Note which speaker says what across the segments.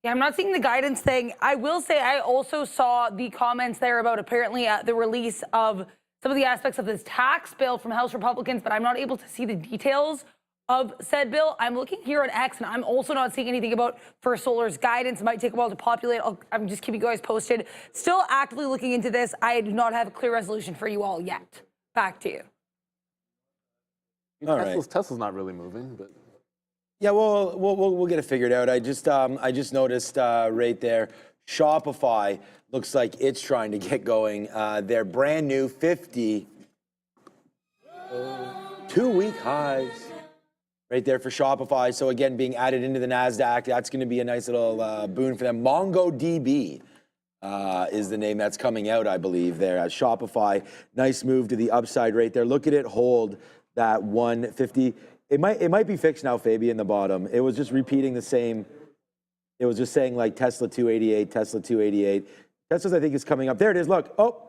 Speaker 1: Yeah, I'm not seeing the guidance thing. I will say I also saw the comments there about apparently the release of some of the aspects of this tax bill from House Republicans, but I'm not able to see the details of said bill. I'm looking here on X, and I'm also not seeing anything about First Solar's guidance. It might take a while to populate. I'm just keeping you guys posted. Still actively looking into this. I do not have a clear resolution for you all yet. Back to you.
Speaker 2: Tesla's not really moving, but
Speaker 3: yeah, we'll get it figured out. I just noticed right there, Shopify looks like it's trying to get going. Their brand new 50 2-week highs right there for Shopify. So again, being added into the NASDAQ, that's going to be a nice little boon for them. MongoDB is the name that's coming out, I believe, there at Shopify. Nice move to the upside right there. Look at it hold that 150. It might be fixed now, Fabi, in the bottom. It was just repeating the same. It was just saying like Tesla 288, Tesla 288. Tesla's, I think, is coming up. There it is. Look. Oh.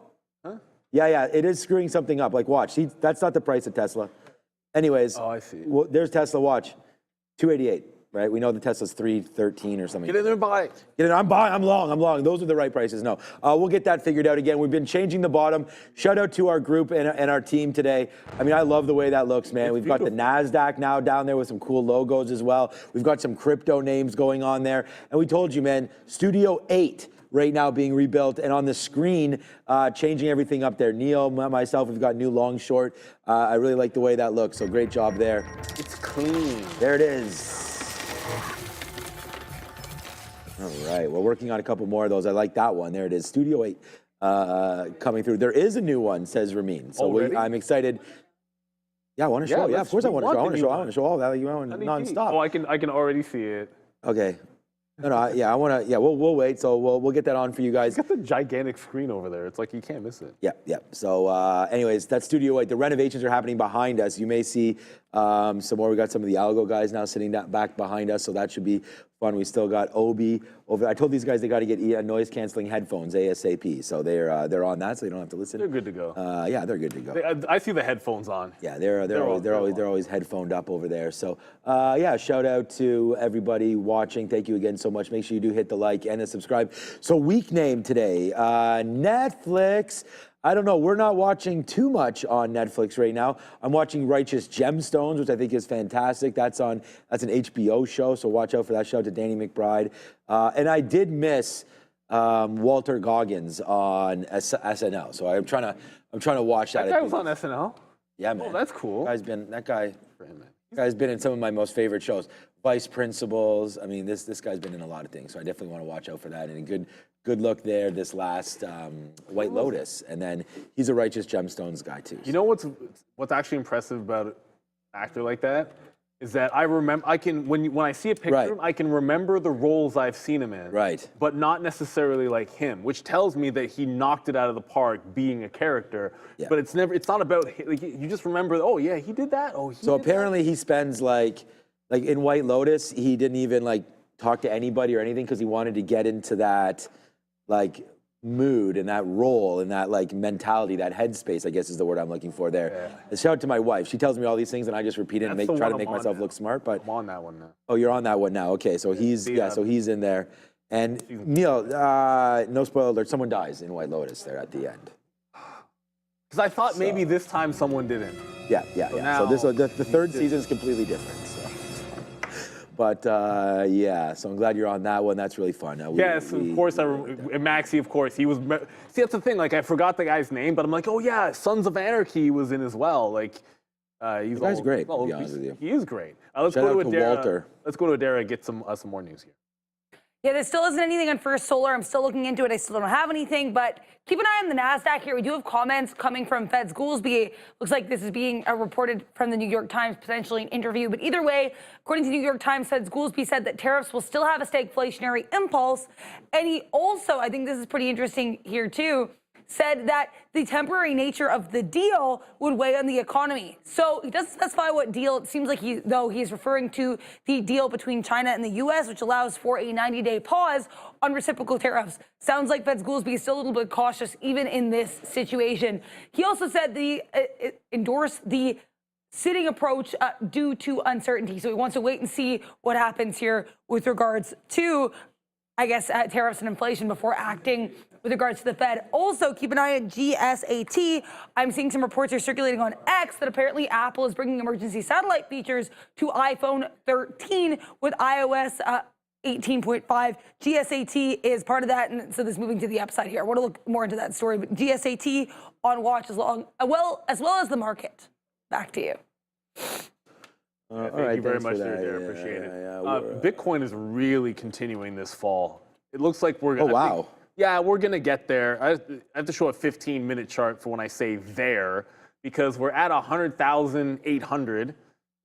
Speaker 2: Huh?
Speaker 3: Yeah. It is screwing something up. Like, watch. See, that's not the price of Tesla. Anyways.
Speaker 2: Oh, I see.
Speaker 3: Well, there's Tesla. Watch. 288. Right? We know the Tesla's 313 or something.
Speaker 2: Get in there and buy.
Speaker 3: Get in. I'm buying. I'm long. Those are the right prices. No. We'll get that figured out again. We've been changing the bottom. Shout out to our group and our team today. I mean, I love the way that looks, man. We've got the NASDAQ now down there with some cool logos as well. We've got some crypto names going on there. And we told you, man, Studio 8 right now being rebuilt, and on the screen, changing everything up there. Neil, myself, we've got new long, short. I really like the way that looks, so great job there.
Speaker 2: It's clean.
Speaker 3: There it is. All right, we're working on a couple more of those. I like that one. There it is, Studio 8 coming through. There is a new one, says Ramin. So I'm excited. Yeah, I want to show. Yeah, of course I want to show. I want to show all that. You want nonstop.
Speaker 2: Oh, I can already see it.
Speaker 3: Okay. No, I want to. Yeah, we'll wait. So we'll get that on for you guys.
Speaker 2: You got the gigantic screen over there. It's like you can't miss it.
Speaker 3: Yeah. So, anyways, that's Studio 8. The renovations are happening behind us. You may see some more. We got some of the algo guys now sitting back behind us, so that should be fun. We still got Obi over there. I told these guys they got to get noise canceling headphones ASAP. So they're on that, so you don't have to listen.
Speaker 2: They're good to go.
Speaker 3: Yeah, they're good to go.
Speaker 2: I see the headphones on.
Speaker 3: Yeah, they're always headphoned up over there. So yeah, shout out to everybody watching. Thank you again so much. Make sure you do hit the like and the subscribe. So week name today, Netflix. I don't know. We're not watching too much on Netflix right now. I'm watching Righteous Gemstones, which I think is fantastic. That's an HBO show, so watch out for that. Shout out to Danny McBride. And I did miss Walter Goggins on SNL, so I'm trying to watch that.
Speaker 2: That guy was on SNL.
Speaker 3: Yeah, man.
Speaker 2: Oh, that's cool.
Speaker 3: That guy's been in some of my most favorite shows. Vice Principals. I mean, this guy's been in a lot of things, so I definitely want to watch out for that. And a good look there this last White Lotus, and then he's a Righteous Gemstones guy too.
Speaker 2: You know what's actually impressive about an actor like that is that I remember when I see a picture of him, I can remember the roles I've seen him in,
Speaker 3: right? But
Speaker 2: not necessarily like him, which tells me that he knocked it out of the park being a character. Yeah. But it's not about like, you just remember. Oh yeah, he did that. Oh,
Speaker 3: so apparently he spends like in White Lotus, he didn't even like talk to anybody or anything because he wanted to get into that like mood and that role and that like mentality, that headspace, I guess is the word I'm looking for there. Yeah. Shout out to my wife. She tells me all these things and I just repeat it and try to make myself look smart. But
Speaker 2: I'm on that one now.
Speaker 3: Oh, you're on that one now. Okay, so he's in there. And Neil, no spoiler alert, someone dies in White Lotus there at the end.
Speaker 2: Because I thought maybe this time someone didn't.
Speaker 3: Yeah. So the third season is completely different. So. But yeah, so I'm glad you're on that one. That's really fun.
Speaker 2: Yes, of course. Maxie, of course. He was. See, that's the thing. Like, I forgot the guy's name, but I'm like, oh yeah, Sons of Anarchy was in as well. Like, he's.
Speaker 3: The guy's great. To be honest with you,
Speaker 2: he is great. Let's go to Adara. Let's go to Adara and get some more news here.
Speaker 1: Yeah, there still isn't anything on First Solar. I'm still looking into it. I still don't have anything, but keep an eye on the NASDAQ here. We do have comments coming from Feds Goolsbee. Looks like this is being reported from the New York Times, potentially an interview. But either way, according to the New York Times, Feds Goolsbee said that tariffs will still have a stagflationary impulse. And he also, I think this is pretty interesting here too, said that the temporary nature of the deal would weigh on the economy. So he doesn't specify what deal. It seems like he's referring to the deal between China and the U.S., which allows for a 90-day pause on reciprocal tariffs. Sounds like Feds Goolsbee is still a little bit cautious even in this situation. He also said endorsed the sitting approach due to uncertainty. So he wants to wait and see what happens here with regards to I guess, tariffs and inflation before acting with regards to the Fed. Also, keep an eye on GSAT. I'm seeing some reports are circulating on X that apparently Apple is bringing emergency satellite features to iPhone 13 with iOS 18.5. GSAT is part of that, and so this is moving to the upside here. I want to look more into that story, but GSAT on watch as well as the market. Back to you.
Speaker 2: Thank you very much, there. Appreciate it. Bitcoin is really continuing this fall. It looks like we're going to.
Speaker 3: Oh, wow.
Speaker 2: Yeah, we're going to get there. I have to show a 15-minute chart for when I say there, because we're at 100,800.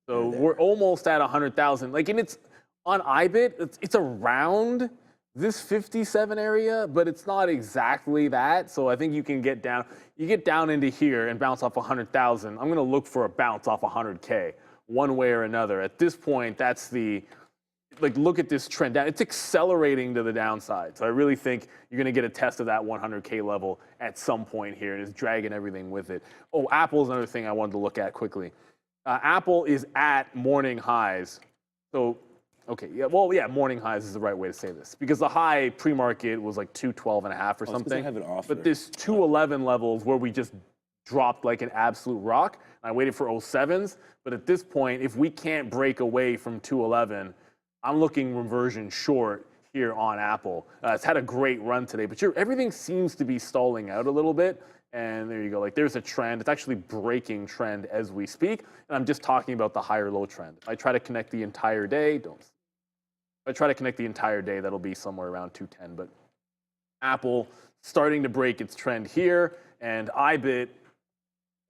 Speaker 2: So we're almost at 100,000. Like, and it's on IBIT, it's around this 57 area, but it's not exactly that. So I think you can get down. You get down into here and bounce off 100,000. I'm going to look for a bounce off 100K. One way or another. At this point, that's the, like, look at this trend down. It's accelerating to the downside. So I really think you're going to get a test of that 100K level at some point here, and it's dragging everything with it. Oh, Apple's another thing I wanted to look at quickly. Apple is at morning highs. So, okay, morning highs is the right way to say this, because the high pre-market was like 212.5 or something.
Speaker 3: Have an offer.
Speaker 2: But this 211 levels where we just dropped like an absolute rock. I waited for 07s, but at this point, if we can't break away from 211, I'm looking reversion short here on Apple. It's had a great run today, but everything seems to be stalling out a little bit. And there you go. Like, there's a trend. It's actually breaking trend as we speak. And I'm just talking about the higher low trend. If I try to connect the entire day, If I try to connect the entire day, that'll be somewhere around 210. But Apple starting to break its trend here, and IBIT.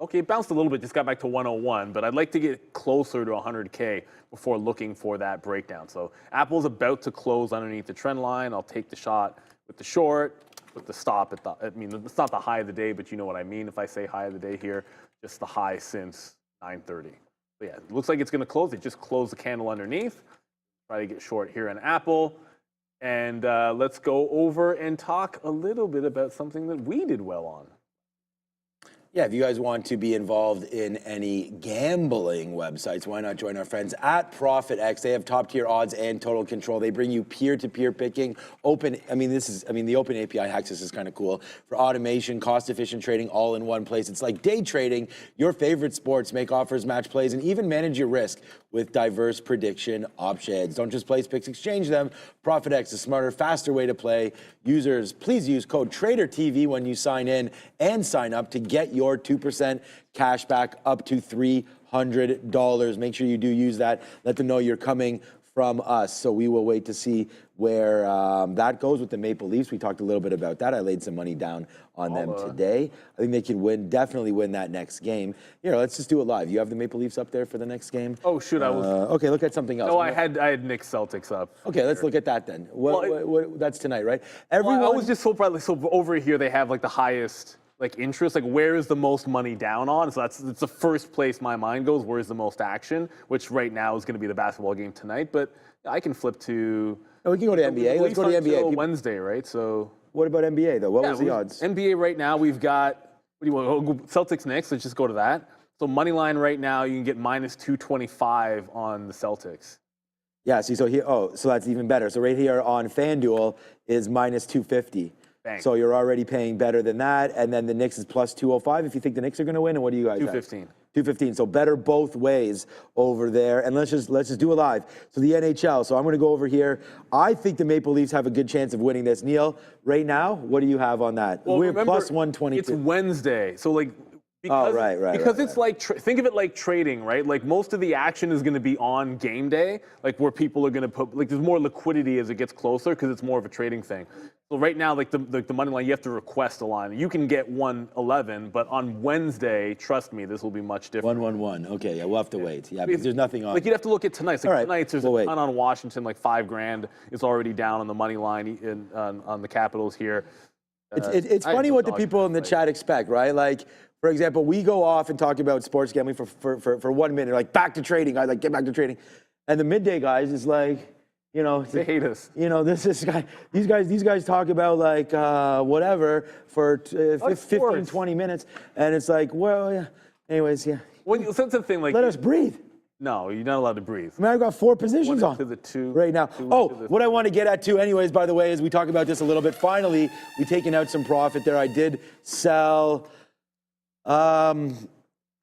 Speaker 2: Okay, it bounced a little bit, just got back to 101, but I'd like to get closer to 100K before looking for that breakdown. So Apple's about to close underneath the trend line. I'll take the shot with the short, with the stop at I mean, it's not the high of the day, but you know what I mean if I say high of the day here, just the high since 9:30. So yeah, it looks like it's going to close. It just closed the candle underneath. Try to get short here in Apple. And let's go over and talk a little bit about something that we did well on.
Speaker 3: Yeah, if you guys want to be involved in any gambling websites, why not join our friends at ProfitX? They have top-tier odds and total control. They bring you peer-to-peer picking, the open API access is kind of cool for automation, cost-efficient trading, all in one place. It's like day trading your favorite sports, make offers, match plays, and even manage your risk with diverse prediction options. Don't just place picks, exchange them. ProfitX, a smarter, faster way to play. Users, please use code TRADERTV when you sign in and sign up to get your 2% cash back up to $300. Make sure you do use that. Let them know you're coming from us. So we will wait to see where that goes with the Maple Leafs. We talked a little bit about that. I laid some money down on them today. I think they can definitely win that next game. Here, let's just do it live. You have the Maple Leafs up there for the next game?
Speaker 2: Oh, shoot, I was.
Speaker 3: Okay, look at something else.
Speaker 2: No, I had Knicks Celtics up.
Speaker 3: Okay, let's look at that then. That's tonight, right?
Speaker 2: I was just so proud. So over here, they have like the highest interest, where is the most money down on? So it's the first place my mind goes. Where is the most action? Which right now is going to be the basketball game tonight. But I can flip to.
Speaker 3: Oh, we can go to NBA. Let's go to NBA.
Speaker 2: Wednesday, right? So.
Speaker 3: What about NBA though? What was the odds?
Speaker 2: NBA right now we've got. What do you want? Celtics Knicks. Let's just go to that. So money line right now you can get minus 225 on the Celtics.
Speaker 3: Yeah. See, so here. Oh, so that's even better. So right here on FanDuel is minus 250.
Speaker 2: Bang.
Speaker 3: So you're already paying better than that, and then the Knicks is plus 205 if you think the Knicks are going to win. And what do you guys
Speaker 2: 215.
Speaker 3: Have? 215. So better both ways over there. And let's just do it live. So the NHL. So I'm going to go over here. I think the Maple Leafs have a good chance of winning this. Neil, right now, what do you have on that?
Speaker 2: Well,
Speaker 3: we're
Speaker 2: remember,
Speaker 3: plus 122.
Speaker 2: It's Wednesday, so because, because it's like think of it like trading, right? Like most of the action is going to be on game day, where people are going to put there's more liquidity as it gets closer because it's more of a trading thing. So right now, the money line, you have to request a line. You can get 111, but on Wednesday, trust me, this will be much different.
Speaker 3: 111. Okay, yeah, we'll have to wait. Yeah, because there's nothing on.
Speaker 2: You'd have to look at tonight's.
Speaker 3: All right,
Speaker 2: tonight's there's a ton on Washington, $5,000 is already down on the money line on the Capitals here.
Speaker 3: It's funny what the people in the chat expect, right? For example, we go off and talk about sports gambling for 1 minute, back to trading, guys, get back to trading. And the midday guys is
Speaker 2: they hate us.
Speaker 3: These guys talk about whatever for 15, 20 minutes. And it's anyways, yeah.
Speaker 2: Well, that's the thing,
Speaker 3: let us breathe.
Speaker 2: No, you're not allowed to breathe.
Speaker 3: I mean, I've got 4 positions on
Speaker 2: To the two,
Speaker 3: right now.
Speaker 2: two
Speaker 3: Oh,
Speaker 2: to the
Speaker 3: what I want to get at too, anyways, by the way, as we talk about this a little bit, finally, we taken out some profit there. I did sell, I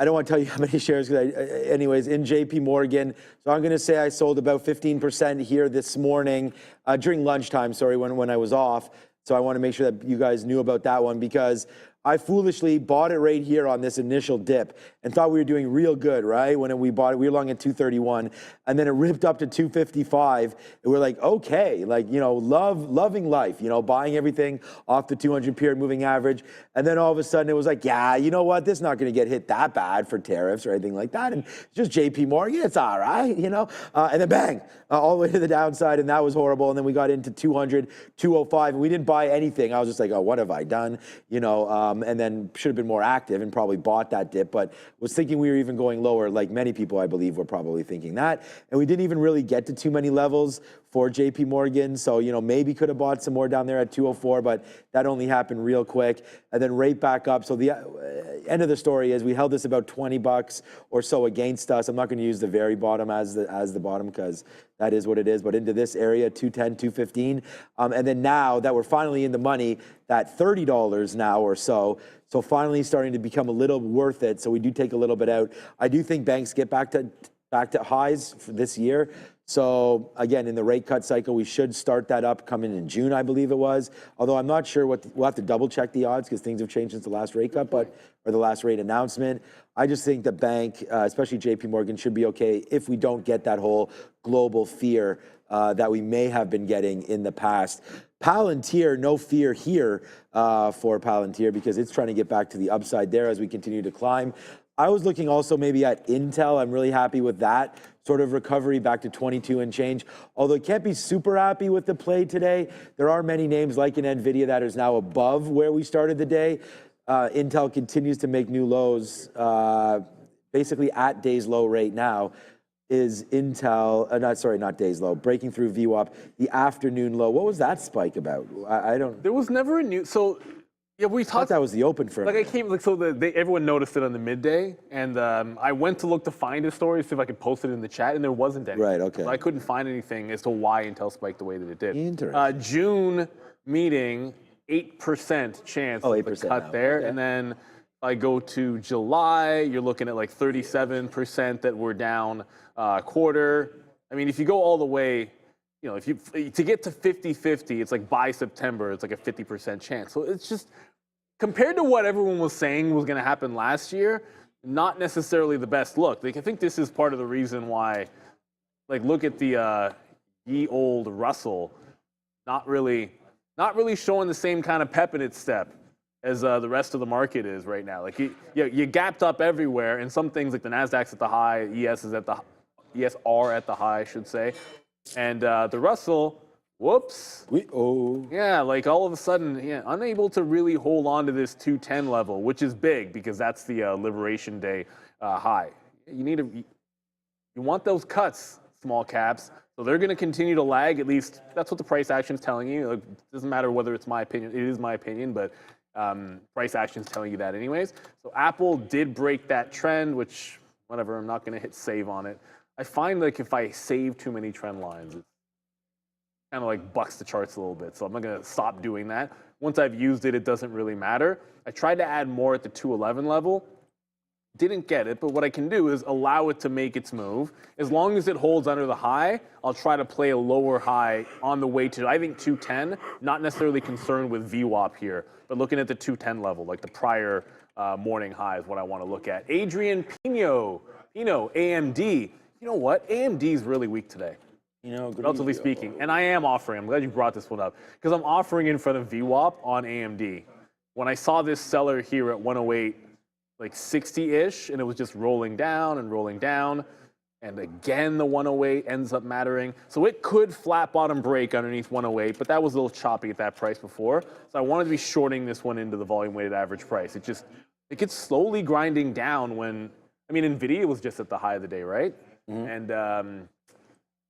Speaker 3: don't want to tell you how many shares, anyways, in JP Morgan. So I'm going to say I sold about 15% here this morning, during lunchtime, sorry, when I was off. So I want to make sure that you guys knew about that one, because I foolishly bought it right here on this initial dip and thought we were doing real good, right? When we bought it, we were long at 231, and then it ripped up to 255. And we're like, okay, like, you know, loving life, you know, buying everything off the 200 period moving average. And then all of a sudden it was like, yeah, you know what? This is not going to get hit that bad for tariffs or anything like that. And it's just JP Morgan, it's all right, you know? And then bang, all the way to the downside, and that was horrible. And then we got into 200, 205, and we didn't buy anything. I was just like, oh, what have I done? You know, and then should have been more active and probably bought that dip, but was thinking we were even going lower, like many people, I believe, were probably thinking that. And we didn't even really get to too many levels for JP Morgan. So, you know, maybe could have bought some more down there at 204, but that only happened real quick. And then right back up. So the end of the story is we held this about 20 bucks or so against us. I'm not going to use the very bottom as the bottom, because that is what it is, but into this area, 210, 215. And then now that we're finally in the money, that $30 now or so, so finally starting to become a little worth it. So we do take a little bit out. I do think banks get back to highs for this year. So again, in the rate cut cycle, we should start that up coming in June, I believe it was. Although I'm not sure we'll have to double check the odds, because things have changed since the last rate cut, or the last rate announcement. I just think the bank, especially JP Morgan, should be okay if we don't get that whole global fear that we may have been getting in the past. Palantir, no fear here for Palantir, because it's trying to get back to the upside there as we continue to climb. I was looking also maybe at Intel. I'm really happy with that sort of recovery back to 22 and change. Although I can't be super happy with the play today. There are many names like in Nvidia that is now above where we started the day. Intel continues to make new lows, basically at day's low right now. Is Intel, not day's low, breaking through VWAP, the afternoon low. What was that spike about? I don't.
Speaker 2: There was never a new, so yeah, we talked.
Speaker 3: I thought that was the open for.
Speaker 2: Like I came, like everyone noticed it on the midday, and I went to look to find a story, see if I could post it in the chat, and there wasn't any.
Speaker 3: Right. Okay.
Speaker 2: So I couldn't find anything as to why Intel spiked the way that it did.
Speaker 3: Interesting.
Speaker 2: June meeting, 8% chance.
Speaker 3: Oh,
Speaker 2: of
Speaker 3: 8%
Speaker 2: the cut
Speaker 3: now.
Speaker 2: there,
Speaker 3: Okay.
Speaker 2: and then I go to July, you're looking at like 37% that we're down quarter. I mean, if you go all the way, you know, if you to get to 50-50, it's like by September, it's like a 50% chance. So it's just, compared to what everyone was saying was going to happen last year, not necessarily the best look. Like, I think this is part of the reason why, like, look at the ye old Russell, not really showing the same kind of pep in its step as the rest of the market is right now. Like you gapped up everywhere, and some things like the NASDAQ's at the high, ES are at the high, I should say, and the Russell, whoops. Yeah, like all of a sudden, yeah, unable to really hold on to this 210 level, which is big because that's the Liberation Day high. You want those cuts, small caps. So they're going to continue to lag. At least that's what the price action is telling you. It doesn't matter whether it's my opinion. It is my opinion, but price action is telling you that anyways. So Apple did break that trend, which, whatever, I'm not going to hit save on it. I find like if I save too many trend lines, it kind of like bucks the charts a little bit. So I'm not going to stop doing that. Once I've used it, it doesn't really matter. I tried to add more at the 211 level. Didn't get it, but what I can do is allow it to make its move. As long as it holds under the high, I'll try to play a lower high on the way to, I think, 210. Not necessarily concerned with VWAP here, but looking at the 210 level, like the prior morning high is what I want to look at. Adrian Pino, AMD. You know what? AMD is really weak today.
Speaker 3: You know,
Speaker 2: relatively speaking. And I am offering, I'm glad you brought this one up, because I'm offering in front of VWAP on AMD. When I saw this seller here at 108, like 60-ish, and it was just rolling down and rolling down. And again, the 108 ends up mattering. So it could flat bottom break underneath 108, but that was a little choppy at that price before. So I wanted to be shorting this one into the volume weighted average price. It gets slowly grinding down when, I mean, Nvidia was just at the high of the day, right? Mm-hmm. And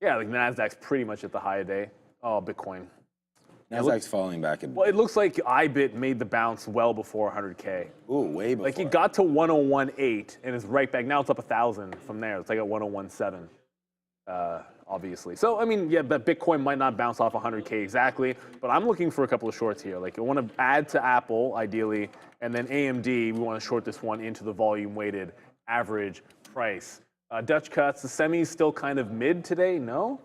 Speaker 2: yeah, like NASDAQ's pretty much at the high of the day. Oh, Bitcoin.
Speaker 3: NASDAQ's falling back a bit.
Speaker 2: Well, it looks like IBIT made the bounce well before 100K.
Speaker 3: Ooh, way before.
Speaker 2: Like it got to 101.8 and is right back. Now it's up 1,000 from there. It's like at 101.7, obviously. So, I mean, yeah, but Bitcoin might not bounce off 100K exactly, but I'm looking for a couple of shorts here. Like I want to add to Apple, ideally, and then AMD, we want to short this one into the volume-weighted average price. Dutch cuts, the semis still kind of mid today? No?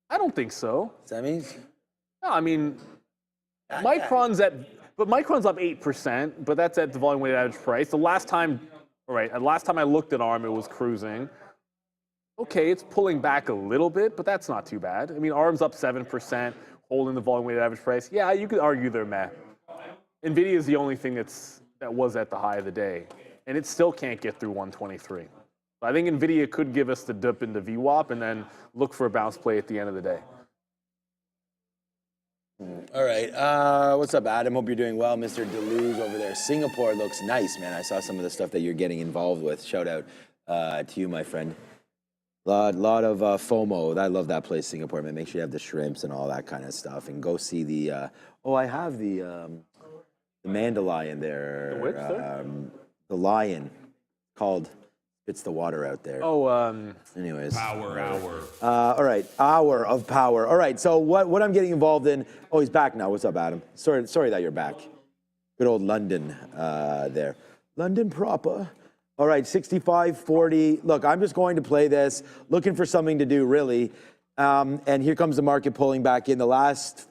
Speaker 2: I don't think so.
Speaker 3: Semis?
Speaker 2: No, I mean, Micron's up 8%, but that's at the volume weighted average price. The last time I looked at ARM, it was cruising. Okay, it's pulling back a little bit, but that's not too bad. I mean, ARM's up 7%, holding the volume weighted average price. Yeah, you could argue they're meh. Nvidia is the only thing that was at the high of the day, and it still can't get through 123. So I think Nvidia could give us the dip into VWAP and then look for a bounce play at the end of the day.
Speaker 3: All right. What's up, Adam? Hope you're doing well. Mr. Deluge over there. Singapore looks nice, man. I saw some of the stuff that you're getting involved with. Shout out to you, my friend. Lot of FOMO. I love that place, Singapore, man. Make sure you have the shrimps and all that kind of stuff. And go see the... I have the Mandalion there.
Speaker 2: The which, sir?
Speaker 3: The lion called... It's the water out there. Anyways.
Speaker 4: Power hour.
Speaker 3: All right, hour of power. All right, so what I'm getting involved in, he's back now. What's up, Adam? Sorry that you're back. Good old London there. London proper. All right, 65.40. Look, I'm just going to play this, looking for something to do, really. And here comes the market pulling back in. The last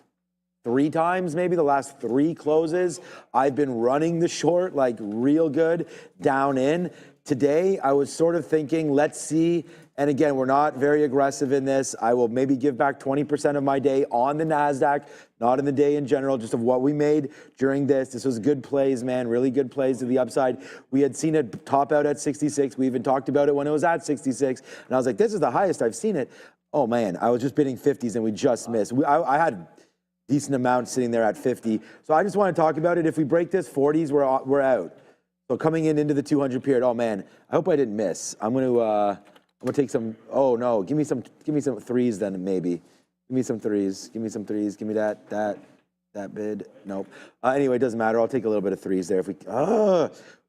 Speaker 3: 3 times, maybe the last 3 closes, I've been running the short like real good down in. Today, I was sort of thinking, let's see. And again, we're not very aggressive in this. I will maybe give back 20% of my day on the NASDAQ, not in the day in general, just of what we made during this. This was good plays, man, really good plays to the upside. We had seen it top out at 66. We even talked about it when it was at 66. And I was like, this is the highest I've seen it. Oh, man, I was just bidding 50s and we just missed. I had decent amount sitting there at 50. So I just want to talk about it. If we break this 40s, we're out. So coming into the 200 period, oh man, I hope I didn't miss. I'm gonna take some. Oh no, give me some threes then maybe. Give me some threes. Give me some threes. Give me that bid. Nope. Anyway, it doesn't matter. I'll take a little bit of threes there if we.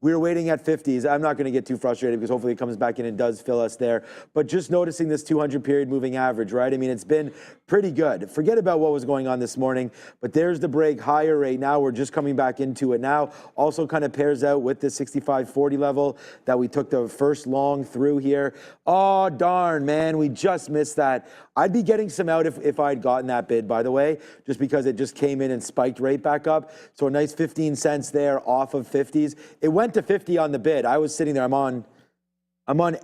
Speaker 3: We were waiting at 50s. I'm not going to get too frustrated because hopefully it comes back in and does fill us there. But just noticing this 200 period moving average, right? I mean, it's been pretty good. Forget about what was going on this morning, but there's the break higher rate. Now we're just coming back into it now. Also kind of pairs out with the 65.40 level that we took the first long through here. Oh, darn, man, we just missed that. I'd be getting some out if I'd gotten that bid, by the way, just because it just came in and spiked right back up. So a nice 15 cents there off of 50s. It went to 50 on the bid. I was sitting there. I'm on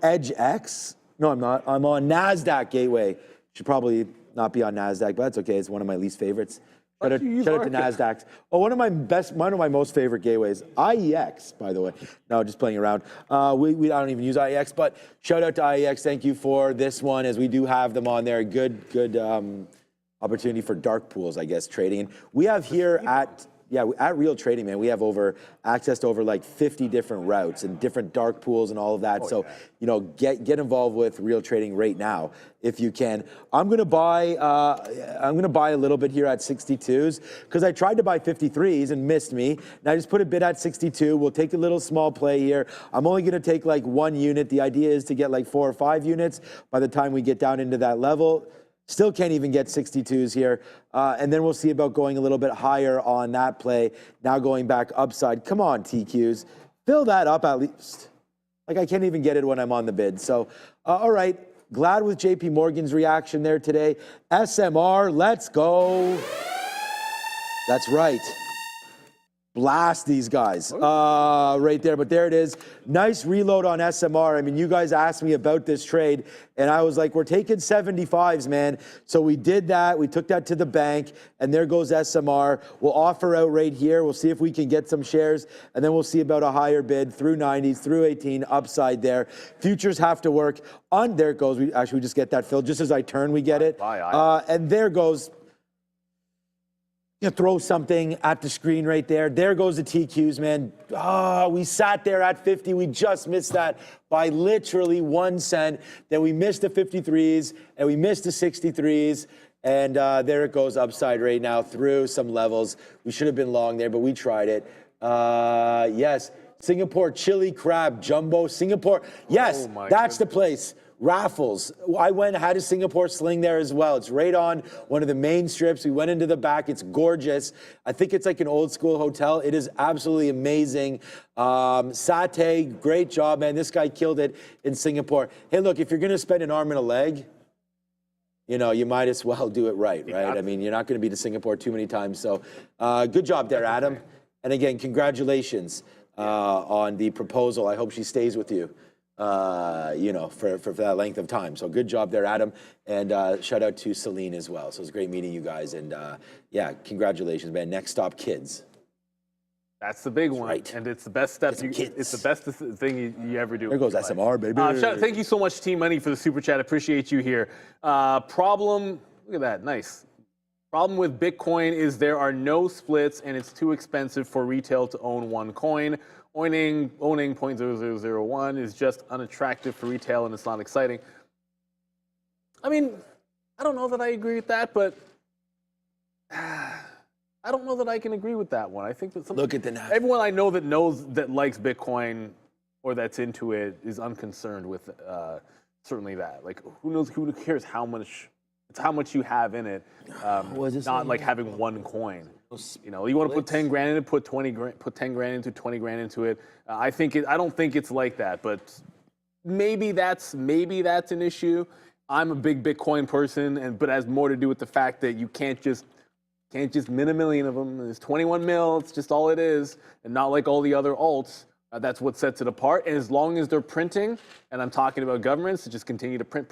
Speaker 3: Edge X. No, I'm not. I'm on NASDAQ Gateway. Should probably not be on NASDAQ, but that's okay. It's one of my least favorites. Shout out to NASDAQ. Oh, one of my most favorite gateways. IEX, by the way. No, just playing around. I don't even use IEX, but shout out to IEX. Thank you for this one, as we do have them on there. Good opportunity for dark pools, I guess, trading. And we have here at Real Trading, man, we have access to over like 50 different routes and different dark pools and all of that. Get involved with Real Trading right now if you can. I'm gonna buy a little bit here at 62s because I tried to buy 53s and missed me. And I just put a bid at 62. We'll take a little small play here. I'm only gonna take like 1 unit. The idea is to get like 4 or 5 units by the time we get down into that level. Still can't even get 62s here. And then we'll see about going a little bit higher on that play. Now going back upside. Come on, TQs. Fill that up at least. Like I can't even get it when I'm on the bid. So, all right. Glad with JP Morgan's reaction there today. SMR, let's go. That's right. Blast these guys right there. But there it is. Nice reload on SMR. I mean, you guys asked me about this trade, and I was like, we're taking 75s, man. So we did that. We took that to the bank, and there goes SMR. We'll offer out right here. We'll see if we can get some shares, and then we'll see about a higher bid through 90s, through 18, upside there. Futures have to work. On there it goes. We just get that filled. Just as I turn, we get it. And there goes. Throw something at the screen right there. There goes the TQs, man. We sat there at 50. We just missed that by literally 1 cent. Then we missed the 53s, and we missed the 63s. And there it goes upside right now through some levels. We should have been long there, but we tried it. Yes, Singapore chili crab jumbo. Singapore, yes, that's the place. Raffles. I had a Singapore sling there as well. It's right on one of the main strips. We went into the back. It's gorgeous. I think it's like an old school hotel. It is absolutely amazing. Satay, great job, man. This guy killed it in Singapore. Hey, look, if you're going to spend an arm and a leg, you know, you might as well do it right? I mean, you're not going to be to Singapore too many times. So good job there, Adam. And again, congratulations on the proposal. I hope she stays with you. You know, for that length of time. So good job there, Adam. And shout out to Celine as well. So it's great meeting you guys. And yeah, congratulations, man. Next stop, kids.
Speaker 2: That's the big one.
Speaker 3: Right.
Speaker 2: And it's the best step. It's the best thing you ever do.
Speaker 3: There goes SMR, baby.
Speaker 2: Thank you so much, Team Money, for the super chat. Appreciate you here. Problem, look at that. Nice. Problem with Bitcoin is there are no splits and it's too expensive for retail to own one coin. Owning 0.0001 is just unattractive for retail and it's not exciting. I mean, I don't know that I agree with that, but I don't know that I can agree with that one. I think that
Speaker 3: look at
Speaker 2: everyone I know that likes Bitcoin or that's into it is unconcerned with certainly that. Like, who cares how much you have in it? Not like having one coin. You know, you want to put 10 grand in it, put 10 grand into 20 grand into it. I don't think it's like that, but maybe that's an issue. I'm a big Bitcoin person, but it has more to do with the fact that you can't just mint a million of them. It's 21 mil. It's just all it is, and not like all the other alts. That's what sets it apart. And as long as they're printing, and I'm talking about governments that just continue to print,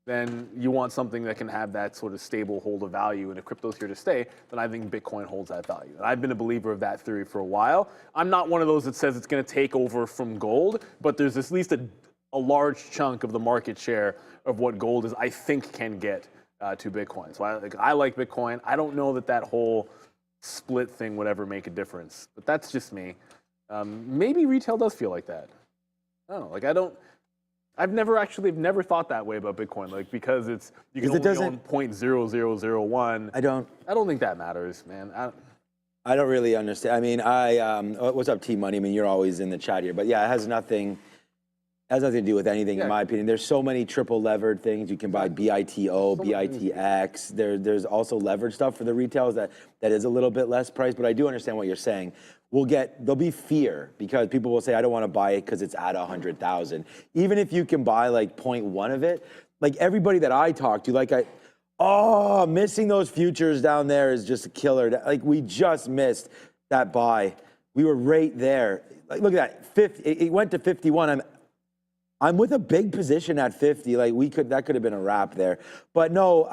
Speaker 2: then you want something that can have that sort of stable hold of value. And if crypto's here to stay, then I think Bitcoin holds that value. And I've been a believer of that theory for a while. I'm not one of those that says it's going to take over from gold, but there's at least a large chunk of the market share of what gold is, I think, can get to Bitcoin. So I like Bitcoin. I don't know that whole split thing would ever make a difference, but that's just me. Maybe retail does feel like that. I don't know. Like I've never thought that way about Bitcoin. Like because you can only own 0.0001. I don't think that matters, man.
Speaker 3: I don't really understand. I mean, what's up, T Money? I mean, you're always in the chat here, but yeah, it has nothing to do with anything, in my opinion. There's so many triple levered things. You can buy BITO, BITX. There's also levered stuff for the retails that is a little bit less price, but I do understand what you're saying. There'll be fear because people will say, I don't want to buy it because it's at 100,000. Even if you can buy like 0.1 of it, like everybody that I talk to, missing those futures down there is just a killer. Like we just missed that buy. We were right there. Like look at that, it went to 51. I'm with a big position at 50. Like that could have been a wrap there. But no,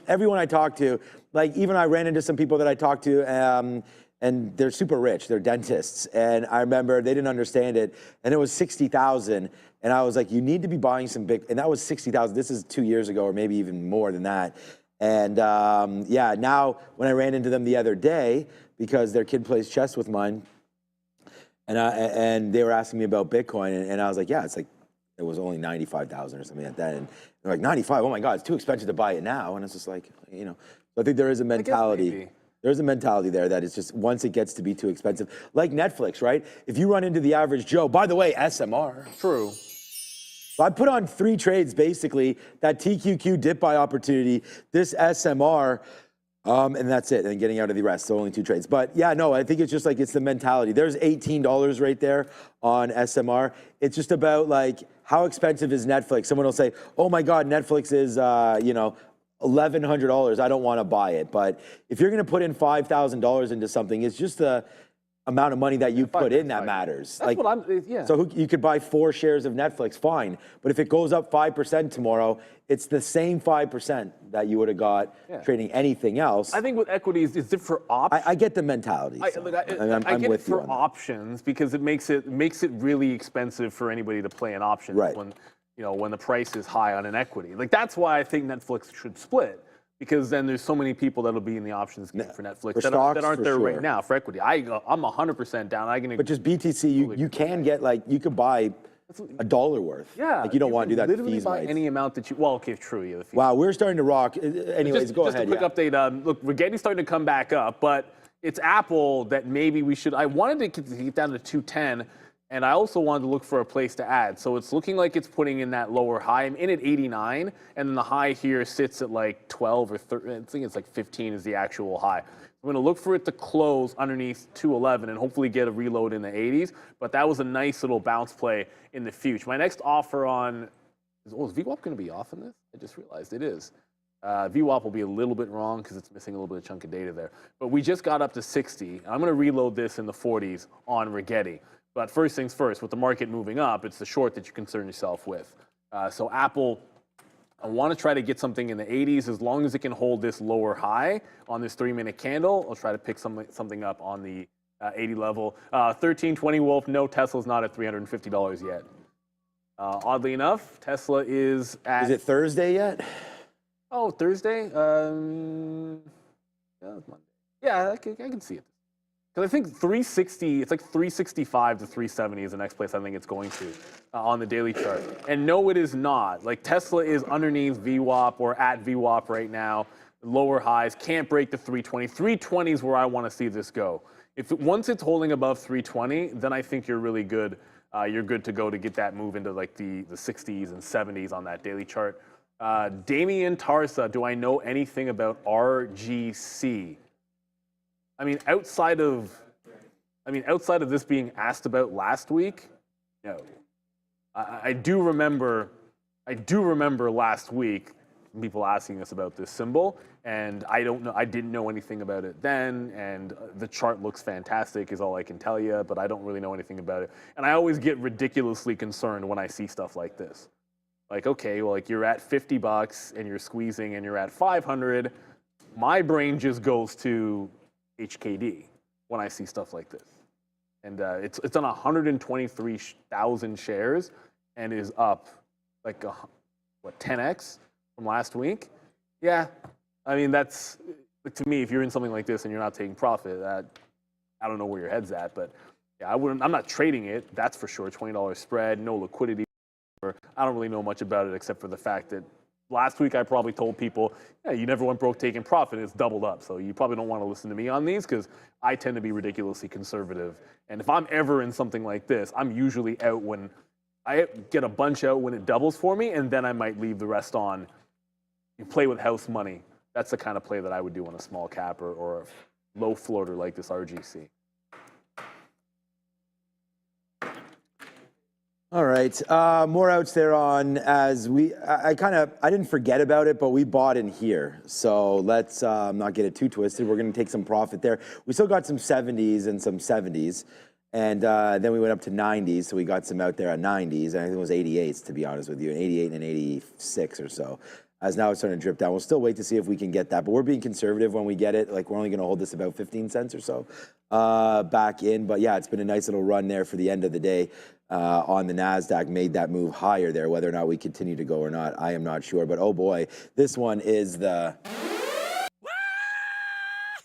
Speaker 3: everyone I talked to, like even I ran into some people that I talked to, and they're super rich. They're dentists. And I remember they didn't understand it. And it was 60,000. And I was like, you need to be buying some big, and that was 60,000. This is 2 years ago, or maybe even more than that. And yeah, now when I ran into them the other day, because their kid plays chess with mine, and they were asking me about Bitcoin, and I was like, yeah, it was only 95,000 or something like that. And they're like, 95, oh my God, it's too expensive to buy it now. And it's just like, you know, I think there is a mentality. There's a mentality there that it's just once it gets to be too expensive, like Netflix, right? If you run into the average Joe, by the way, SMR.
Speaker 2: True.
Speaker 3: So I put on 3 trades, basically, that TQQ dip buy opportunity, this SMR, and that's it, and getting out of the rest, so only 2 trades. But yeah, no, I think it's just like, it's the mentality. There's $18 right there on SMR. It's just about like, how expensive is Netflix? Someone will say, oh my God, Netflix is, you know, $1,100. I don't want to buy it. But if you're going to put in $5,000 into something, it's just the amount of money that you put in that matters.
Speaker 2: That's what yeah.
Speaker 3: So you could buy 4 shares of Netflix, fine. But if it goes up 5% tomorrow, it's the same 5% that you would have got trading anything else.
Speaker 2: I think with equities, it's different for options.
Speaker 3: I get the mentality.
Speaker 2: I get it for options because it makes it really expensive for anybody to play an option when the price is high on an equity. Like that's why I think Netflix should split. Because then there's so many people that'll be in the options game for Netflix that aren't there right now for equity. I'm 100% down.
Speaker 3: But just BTC, you can get like, you could buy $1 worth.
Speaker 2: Yeah.
Speaker 3: Like you don't want to do that.
Speaker 2: Literally
Speaker 3: fees
Speaker 2: buy
Speaker 3: might.
Speaker 2: any amount that you, well, okay, true, yeah, the fees.
Speaker 3: Wow, we're starting to rock. Anyways, go ahead.
Speaker 2: Just a quick update. Look, Regetti's starting to come back up, but it's Apple that maybe we should, I wanted to get down to 210, and I also wanted to look for a place to add. So it's looking like it's putting in that lower high. I'm in at 89, and then the high here sits at like 12 or 13. I think it's like 15 is the actual high. I'm going to look for it to close underneath 211 and hopefully get a reload in the 80s. But that was a nice little bounce play in the future. My next offer on, is VWAP going to be off in this? I just realized it is. VWAP will be a little bit wrong because it's missing a little bit of chunk of data there. But we just got up to 60. I'm going to reload this in the 40s on Regetti. But first things first, with the market moving up, it's the short that you concern yourself with. So Apple, I want to try to get something in the 80s as long as it can hold this lower high on this 3-minute candle. I'll try to pick something up on the 80 level. 1320 Wolf, no, Tesla's not at $350 yet. Oddly enough, Tesla is at...
Speaker 3: Is it Thursday yet?
Speaker 2: Oh, Thursday? Yeah, it's Monday. Yeah, I can see it. Because I think 360, it's like 365 to 370 is the next place I think it's going to on the daily chart. And no, it is not. Like Tesla is underneath VWAP or at VWAP right now. Lower highs, can't break the 320. 320 is where I want to see this go. Once it's holding above 320, then I think you're really good. You're good to go to get that move into like the 60s and 70s on that daily chart. Damien Tarsa, do I know anything about RGC? I mean, outside of this being asked about last week, no. I do remember last week people asking us about this symbol, and I didn't know anything about it then, and the chart looks fantastic is all I can tell you, but I don't really know anything about it. And I always get ridiculously concerned when I see stuff like this. Like, okay, well, like you're at $50 and you're squeezing and you're at 500. My brain just goes to HKD when I see stuff like this. And it's on 123,000 shares and is up like, 10x from last week? Yeah, I mean, that's, to me, if you're in something like this and you're not taking profit, I don't know where your head's at, but yeah, I'm not trading it, that's for sure. $20 spread, no liquidity. I don't really know much about it except for the fact that last week I probably told people, yeah, you never went broke taking profit, it's doubled up. So you probably don't want to listen to me on these because I tend to be ridiculously conservative. And if I'm ever in something like this, I'm usually out when I get a bunch out when it doubles for me, and then I might leave the rest on. You play with house money. That's the kind of play that I would do on a small cap or a low floater like this RGC.
Speaker 3: All right, more outs there on as I didn't forget about it, but we bought in here. So let's not get it too twisted. We're going to take some profit there. We still got some 70s and some 70s. And then we went up to 90s. So we got some out there at 90s. And I think it was 88s, to be honest with you, an 88 and an 86 or so. As now it's starting to drip down. We'll still wait to see if we can get that. But we're being conservative when we get it. Like we're only going to hold this about 15 cents or so back in. But yeah, it's been a nice little run there for the end of the day. On the NASDAQ, made that move higher there. Whether or not we continue to go or not, I am not sure. But oh boy, this one is the...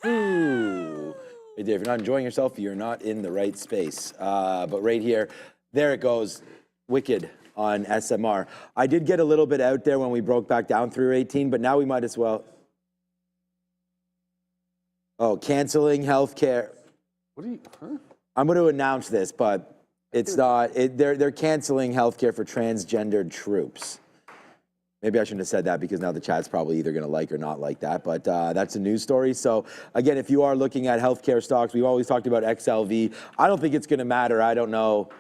Speaker 3: Ooh. If you're not enjoying yourself, you're not in the right space. But right here, there it goes, wicked on SMR. I did get a little bit out there when we broke back down through 18, but now we might as well... Oh, canceling healthcare.
Speaker 2: What are you... Huh?
Speaker 3: I'm going to announce this, but... It's not, they're canceling healthcare for transgendered troops. Maybe I shouldn't have said that because now the chat's probably either going to like or not like that, but that's a news story. So again, if you are looking at healthcare stocks, we've always talked about XLV. I don't think it's going to matter. I don't know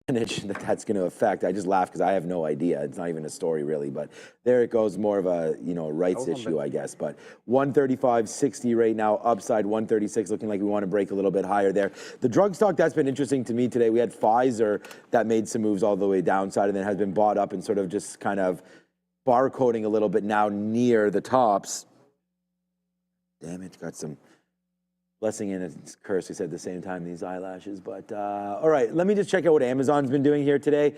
Speaker 3: that's going to affect. I just laugh because I have no idea. It's not even a story really, but there it goes, more of a rights issue, I guess. But 135.60 right now, upside 136, looking like we want to break a little bit higher there. The drug stock that's been interesting to me today. We had Pfizer that made some moves all the way downside and then has been bought up and sort of just kind of barcoding a little bit now near the tops. Damn it, got some blessing and a curse, we said at the same time, these eyelashes. But all right, let me just check out what Amazon's been doing here today.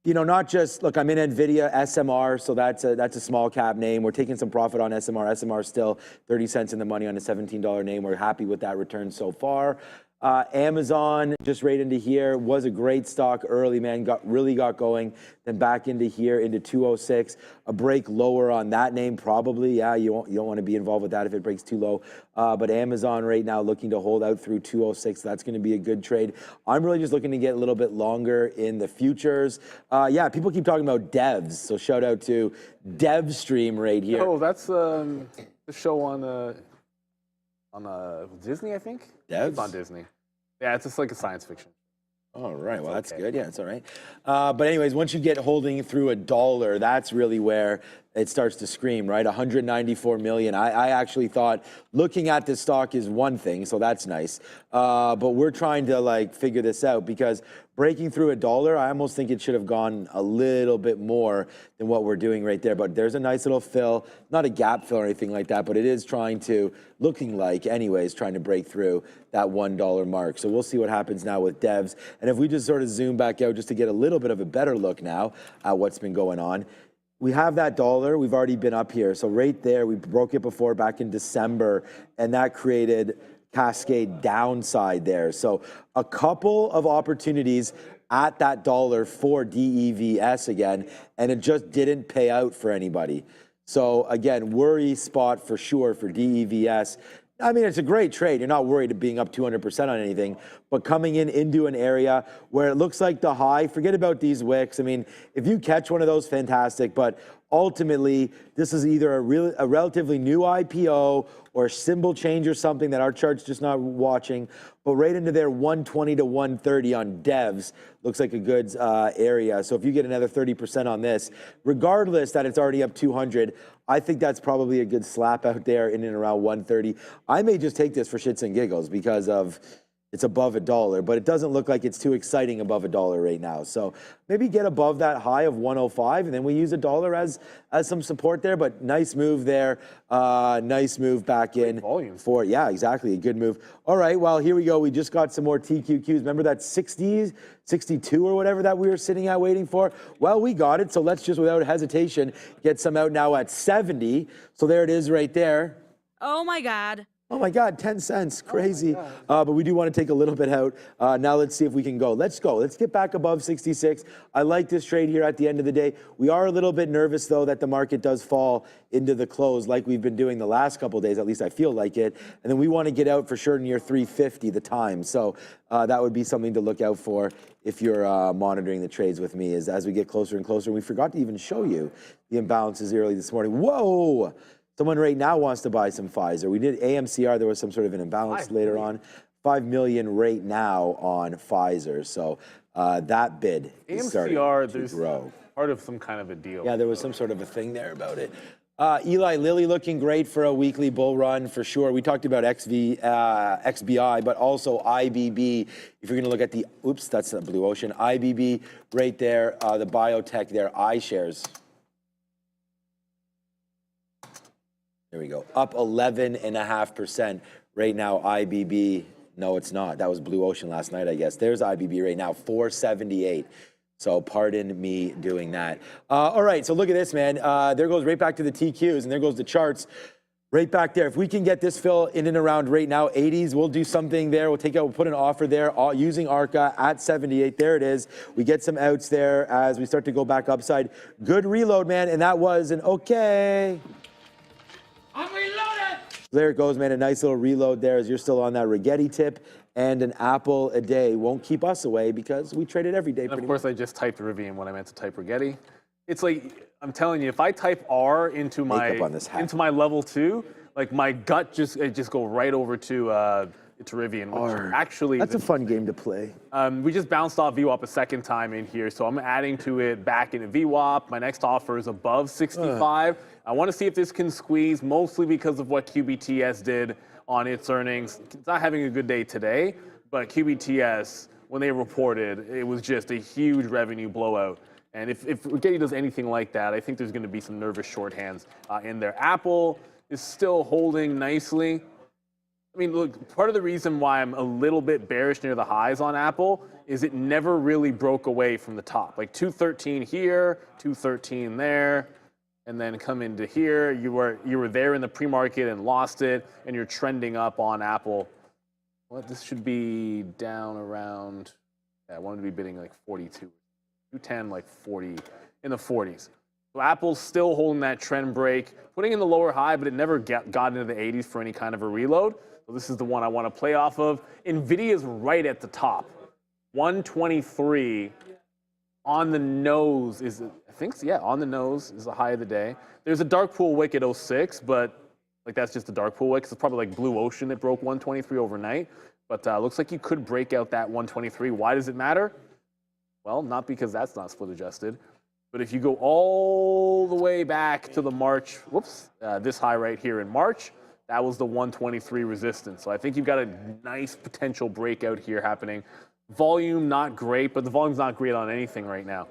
Speaker 3: Not just, look, I'm in Nvidia, SMR, so that's a small cap name. We're taking some profit on SMR. SMR still 30 cents in the money on a $17 name. We're happy with that return so far. Amazon just right into here was a great stock early, man. Really got going, then back into here into 206. A break lower on that name, probably. Yeah, you don't want to be involved with that if it breaks too low. But Amazon right now looking to hold out through 206. That's going to be a good trade. I'm really just looking to get a little bit longer in the futures. Yeah, people keep talking about devs, so shout out to DevStream right here.
Speaker 2: Oh, that's the show on Disney, I think.
Speaker 3: Devs?
Speaker 2: It's on Disney. Yeah, it's just like a science fiction.
Speaker 3: All right, well, that's good. Yeah, it's all right. But anyways, once you get holding through $1, that's really where it starts to scream, right? 194 million. I actually thought looking at this stock is one thing, so that's nice. But we're trying to like figure this out because breaking through $1, I almost think it should have gone a little bit more than what we're doing right there. But there's a nice little fill, not a gap fill or anything like that, but it is trying to, looking like anyways, trying to break through that $1 mark. So we'll see what happens now with devs. And if we just sort of zoom back out just to get a little bit of a better look now at what's been going on, we have that dollar. We've already been up here. So right there, we broke it before back in December, and that created cascade downside there. So a couple of opportunities at that dollar for DEVS again, and it just didn't pay out for anybody. So again, worry spot for sure for DEVS. I mean, it's a great trade. You're not worried of being up 200% on anything, but coming into an area where it looks like the high, forget about these wicks. I mean, if you catch one of those, fantastic, but ultimately, this is either a relatively new IPO or a symbol change or something that our chart's just not watching, but right into there 120 to 130 on devs looks like a good area. So if you get another 30% on this, regardless that it's already up 200, I think that's probably a good slap out there in and around 130. I may just take this for shits and giggles because of it's above $1, but it doesn't look like it's too exciting above $1 right now. So maybe get above that high of 105, and then we use $1 as some support there. But nice move there, nice move back in for yeah, exactly, a good move. All right, well here we go. We just got some more TQQs. Remember that 60s, 62 or whatever that we were sitting at waiting for? Well, we got it. So let's just without hesitation get some out now at 70. So there it is right there.
Speaker 4: Oh my God.
Speaker 3: Oh my God, 10 cents, crazy. But we do want to take a little bit out. Now let's see if we can go. Let's go. Let's get back above 66. I like this trade here at the end of the day. We are a little bit nervous though that the market does fall into the close like we've been doing the last couple of days, at least I feel like it. And then we want to get out for sure near 350 the time. So that would be something to look out for if you're monitoring the trades with me as we get closer and closer. We forgot to even show you the imbalances early this morning. Whoa! Someone right now wants to buy some Pfizer. We did AMCR. There was some sort of an imbalance later on. 5 million right now on Pfizer. So that bid is starting to grow.
Speaker 2: Part of some kind of a deal.
Speaker 3: Yeah, there was some sort of a thing there about it. Eli Lilly looking great for a weekly bull run for sure. We talked about XBI, but also IBB. If you're going to look at the, oops, that's the Blue Ocean. IBB right there, the biotech there, iShares. There we go. Up 11.5% right now, IBB. No, it's not. That was Blue Ocean last night, I guess. There's IBB right now, 478. So pardon me doing that. All right, so look at this, man. There goes right back to the TQs, and there goes the charts right back there. If we can get this fill in and around right now, 80s, we'll do something there. We'll put an offer there using ARCA at 78. There it is. We get some outs there as we start to go back upside. Good reload, man, and that was an okay.
Speaker 5: I'm reloaded.
Speaker 3: There it goes, man. A nice little reload there as you're still on that Regetti tip. And an apple a day won't keep us away because we trade it every day.
Speaker 2: And of course, I just typed Rivian when I meant to type Regetti. It's like, I'm telling you, if I type R into my level 2, like my gut just go right over to Rivian, which actually
Speaker 3: that's a fun game to play.
Speaker 2: We just bounced off VWAP a second time in here, so I'm adding to it back into VWAP. My next offer is above 65. I want to see if this can squeeze, mostly because of what QBTS did on its earnings. It's not having a good day today, but QBTS, when they reported, it was just a huge revenue blowout. And if Rigetti does anything like that, I think there's going to be some nervous shorthands in there. Apple is still holding nicely. I mean, look, part of the reason why I'm a little bit bearish near the highs on Apple is it never really broke away from the top. Like 213 here, 213 there, and then come into here. You were there in the pre-market and lost it, and you're trending up on Apple. What, this should be down around, I wanted to be bidding like 42. 210, like 40, in the 40s. So Apple's still holding that trend break, putting in the lower high, but it never got into the 80s for any kind of a reload. So this is the one I want to play off of. Nvidia's right at the top. 123 on the nose is, I think, yeah, on the nose is the high of the day. There's a dark pool wick at 06, but like that's just a dark pool wick. It's probably like Blue Ocean that broke 123 overnight. But looks like you could break out that 123. Why does it matter? Well, not because that's not split adjusted, but if you go all the way back to the March, this high right here in March, that was the 123 resistance. So I think you've got a nice potential breakout here happening. Volume not great, but the volume's not great on anything right now.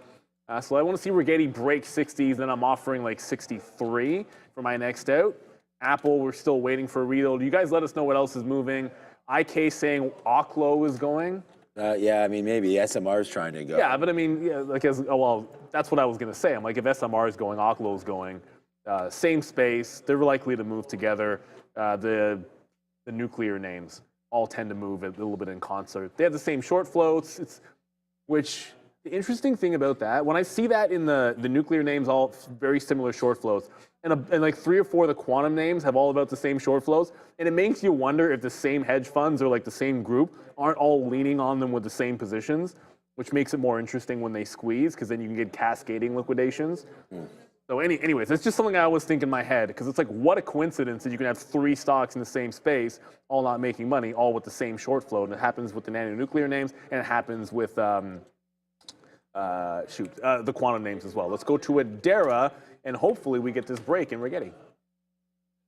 Speaker 2: So I want to see Regetti break 60s, then I'm offering like 63 for my next out. Apple, we're still waiting for a reload. You guys let us know what else is moving. IK saying Oklo is going.
Speaker 3: Yeah, I mean, maybe SMR is trying to go.
Speaker 2: Yeah, but I mean, yeah, like well, that's what I was going to say. I'm like, if SMR is going, Oklo is going. Same space. They're likely to move together. The nuclear names all tend to move a little bit in concert. They have the same short floats, which the interesting thing about that, when I see that in the nuclear names, all very similar short floats, and like 3 or 4 of the quantum names have all about the same short flows, and it makes you wonder if the same hedge funds or like the same group aren't all leaning on them with the same positions, which makes it more interesting when they squeeze, because then you can get cascading liquidations. So anyways, it's just something I always think in my head, because it's like, what a coincidence that you can have 3 stocks in the same space, all not making money, all with the same short float. And it happens with the nanonuclear names, and it happens with the quantum names as well. Let's go to Adara, and hopefully we get this break in Regetti.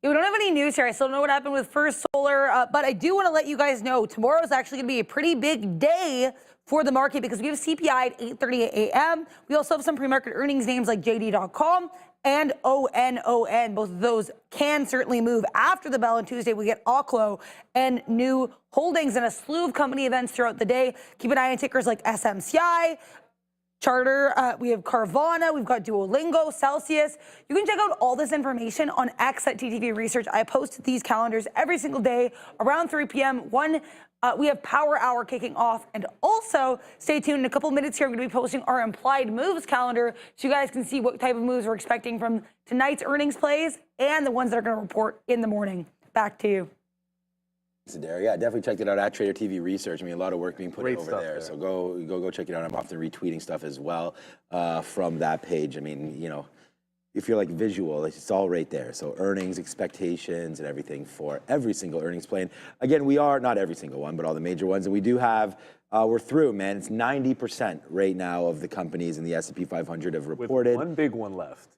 Speaker 1: Yeah, we don't have any news here. I still don't know what happened with First Solar, but I do want to let you guys know tomorrow is actually going to be a pretty big day for the market because we have CPI at 8:30 a.m. We also have some pre-market earnings names like JD.com and ONON. Both of those can certainly move after the bell on Tuesday. We get Oklo and new holdings and a slew of company events throughout the day. Keep an eye on tickers like SMCI, Charter, we have Carvana, we've got Duolingo, Celsius. You can check out all this information on X at TTV Research. I post these calendars every single day around 3 p.m. We have Power Hour kicking off. And also, stay tuned. In a couple minutes here, I'm going to be posting our implied moves calendar so you guys can see what type of moves we're expecting from tonight's earnings plays and the ones that are going to report in the morning. Back to you.
Speaker 3: Yeah, definitely check it out at Trader TV Research. I mean, a lot of work being put in over there.
Speaker 2: There.
Speaker 3: So go check it out. I'm often retweeting stuff as well from that page. I mean, you know, if you're like visual, it's all right there. So earnings, expectations, and everything for every single earnings plan. Again, we are not every single one, but all the major ones, and we do have. We're through, man. It's 90% right now of the companies in the S&P 500 have reported.
Speaker 2: With one big one left.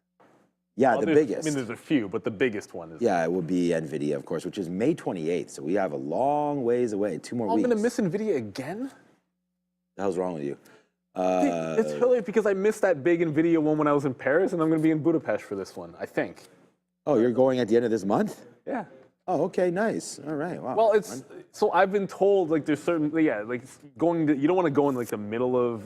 Speaker 3: Yeah,
Speaker 2: well,
Speaker 3: the biggest.
Speaker 2: I mean, there's a few, but the biggest one is.
Speaker 3: Yeah, it would be Nvidia, of course, which is May 28th. So we have a long ways away. 2 more weeks.
Speaker 2: I'm going to miss Nvidia again?
Speaker 3: What the hell's wrong with you?
Speaker 2: It's really because I missed that big Nvidia one when I was in Paris, and I'm going to be in Budapest for this one, I think.
Speaker 3: Oh, you're going at the end of this month?
Speaker 2: Yeah.
Speaker 3: Oh, okay, nice. All right, wow.
Speaker 2: Well, it's so I've been told like there's certain like going to you don't want to go in like the middle of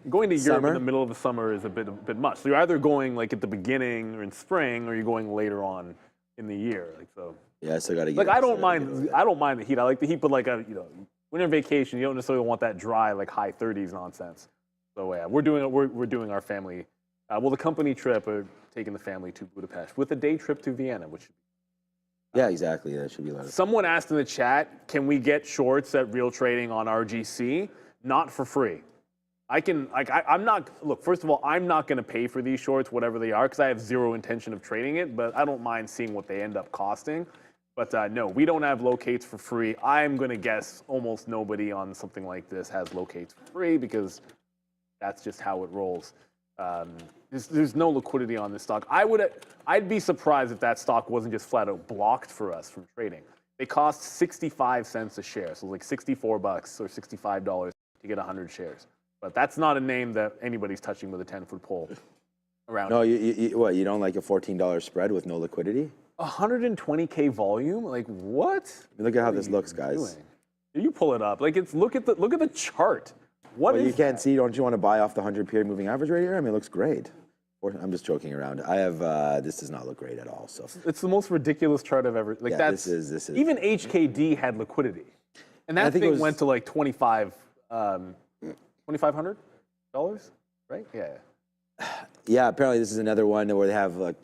Speaker 2: going to Europe in the middle of the summer is a bit much. So you're either going like at the beginning or in spring, or you're going later on in the year. Like so.
Speaker 3: Yeah, I still got to get.
Speaker 2: Like I don't mind the heat. I like the heat, but like winter vacation, you don't necessarily want that dry like high 30s nonsense. So yeah, we're doing our family. The company trip, taking the family to Budapest with a day trip to Vienna, which.
Speaker 3: Yeah, exactly. That should be a lot of.
Speaker 2: Someone asked in the chat, can we get shorts at Real Trading on RGC? Not for free. I'm not, look, first of all, I'm not going to pay for these shorts, whatever they are, because I have zero intention of trading it, but I don't mind seeing what they end up costing. But no, we don't have locates for free. I'm going to guess almost nobody on something like this has locates for free because that's just how it rolls. There's no liquidity on this stock. I'd be surprised if that stock wasn't just flat out blocked for us from trading. They cost 65 cents a share, so like $64 or $65 to get 100 shares. But that's not a name that anybody's touching with a 10-foot pole around.
Speaker 3: No, you don't like a $14 spread with no liquidity?
Speaker 2: 120K volume? Like what?
Speaker 3: I mean, look at how this looks, guys.
Speaker 2: You pull it up. Like look at the chart. What is
Speaker 3: you can't see? Don't you want to buy off the 100-period moving average right here? I mean, it looks great. I'm just joking around. I have this does not look great at all. So
Speaker 2: it's the most ridiculous chart I've ever. Like
Speaker 3: yeah,
Speaker 2: this is
Speaker 3: this is
Speaker 2: even HKD had liquidity. And that
Speaker 3: think
Speaker 2: thing
Speaker 3: it was,
Speaker 2: went to like $2,500, right? Yeah.
Speaker 3: Yeah, apparently this is another one where they have like,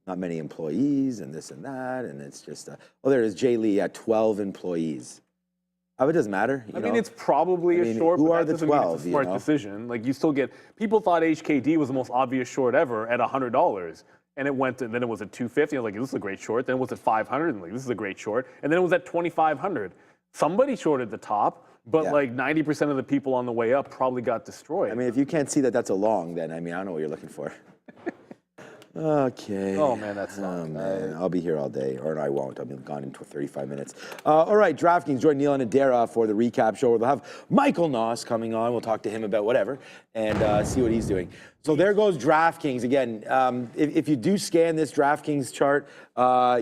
Speaker 3: not many employees and this and that, and it's just, there is Jay Lee at 12 employees. It doesn't matter.
Speaker 2: I mean, it's probably a short,
Speaker 3: who
Speaker 2: but
Speaker 3: are
Speaker 2: that
Speaker 3: the
Speaker 2: doesn't mean
Speaker 3: 12,
Speaker 2: it's a smart decision. Like, you still get, people thought HKD was the most obvious short ever at $100. And it went to, then it was at 250. I was like, this is a great short. Then it was at 500. And like, this is a great short. And then it was at 2,500. Somebody shorted the top, but like 90% of the people on the way up probably got destroyed.
Speaker 3: I mean, if you can't see that that's a long, then I don't know what you're looking for. Okay.
Speaker 2: Oh, man, that's
Speaker 3: Oh, man. I'll be here all day, or I won't. I'll be gone in 35 minutes. All right, DraftKings, join Neil and Adara for the recap show where they'll have Michael Noss coming on. We'll talk to him about whatever and see what he's doing. So there goes DraftKings. Again, if you do scan this DraftKings chart,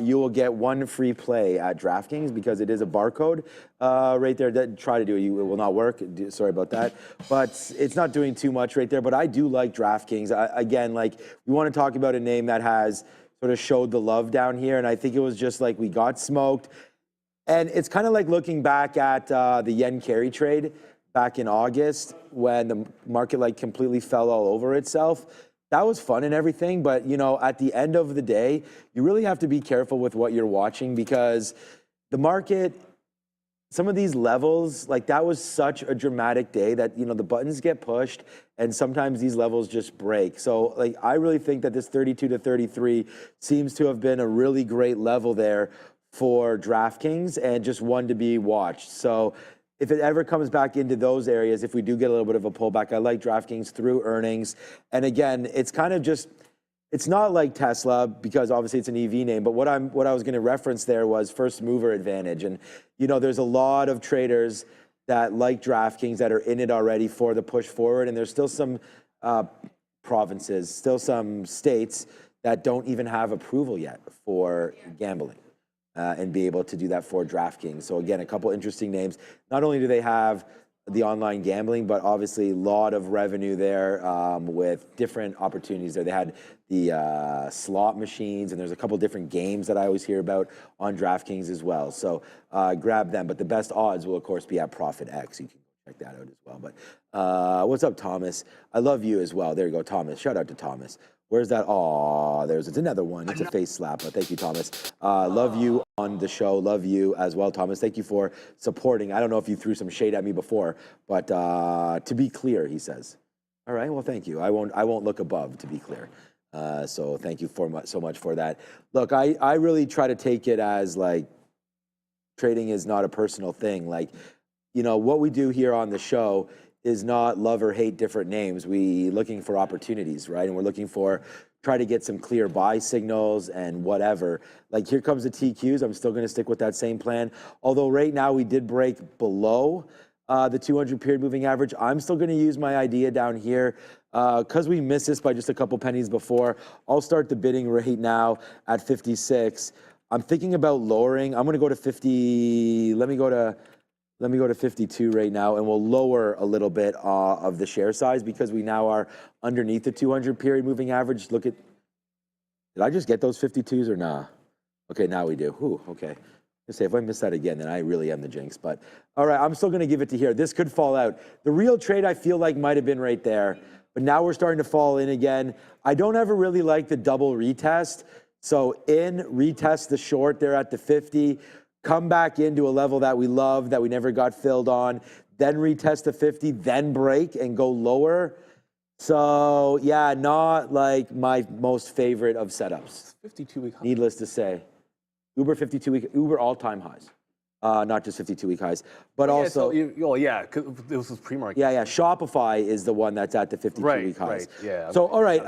Speaker 3: you will get one free play at DraftKings because it is a barcode right there. Try to do it. It will not work. Sorry about that. But it's not doing too much right there. But I do like DraftKings. Again, like, we want to talk about a name that has sort of showed the love down here. And I think it was just like we got smoked. And it's kind of like looking back at the yen carry trade back in August when the market like completely fell all over itself. That was fun and everything, but at the end of the day, you really have to be careful with what you're watching because the market, some of these levels, like that was such a dramatic day that, the buttons get pushed and sometimes these levels just break. So like, I really think that this 32 to 33 seems to have been a really great level there for DraftKings and just one to be watched. So if it ever comes back into those areas, if we do get a little bit of a pullback, I like DraftKings through earnings. And again, it's kind of just, it's not like Tesla because obviously it's an EV name, but what I was going to reference there was first mover advantage. And, there's a lot of traders that like DraftKings that are in it already for the push forward. And there's still some provinces, still some states that don't even have approval yet for gambling. And be able to do that for DraftKings. So again, a couple interesting names. Not only do they have the online gambling, but obviously a lot of revenue there with different opportunities there. They had the slot machines, and there's a couple different games that I always hear about on DraftKings as well. So grab them. But the best odds will, of course, be at Profit X. You can check that out as well. But what's up, Thomas? I love you as well. There you go, Thomas. Shout out to Thomas. Where's that? Oh, it's another one. It's a face slap. Thank you, Thomas. Love you on the show. Love you as well, Thomas. Thank you for supporting. I don't know if you threw some shade at me before, but to be clear, he says. All right. Well, thank you. I won't look above, to be clear. So thank you so much for that. Look, I really try to take it as like trading is not a personal thing. Like, what we do here on the show is not love or hate different names. We looking for opportunities, right? And we're looking for, try to get some clear buy signals and whatever. Like here comes the TQs. I'm still gonna stick with that same plan. Although right now we did break below the 200 period moving average. I'm still gonna use my idea down here because we missed this by just a couple pennies before. I'll start the bidding right now at 56. I'm thinking about lowering. I'm gonna go to 50, let me go to 52 right now, and we'll lower a little bit of the share size because we now are underneath the 200 period moving average. Look at, did I just get those 52s or nah? Okay, now we do. Ooh, okay. Let's say if I miss that again, then I really am the jinx. But all right, I'm still going to give it to here. This could fall out. The real trade I feel like might have been right there, but now we're starting to fall in again. I don't ever really like the double retest. So retest the short there at the 50. Come back into a level that we love, that we never got filled on, then retest the 50, then break and go lower. So yeah, not like my most favorite of setups.
Speaker 2: 52-week high.
Speaker 3: Needless to say. Uber 52-week, Uber all-time highs. Not just 52-week highs, but also.
Speaker 2: Because this was pre-market.
Speaker 3: Yeah. Shopify is the one that's at the 52-week highs.
Speaker 2: Right, yeah.
Speaker 3: So, all right,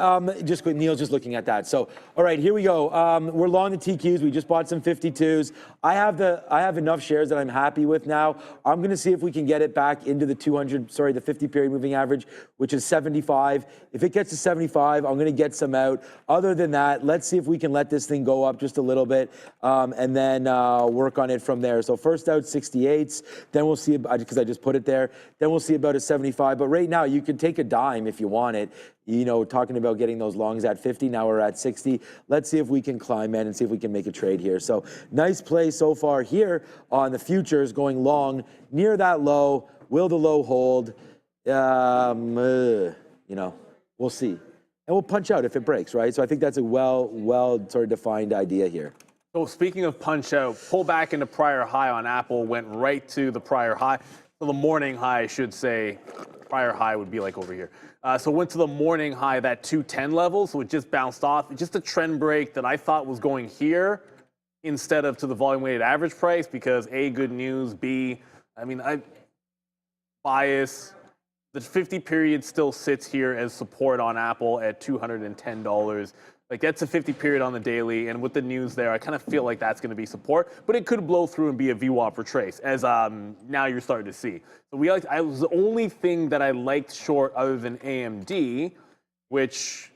Speaker 3: just quick, Neil's just looking at that. So, all right, here we go. We're long the TQs. We just bought some 52s. I have enough shares that I'm happy with now. I'm going to see if we can get it back into the 50 period moving average, which is 75. If it gets to 75, I'm going to get some out. Other than that, let's see if we can let this thing go up just a little bit and then work on it from there. So first out 68s, then we'll see, because I just put it there, then we'll see about a 75. But right now, you could take a dime if you want it. Talking about getting those longs at 50, now we're at 60. Let's see if we can climb in and see if we can make a trade here. So nice play so far here on the futures, going long near that low. Will the low hold? We'll see. And we'll punch out if it breaks, right? So I think that's a well sort of defined idea here.
Speaker 2: So speaking of punch out, pull back into prior high on Apple, went right to the prior high. So the morning high, I should say. Prior high would be like over here. So went to the morning high, that 210 level, so it just bounced off. Just a trend break that I thought was going here instead of to the volume-weighted average price because A, good news, B, bias. The 50 period still sits here as support on Apple at $210. Like that's a 50 period on the daily, and with the news there, I kind of feel like that's going to be support, but it could blow through and be a VWAP retrace, as now you're starting to see. So I was the only thing that I liked short other than AMD, which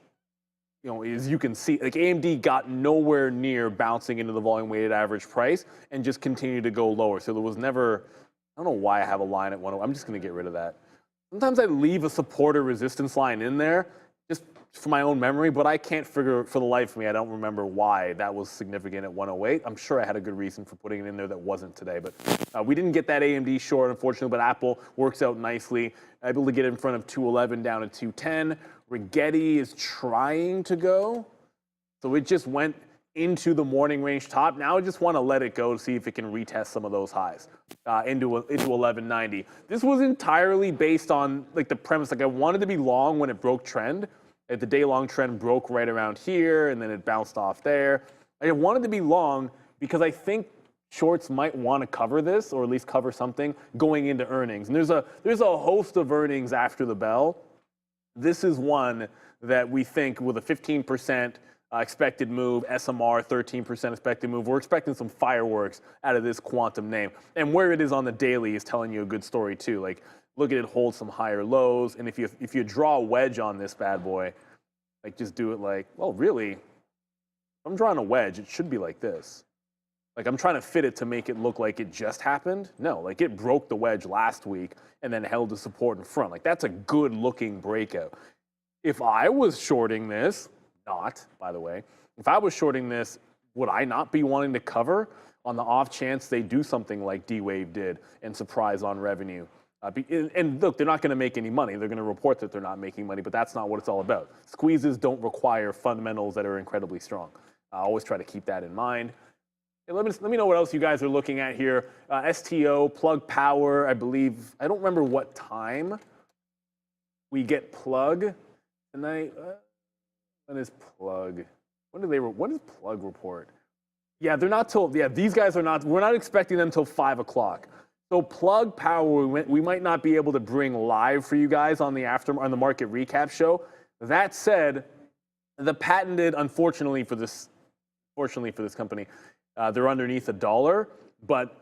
Speaker 2: as you can see, like AMD got nowhere near bouncing into the volume weighted average price and just continued to go lower. So there was never, I don't know why I have a line at 1. I'm just going to get rid of that. Sometimes I leave a support or resistance line in there just for my own memory, but I can't figure for the life of me. I don't remember why that was significant at 108. I'm sure I had a good reason for putting it in there that wasn't today, but we didn't get that AMD short, unfortunately, but Apple works out nicely. Able to get in front of 211 down to 210. Rigetti is trying to go. So it just went into the morning range top. Now I just want to let it go to see if it can retest some of those highs into 1190. This was entirely based on like the premise, like I wanted to be long when it broke trend. The day-long trend broke right around here, and then it bounced off there. I wanted to be long because I think shorts might want to cover this, or at least cover something going into earnings. And there's a host of earnings after the bell. This is one that we think with a 15% expected move, SMR 13% expected move. We're expecting some fireworks out of this quantum name. And where it is on the daily is telling you a good story too. Like, look at it hold some higher lows, and if you draw a wedge on this bad boy, like just do it like, well, really, if I'm drawing a wedge, it should be like this. Like I'm trying to fit it to make it look like it just happened. No, like it broke the wedge last week and then held the support in front. Like that's a good looking breakout. If I was shorting this, not, by the way, if I was shorting this, would I not be wanting to cover on the off chance they do something like D-Wave did and surprise on revenue? And look, they're not going to make any money. They're going to report that they're not making money, but that's not what it's all about. Squeezes don't require fundamentals that are incredibly strong. I always try to keep that in mind. And let me know what else you guys are looking at here. STO, plug power, I believe. I don't remember what time we get plug tonight. When is plug? When does plug report? Yeah, they're not till, these guys are not, we're not expecting them till 5 o'clock. So plug power, we might not be able to bring live for you guys on the market recap show. That said, the patented, unfortunately for this company, they're underneath $1, but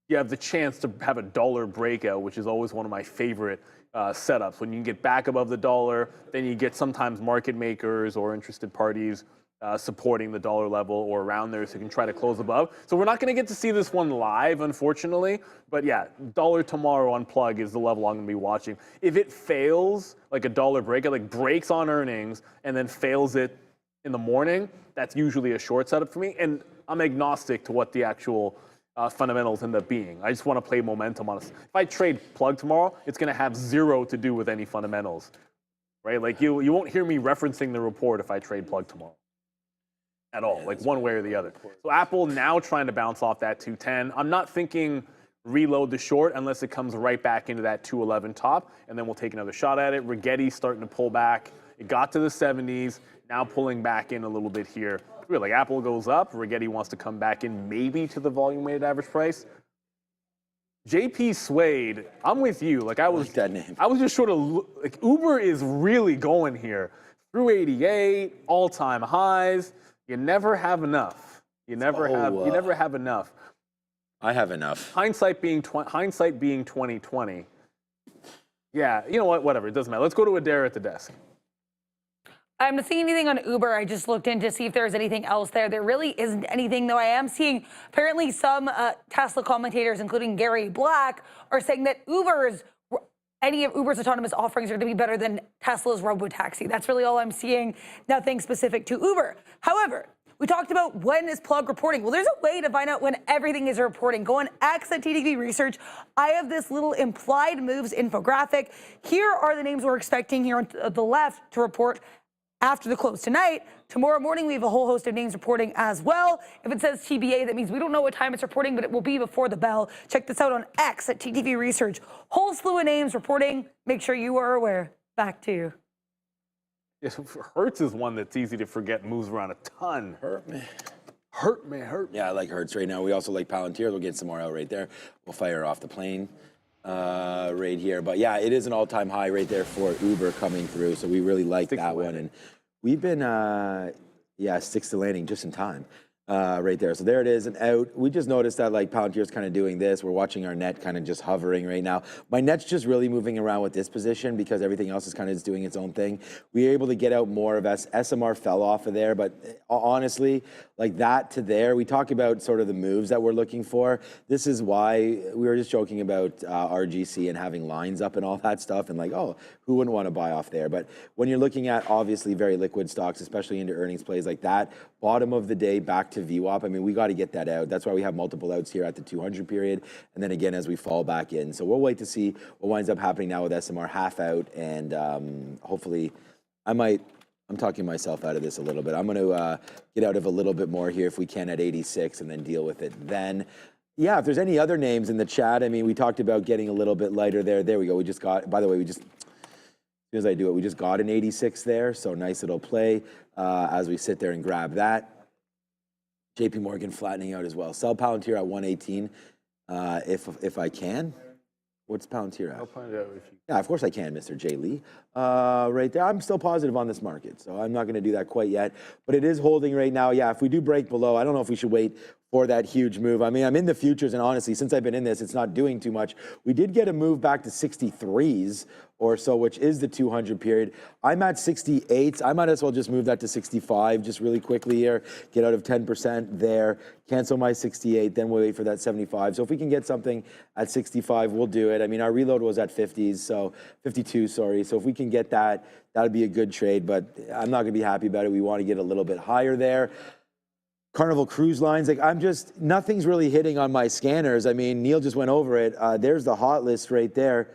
Speaker 2: you have the chance to have a dollar breakout, which is always one of my favorite setups. When you can get back above the dollar, then you get sometimes market makers or interested parties supporting the dollar level or around there, so you can try to close above. So we're not going to get to see this one live, unfortunately. But yeah, dollar tomorrow on plug is the level I'm going to be watching. If it fails, like a dollar breakout, like breaks on earnings and then fails it in the morning, that's usually a short setup for me. And I'm agnostic to what the actual fundamentals end up being. I just want to play momentum on it. If I trade plug tomorrow, it's going to have zero to do with any fundamentals, right? Like you won't hear me referencing the report if I trade plug tomorrow at all, like one way or the other. So Apple now trying to bounce off that 210. I'm not thinking reload the short unless it comes right back into that 211 top, and then we'll take another shot at it. Rigetti starting to pull back. It got to the 70s, now pulling back in a little bit here. Like Apple goes up, Rigetti wants to come back in maybe to the volume weighted average price. JP Suede, I'm with you. Like I was
Speaker 3: that name.
Speaker 2: I was just sort of like Uber is really going here. Through 88, all-time highs. You never have enough. You never have enough.
Speaker 3: I have enough.
Speaker 2: Hindsight being 2020. Yeah, you know what? Whatever. It doesn't matter. Let's go to Adair at the desk.
Speaker 1: I'm not seeing anything on Uber. I just looked in to see if there's anything else there. There really isn't anything, though I am seeing apparently some Tesla commentators, including Gary Black, are saying that any of Uber's autonomous offerings are going to be better than Tesla's robotaxi. That's really all I'm seeing, nothing specific to Uber. However, we talked about when is Plug reporting. Well, there's a way to find out when everything is reporting. Go on X at TTV Research. I have this little implied moves infographic. Here are the names we're expecting here on the left to report after the close tonight. Tomorrow morning, we have a whole host of names reporting as well. If it says TBA, that means we don't know what time it's reporting, but it will be before the bell. Check this out on X at TTV Research. Whole slew of names reporting. Make sure you are aware. Back to you.
Speaker 2: Yes, Hertz is one that's easy to forget, moves around a ton. Hurt me.
Speaker 3: Yeah, I like Hertz right now. We also like Palantir. We'll get some more out right there. We'll fire off the plane right here. But yeah, it is an all-time high right there for Uber coming through. So we really like that one. And we've been, sticks to landing just in time right there. So there it is and out. We just noticed that like Palantir's kind of doing this. We're watching our net kind of just hovering right now. My net's just really moving around with this position because everything else is kind of just doing its own thing. We were able to get out more of SMR fell off of there, but honestly, like that to there, we talk about sort of the moves that we're looking for. This is why we were just joking about RGC and having lines up and all that stuff and like, oh, who wouldn't want to buy off there? But when you're looking at obviously very liquid stocks, especially into earnings plays like that, bottom of the day back to VWAP, I mean, we got to get that out. That's why we have multiple outs here at the 200 period. And then again, as we fall back in. So we'll wait to see what winds up happening now with SMR half out. And hopefully I'm talking myself out of this a little bit. I'm going to get out of a little bit more here if we can at 86 and then deal with it then. Yeah, if there's any other names in the chat, I mean, we talked about getting a little bit lighter there. There we go. We just got, by the way, as soon as I do it, we just got an 86 there. So nice little play as we sit there and grab that. JP Morgan flattening out as well. Sell Palantir at 118 if I can. What's Palantir at?
Speaker 2: I'll find out if you...
Speaker 3: Yeah, of course I can, Mr. J. Lee. Right there. I'm still positive on this market, so I'm not going to do that quite yet. But it is holding right now. Yeah, if we do break below, I don't know if we should wait for that huge move. I mean, I'm in the futures, and honestly, since I've been in this, it's not doing too much. We did get a move back to 63s or so, which is the 200 period. I'm at 68. I might as well just move that to 65 just really quickly here. Get out of 10% there. Cancel my 68. Then we'll wait for that 75. So if we can get something at 65, we'll do it. I mean, our reload was at 50s, so 52, sorry. So if we can get that, that'd be a good trade, but I'm not going to be happy about it. We want to get a little bit higher there. Carnival Cruise Lines, like nothing's really hitting on my scanners. I mean, Neil just went over it. There's the hot list right there.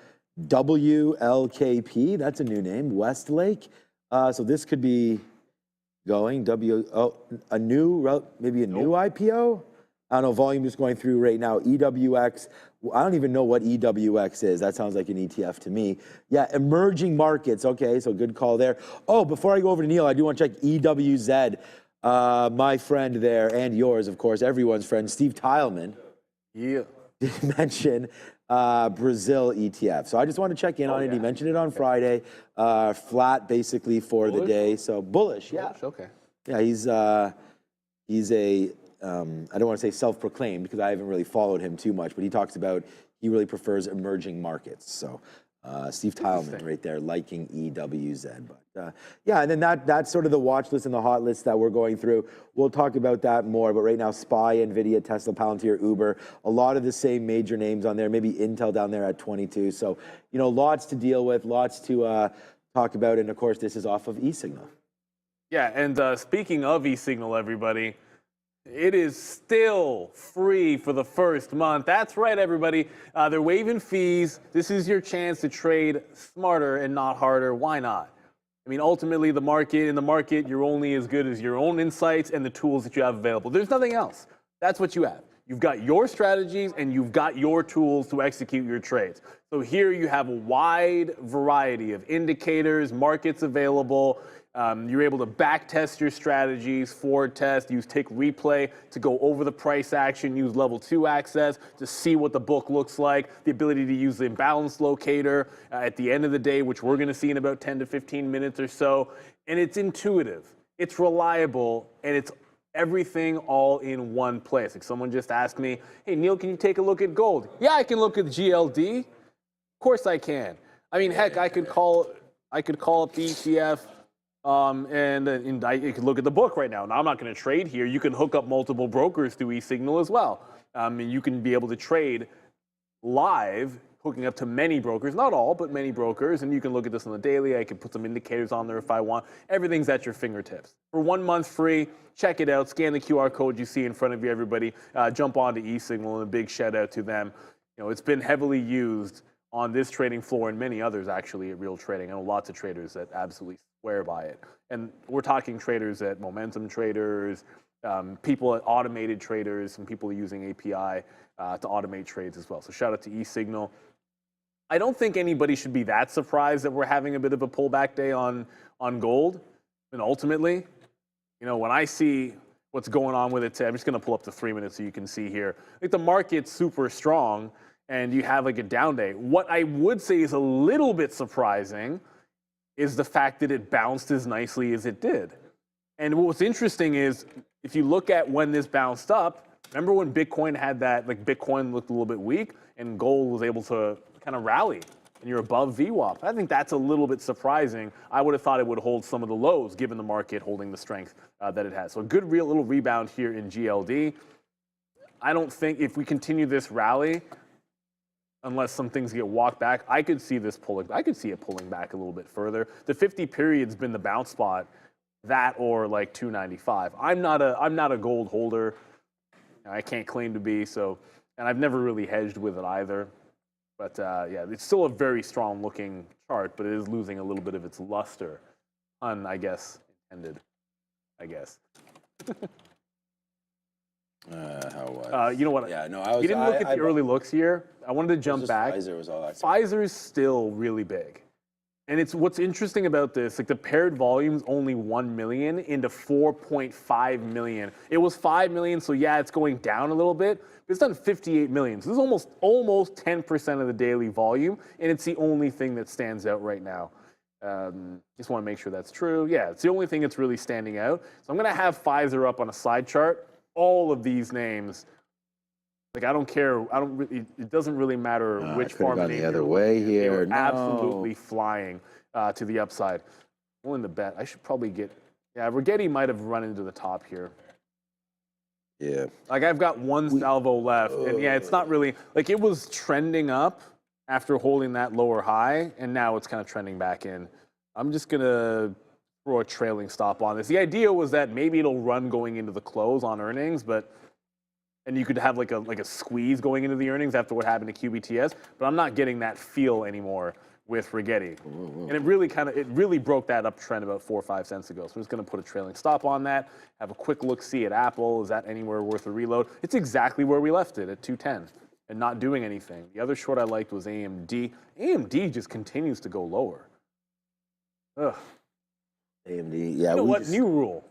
Speaker 3: WLKP, that's a new name, Westlake. So this could be going, maybe a new IPO? I don't know, volume just going through right now. EWX, I don't even know what EWX is. That sounds like an ETF to me. Yeah, emerging markets, okay, so good call there. Oh, before I go over to Neil, I do want to check EWZ. My friend there, and yours, of course, everyone's friend, Steve Tileman, did mention Brazil ETF. So I just want to check in on it. He mentioned it on Friday. Flat, basically, for the day. So bullish, yeah.
Speaker 2: Bullish, okay.
Speaker 3: Yeah, he's a, I don't want to say self-proclaimed because I haven't really followed him too much, but he talks about he really prefers emerging markets. So Steve Tileman right there liking EWZ. But yeah, and then that's sort of the watch list and the hot list that we're going through. We'll talk about that more, but right now SPY, Nvidia, Tesla, Palantir, Uber, a lot of the same major names on there, maybe Intel down there at 22. So, you know, lots to deal with, lots to talk about. And of course, this is off of eSignal.
Speaker 2: Yeah, and speaking of eSignal, everybody, it is still free for the first month. That's right, everybody. They're waiving fees. This is your chance to trade smarter and not harder. Why not? I mean, ultimately, in the market, you're only as good as your own insights and the tools that you have available. There's nothing else. That's what you have. You've got your strategies and you've got your tools to execute your trades. So here you have a wide variety of indicators, markets available. You're able to back test your strategies, forward test, use tick replay to go over the price action, use level 2 access to see what the book looks like, the ability to use the imbalance locator at the end of the day, which we're going to see in about 10 to 15 minutes or so. And it's intuitive, it's reliable, and it's everything all in one place. Like someone just asked me, hey, Neil, can you take a look at gold? Yeah, I can look at GLD. Of course I can. I mean, heck, I could call up the ETF You can look at the book right now. Now, I'm not going to trade here. You can hook up multiple brokers through eSignal as well. And you can be able to trade live, hooking up to many brokers, not all, but many brokers. And you can look at this on the daily. I can put some indicators on there if I want. Everything's at your fingertips. For 1 month free, check it out. Scan the QR code you see in front of you, everybody. Jump onto eSignal, and a big shout out to them. It's been heavily used on this trading floor and many others actually at Real Trading. I know lots of traders that absolutely swear by it. And we're talking traders at momentum traders, people at automated traders, and people using API to automate trades as well. So shout out to eSignal. I don't think anybody should be that surprised that we're having a bit of a pullback day on gold. And ultimately, when I see what's going on with it today, I'm just going to pull up the 3 minutes so you can see here. I think the market's super strong, and you have like a down day. What I would say is a little bit surprising is the fact that it bounced as nicely as it did. And what's interesting is if you look at when this bounced up, remember when Bitcoin had that, like Bitcoin looked a little bit weak and gold was able to kind of rally and you're above VWAP. I think that's a little bit surprising. I would have thought it would hold some of the lows given the market holding the strength that it has. So a good real little rebound here in GLD. I don't think if we continue this rally, unless some things get walked back, I could see this pulling. I could see it pulling back a little bit further. The 50 period's been the bounce spot, that or like 295. I'm not a gold holder. I can't claim to be, so, and I've never really hedged with it either. But yeah, it's still a very strong looking chart, but it is losing a little bit of its luster. Pun, I guess, intended. I guess. You know what?
Speaker 3: Yeah, no, I was.
Speaker 2: You didn't look at the early looks here. I wanted to jump back.
Speaker 3: Pfizer was all that.
Speaker 2: Pfizer is still really big. And it's what's interesting about this, like the paired volume's only 1 million into 4.5 million. It was 5 million, so yeah, it's going down a little bit, but it's done 58 million. So this is almost 10% of the daily volume, and it's the only thing that stands out right now. Just want to make sure that's true. Yeah, it's the only thing that's really standing out. So I'm going to have Pfizer up on a side chart. All of these names, like I don't care. It doesn't really matter which pharma name.
Speaker 3: The other way here.
Speaker 2: They were absolutely flying to the upside. I'm willing to bet. I should probably get. Yeah, Regetti might have run into the top here.
Speaker 3: Yeah.
Speaker 2: Like I've got one salvo left, and yeah, it's not really like it was trending up after holding that lower high, and now it's kind of trending back in. I'm just gonna throw a trailing stop on this. The idea was that maybe it'll run going into the close on earnings, and you could have like a squeeze going into the earnings after what happened to QBTS, but I'm not getting that feel anymore with Regetti. And it really broke that uptrend about 4 or 5 cents ago. So I'm just going to put a trailing stop on that. Have a quick look, see at Apple. Is that anywhere worth a reload? It's exactly where we left it at 210 and not doing anything. The other short I liked was AMD. AMD just continues to go lower. Ugh.
Speaker 3: AMD, yeah.
Speaker 2: You know what? New rule.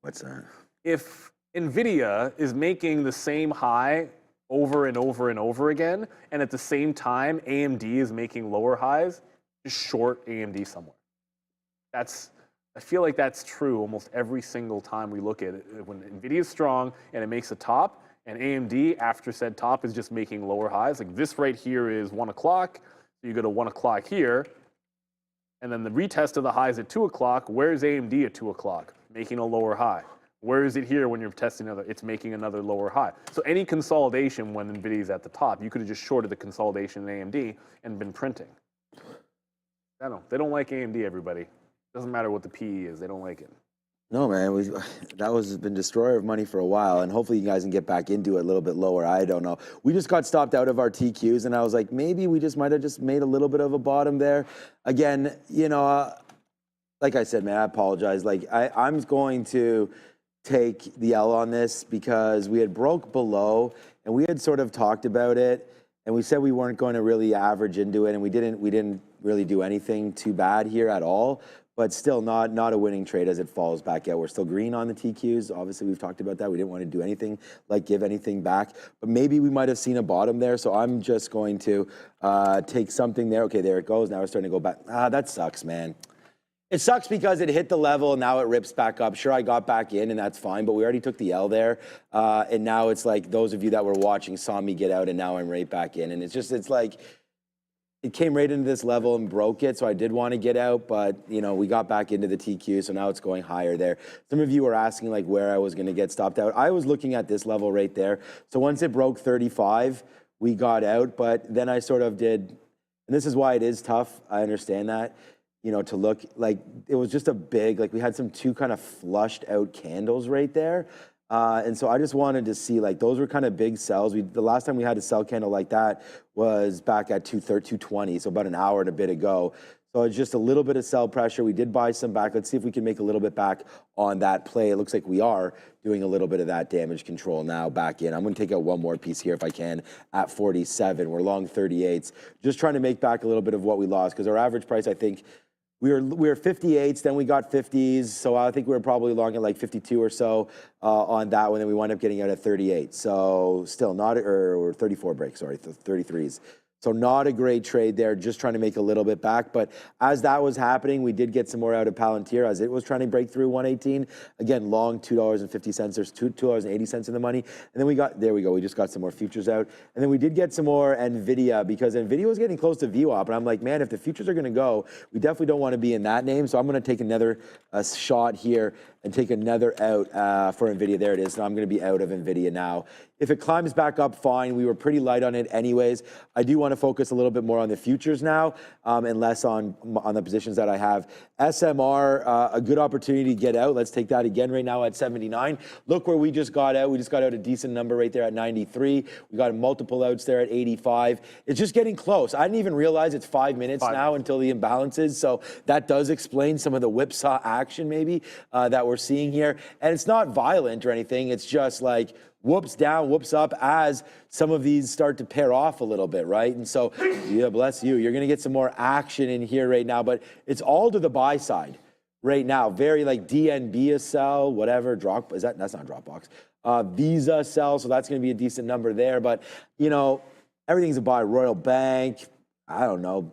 Speaker 3: What's that?
Speaker 2: If Nvidia is making the same high over and over and over again, and at the same time AMD is making lower highs, just short AMD somewhere. I feel like that's true almost every single time we look at it. When Nvidia is strong and it makes a top, and AMD after said top is just making lower highs. Like this right here is 1 o'clock. So you go to 1 o'clock here, and then the retest of the highs at 2 o'clock. Where's AMD at 2 o'clock? Making a lower high. Where is it here when you're testing another? It's making another lower high. So any consolidation when NVIDIA is at the top, you could have just shorted the consolidation in AMD and been printing. They don't like AMD, everybody. Doesn't matter what the PE is, they don't like it.
Speaker 3: No, man, that was been destroyer of money for a while, and hopefully you guys can get back into it a little bit lower. I don't know. We just got stopped out of our TQs, and I was like, maybe we just might have just made a little bit of a bottom there. Again, like I said, man, I apologize. Like I'm going to take the L on this because we had broke below and we had sort of talked about it and we said we weren't going to really average into it, and we didn't really do anything too bad here at all, but still not a winning trade as it falls back out. We're still green on the TQs. Obviously, we've talked about that. We didn't want to do anything like give anything back, but maybe we might have seen a bottom there. So I'm just going to take something there. Okay, there it goes. Now we're starting to go back. That sucks, man. It sucks because it hit the level and now it rips back up. Sure, I got back in and that's fine, but we already took the L there. And now it's like those of you that were watching saw me get out and now I'm right back in. And it's like, it came right into this level and broke it, so I did want to get out, but you know, we got back into the TQ, so now it's going higher there. Some of you were asking like where I was going to get stopped out. I was looking at this level right there. So once it broke 35, we got out, but then I sort of did, and this is why it is tough. I understand that, you know, to look like it was just a big, like we had some two kind of flushed out candles right there. And so I just wanted to see, like, those were kind of big sells. The last time we had a sell candle like that was back at 220, so about an hour and a bit ago. So it's just a little bit of sell pressure. We did buy some back. Let's see if we can make a little bit back on that play. It looks like we are doing a little bit of that damage control now back in. I'm going to take out one more piece here if I can at 47. We're long 38s. Just trying to make back a little bit of what we lost because our average price, I think, we were 58s, then we got 50s, so I think we were probably long at like 52 or so on that one, then we wound up getting out at 38. So still not, or 34 break, sorry, 33s. So not a great trade there, just trying to make a little bit back. But as that was happening, we did get some more out of Palantir as it was trying to break through 118. Again, long $2.50, there's $2.80 in the money. And then we got, there we go, we just got some more futures out. And then we did get some more Nvidia because Nvidia was getting close to VWAP. And I'm like, man, if the futures are gonna go, we definitely don't wanna be in that name. So I'm gonna take another shot here and take another out for Nvidia. There it is. And I'm going to be out of Nvidia now. If it climbs back up, fine. We were pretty light on it anyways. I do want to focus a little bit more on the futures now and less on the positions that I have. SMR, a good opportunity to get out. Let's take that again right now at 79. Look where we just got out. We just got out a decent number right there at 93. We got multiple outs there at 85. It's just getting close. I didn't even realize it's 5 minutes now until the imbalances. So that does explain some of the whipsaw action maybe that we're seeing here. And it's not violent or anything. It's just like whoops down, whoops up as some of these start to pair off a little bit, right? And so, yeah, bless you. You're going to get some more action in here right now, but it's all to the buy side right now. Very like DNB a sell, whatever. That's not Dropbox. Visa sell, so that's going to be a decent number there. But, you know, everything's a buy. Royal Bank, I don't know.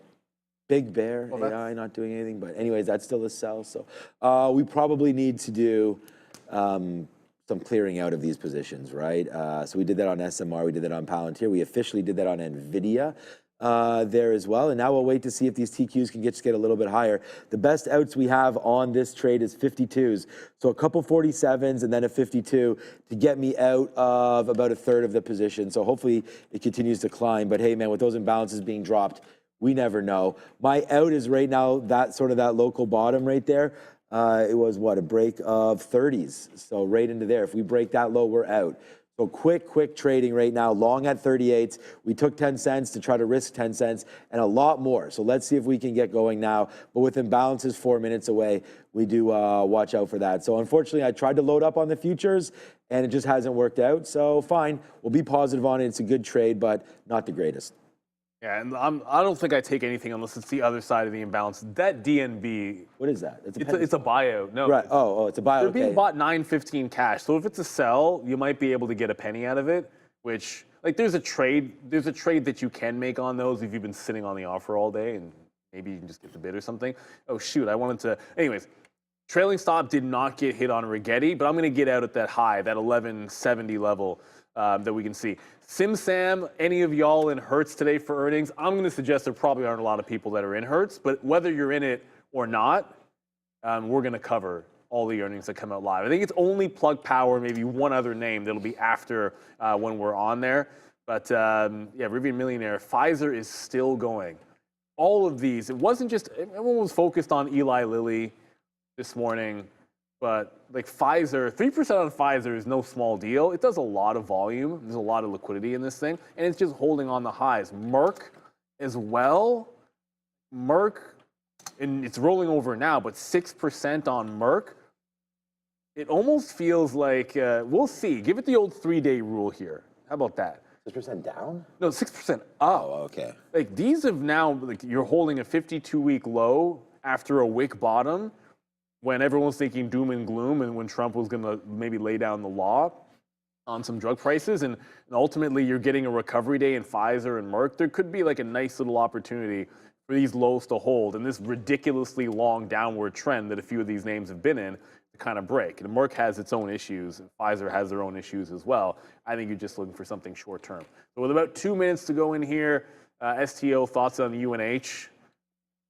Speaker 3: Big Bear, AI not doing anything, but anyways, that's still a sell. So we probably need to do some clearing out of these positions, right? So we did that on SMR, we did that on Palantir, we officially did that on Nvidia there as well, and now we'll wait to see if these TQs can just get a little bit higher. The best outs we have on this trade is 52s, so a couple 47s and then a 52 to get me out of about a third of the position. So hopefully it continues to climb, but hey man, with those imbalances being dropped, we never know. My out is right now that sort of that local bottom right there. It was what, a break of 30s. So right into there. If we break that low, we're out. So quick trading right now, long at 38s. We took 10 cents to try to risk 10 cents and a lot more. So let's see if we can get going now. But with imbalances 4 minutes away, we do watch out for that. So unfortunately, I tried to load up on the futures and it just hasn't worked out. So fine, we'll be positive on it. It's a good trade, but not the greatest.
Speaker 2: Yeah, and I don't think I take anything unless it's the other side of the imbalance. That DNB.
Speaker 3: What is that?
Speaker 2: It's a buyout. No.
Speaker 3: Right. Oh, it's a buyout.
Speaker 2: They're being bought $9.15 cash. So if it's a sell, you might be able to get a penny out of it. Which, like, there's a trade that you can make on those if you've been sitting on the offer all day, and maybe you can just get the bid or something. Oh shoot, I wanted to. Anyways, trailing stop did not get hit on Regetti, but I'm going to get out at that high, that 1170 level. That we can see. SimSam, any of y'all in Hertz today for earnings? I'm going to suggest there probably aren't a lot of people that are in Hertz, but whether you're in it or not, we're going to cover all the earnings that come out live. I think it's only Plug Power, maybe one other name that'll be after when we're on there. But yeah, Rivian Millionaire, Pfizer is still going. All of these, it wasn't just, everyone was focused on Eli Lilly this morning. But like Pfizer, 3% on Pfizer is no small deal. It does a lot of volume. There's a lot of liquidity in this thing. And it's just holding on the highs. Merck as well. Merck, and it's rolling over now, but 6% on Merck. It almost feels like, we'll see. Give it the old 3-day rule here. How about that?
Speaker 3: 6% down?
Speaker 2: No, 6% up.
Speaker 3: Oh, okay.
Speaker 2: Like these have now, like you're holding a 52-week low after a wick bottom, when everyone's thinking doom and gloom and when Trump was going to maybe lay down the law on some drug prices, and ultimately you're getting a recovery day in Pfizer and Merck, there could be like a nice little opportunity for these lows to hold and this ridiculously long downward trend that a few of these names have been in to kind of break. And Merck has its own issues, and Pfizer has their own issues as well. I think you're just looking for something short term. So with about 2 minutes to go in here, STO thoughts on UNH.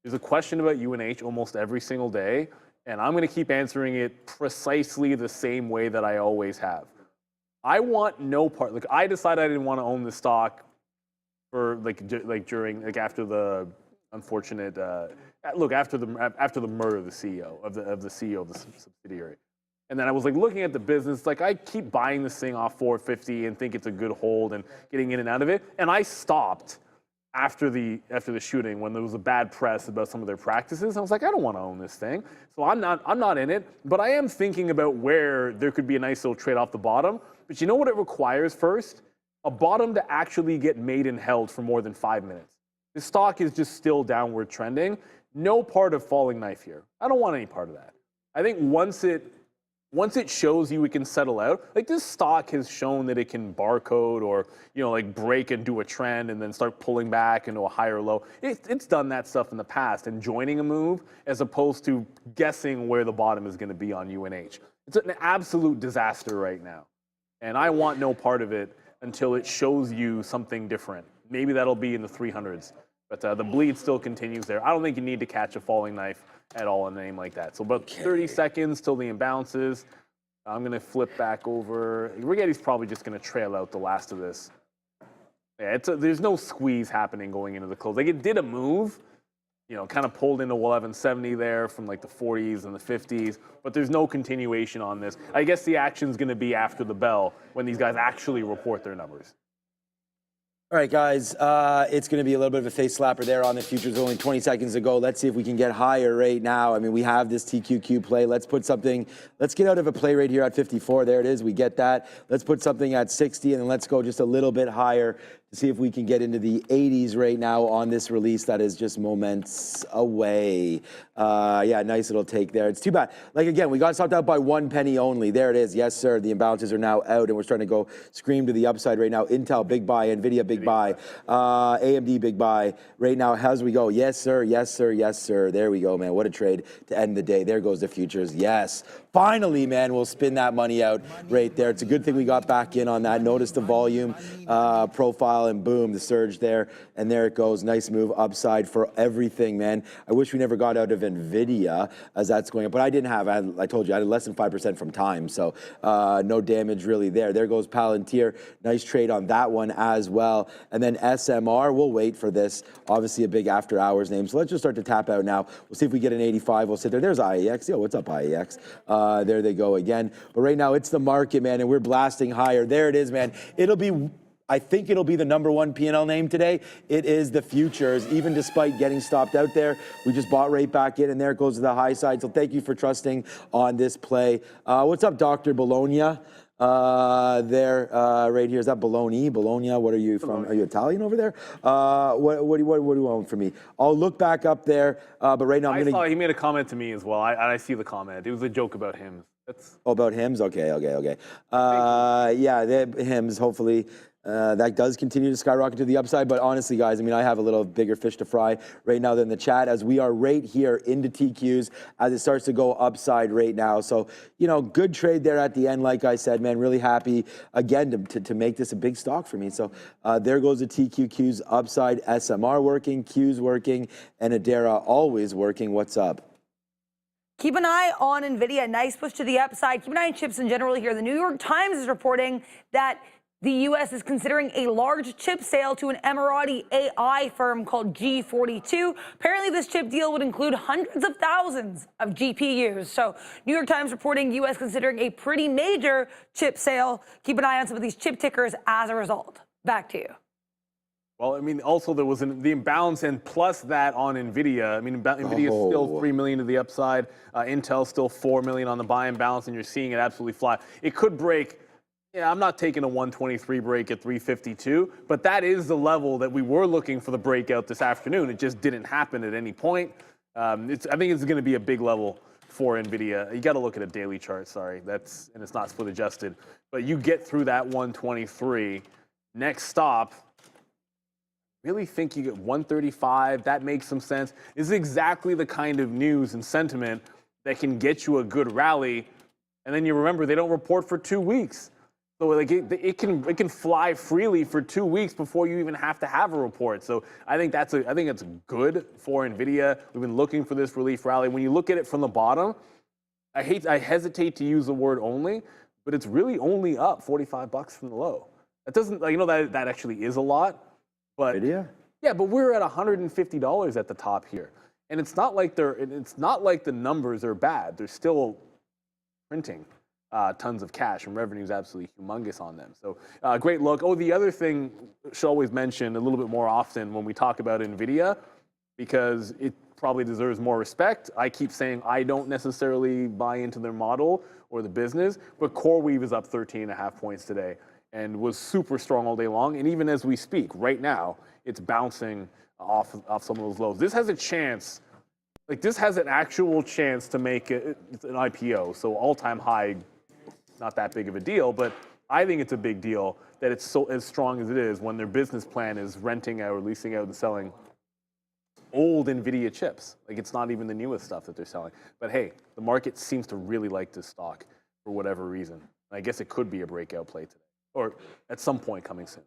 Speaker 2: There's a question about UNH almost every single day, and I'm going to keep answering it precisely the same way that I always have. I want no part. Like, I decided I didn't want to own the stock for after the unfortunate after the murder of the CEO of the CEO of the subsidiary. And then I was like looking at the business, like I keep buying this thing off 450 and think it's a good hold and getting in and out of it. And I stopped after the shooting when there was a bad press about some of their practices. I was like, I don't want to own this thing. So I'm not in it, but I am thinking about where there could be a nice little trade off the bottom. But you know what it requires first? A bottom to actually get made and held for more than 5 minutes. The stock is just still downward trending. No part of falling knife here. I don't want any part of that. I think once it shows you it can settle out, like this stock has shown that it can barcode or, like break and do a trend and then start pulling back into a higher low. It's done that stuff in the past and joining a move as opposed to guessing where the bottom is going to be on UNH. It's an absolute disaster right now. And I want no part of it until it shows you something different. Maybe that'll be in the 300s. But the bleed still continues there. I don't think you need to catch a falling knife at all in a name like that. So about 30 seconds till the imbalances. I'm going to flip back over. Rigetti's probably just going to trail out the last of this. Yeah, there's no squeeze happening going into the close. Like it did a move, kind of pulled into 1170 there from like the 40s and the 50s, but there's no continuation on this. I guess the action's going to be after the bell when these guys actually report their numbers.
Speaker 3: All right, guys, it's going to be a little bit of a face slapper there on the futures. Only 20 seconds to go. Let's see if we can get higher right now. I mean, we have this TQQ play. Let's get out of a play right here at 54. There it is. We get that. Let's put something at 60, and then let's go just a little bit higher to see if we can get into the 80s right now on this release that is just moments away. Yeah, nice little take there. It's too bad. Like, again, we got stopped out by 1 penny only. There it is. Yes, sir. The imbalances are now out, and we're starting to go scream to the upside right now. Intel, big buy. Nvidia, big buy. AMD, big buy. Right now, as we go. Yes, sir. Yes, sir. Yes, sir. There we go, man. What a trade to end the day. There goes the futures. Yes. Finally, man, we'll spin that money out right there. It's a good thing we got back in on that. Notice the volume profile, and boom, the surge there. And there it goes. Nice move upside for everything, man. I wish we never got out of Nvidia as that's going up. But I didn't have. I told you, I had less than 5% from time. So no damage really there. There goes Palantir. Nice trade on that one as well. And then SMR, we'll wait for this. Obviously a big after hours name. So let's just start to tap out now. We'll see if we get an 85. We'll sit there. There's IEX. Yo, what's up, IEX? There they go again. But right now it's the market, man, and we're blasting higher. There it is, man. I think it'll be the #1 P&L name today. It is the futures, even despite getting stopped out there. We just bought right back in, and there it goes to the high side. So thank you for trusting on this play. What's up, Dr. Bologna? Right here. Is that Bologna? Bologna, what are you from? Are you Italian over there? What do you want from me? I'll look back up there, but right now
Speaker 2: he made a comment to me as well. I see the comment. It was a joke about hymns.
Speaker 3: About hymns? Okay. Yeah, the hymns, hopefully. That does continue to skyrocket to the upside, but honestly, guys, I mean, I have a little bigger fish to fry right now than the chat as we are right here into TQs as it starts to go upside right now. So, good trade there at the end, like I said, man, really happy again to make this a big stock for me. So there goes the TQQs upside, SMR working, Qs working, and Adara always working. What's up?
Speaker 1: Keep an eye on Nvidia. Nice push to the upside. Keep an eye on chips in general here. The New York Times is reporting that the U.S. is considering a large chip sale to an Emirati AI firm called G42. Apparently, this chip deal would include hundreds of thousands of GPUs. So, New York Times reporting U.S. considering a pretty major chip sale. Keep an eye on some of these chip tickers as a result. Back to you.
Speaker 2: Well, I mean, also there was the imbalance, and plus that on Nvidia. I mean, Nvidia is still 3 million to the upside. Intel still 4 million on the buy imbalance, and you're seeing it absolutely fly. It could break. Yeah, I'm not taking a 123 break at 352, but that is the level that we were looking for the breakout this afternoon. It just didn't happen at any point. I think it's going to be a big level for Nvidia. You got to look at a daily chart. Sorry, and it's not split adjusted, but you get through that 123. Next stop. Really think you get 135. That makes some sense. This is exactly the kind of news and sentiment that can get you a good rally. And then you remember they don't report for 2 weeks. So like it can fly freely for 2 weeks before you even have to have a report. So I think it's good for Nvidia. We've been looking for this relief rally. When you look at it from the bottom, I hesitate to use the word only, but it's really only up $45 from the low. That doesn't, you know, that actually is a lot, but
Speaker 3: Nvidia?
Speaker 2: Yeah, but we're at $150 at the top here, and it's not like the numbers are bad. They're still printing tons of cash, and revenue is absolutely humongous on them. So great look. Oh, the other thing should always mention a little bit more often when we talk about Nvidia, because it probably deserves more respect. I keep saying I don't necessarily buy into their model or the business, but CoreWeave is up 13.5 points today and was super strong all day long. And even as we speak, right now, it's bouncing off some of those lows. This has a chance, like this has an actual chance to make it an IPO. So all-time high, not that big of a deal, but I think it's a big deal that it's so as strong as it is when their business plan is renting out or leasing out and selling old Nvidia chips. Like it's not even the newest stuff that they're selling. But hey, the market seems to really like this stock for whatever reason. I guess it could be a breakout play today, or at some point coming soon.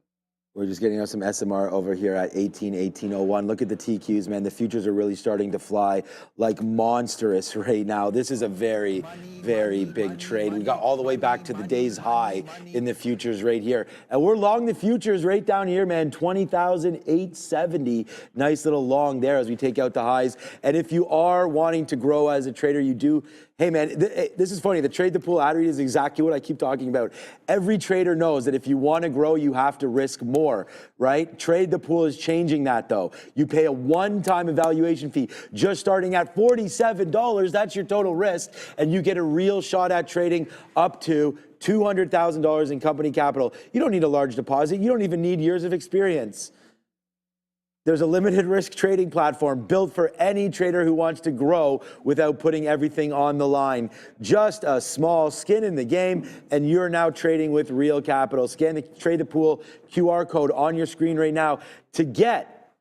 Speaker 3: We're just getting out some SMR over here at 18.01. Look at the TQs, man. The futures are really starting to fly like monstrous right now. This is a very, very big trade. We got all the way back to the day's high in the futures right here. And we're long the futures right down here, man. 20,870. Nice little long there as we take out the highs. And if you are wanting to grow as a trader, you do. Hey, man, this is funny. The trade the pool ad read is exactly what I keep talking about. Every trader knows that if you want to grow, you have to risk more, right? Trade the pool is changing that, though. You pay a one-time evaluation fee just starting at $47. That's your total risk, and you get a real shot at trading up to $200,000 in company capital. You don't need a large deposit. You don't even need years of experience. There's a limited risk trading platform built for any trader who wants to grow without putting everything on the line. Just a small skin in the game, and you're now trading with real capital. Scan the Trade the Pool QR code on your screen right now to get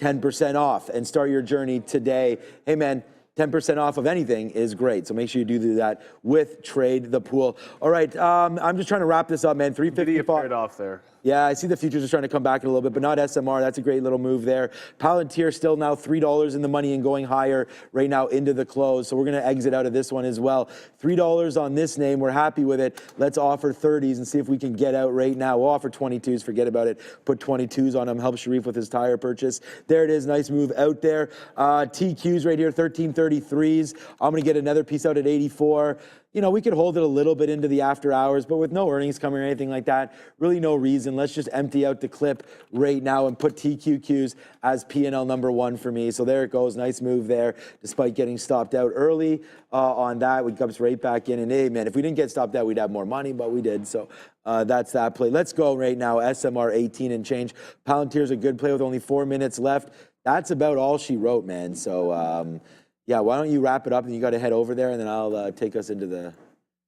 Speaker 3: 10% off and start your journey today. Hey, man. 10% off of anything is great. So make sure you do that with Trade the Pool. All right, I'm just trying to wrap this up, man. 355.
Speaker 2: Paired off there.
Speaker 3: Yeah, I see the futures are trying to come back in a little bit, but not SMR. That's a great little move there. Palantir still now $3 in the money and going higher right now into the close. So we're going to exit out of this one as well. $3 on this name. We're happy with it. Let's offer 30s and see if we can get out right now. We'll offer 22s. Forget about it. Put 22s on him. Help Sharif with his tire purchase. There it is. Nice move out there. TQs right here, 1333s. I'm going to get another piece out at 84. You know, we could hold it a little bit into the after hours, but with no earnings coming or anything like that, really no reason. Let's just empty out the clip right now and put TQQs as P&L number 1 for me. So there it goes. Nice move there, despite getting stopped out early on that. We comes right back in. And hey, man, if we didn't get stopped out, we'd have more money, but we did. So that's that play. Let's go right now. SMR 18 and change. Palantir's a good play with only 4 minutes left. That's about all she wrote, man. So, yeah, why don't you wrap it up, and you got to head over there, and then I'll take us into the.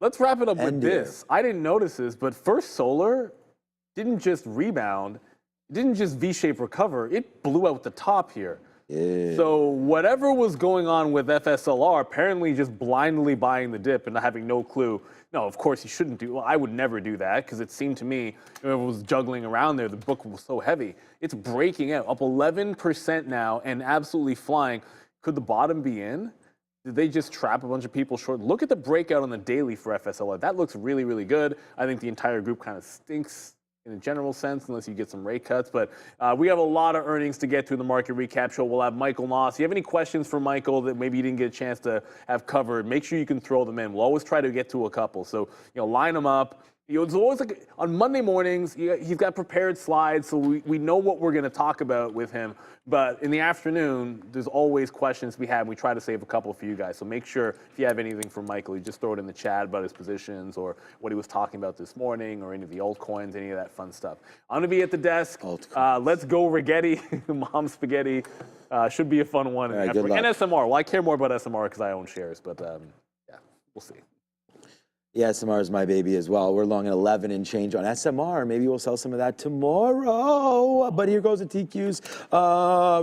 Speaker 2: Let's wrap it up with this. I didn't notice this, but First Solar didn't just rebound, it didn't just V-shape recover, it blew out the top here.
Speaker 3: Yeah.
Speaker 2: So whatever was going on with FSLR, apparently just blindly buying the dip and having no clue. No, of course you shouldn't do. Well, I would never do that because it seemed to me it was juggling around there. The book was so heavy. It's breaking out, up 11% now and absolutely flying. Could the bottom be in? Did they just trap a bunch of people short? Look at the breakout on the daily for FSLR. That looks really, really good. I think the entire group kind of stinks in a general sense, unless you get some rate cuts. But we have a lot of earnings to get through the market recap show. We'll have Michael Noss. If you have any questions for Michael that maybe you didn't get a chance to have covered, make sure you can throw them in. We'll always try to get to a couple. So, line them up. It's always like on Monday mornings, he's got prepared slides, so we know what we're going to talk about with him. But in the afternoon, there's always questions we have, and we try to save a couple for you guys. So make sure if you have anything from Michael, you just throw it in the chat about his positions or what he was talking about this morning or any of the altcoins, any of that fun stuff. I'm going to be at the desk. Let's go Regetti, Mom Spaghetti. Should be a fun one.
Speaker 3: Right, good luck.
Speaker 2: And SMR. Well, I care more about SMR because I own shares, but yeah, we'll see.
Speaker 3: Yeah, SMR is my baby as well. We're long at 11 and change on SMR. Maybe we'll sell some of that tomorrow. But here goes the TQs.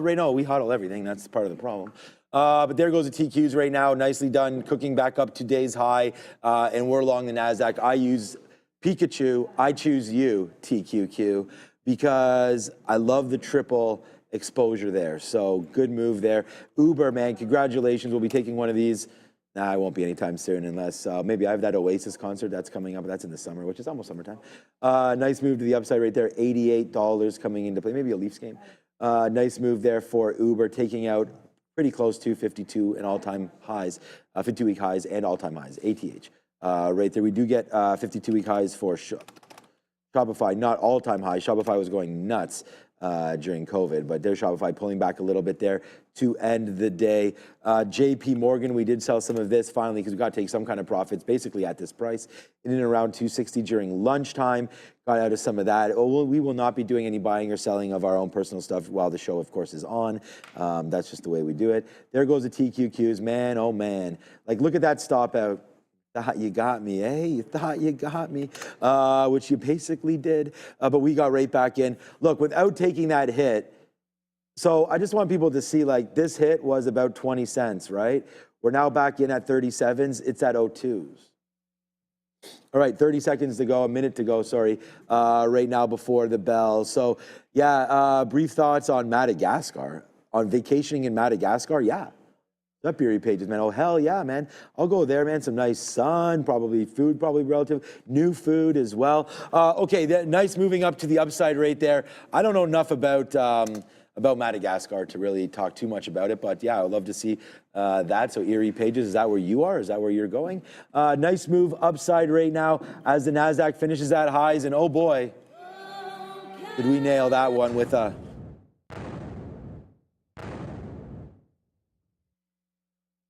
Speaker 3: Right now, we hodl everything. That's part of the problem. But there goes the TQs right now. Nicely done. Cooking back up to today's high. And we're along the NASDAQ. I use Pikachu, I choose you, TQQ, because I love the triple exposure there. So good move there. Uber, man, congratulations. We'll be taking one of these. Nah, it won't be anytime soon unless maybe I have that Oasis concert that's coming up. That's in the summer, which is almost summertime. Nice move to the upside right there. $88 coming into play. Maybe a Leafs game. Nice move there for Uber, taking out pretty close to 52 and all-time highs, 52-week highs and all-time highs, ATH. Right there, we do get 52-week highs for Shopify, not all-time highs. Shopify was going nuts during COVID, but there's Shopify pulling back a little bit there to end the day. JP Morgan, we did sell some of this finally because we got to take some kind of profits basically at this price in and around 260 during lunchtime. Got out of some of that. We will not be doing any buying or selling of our own personal stuff while the show, of course, is on. That's just the way we do it. There goes the TQQs, man, oh man. Like, look at that stop out. Thought you got me, eh? You thought you got me, which you basically did, but we got right back in. Look, without taking that hit, so I just want people to see, like, this hit was about 20 cents, right? We're now back in at 37s. It's at 02s. All right, 30 seconds to go, a minute to go, sorry, right now before the bell. So, yeah, brief thoughts on Madagascar, on vacationing in Madagascar, yeah. Up Erie pages, man. Oh, hell yeah, man. I'll go there, man. Some nice sun, probably food, probably relative. New food as well. Okay, nice moving up to the upside right there. I don't know enough about Madagascar to really talk too much about it, but yeah, I would love to see that. So Erie pages, is that where you are? Is that where you're going? Nice move upside right now as the NASDAQ finishes at highs, and oh boy, did we nail that one with a...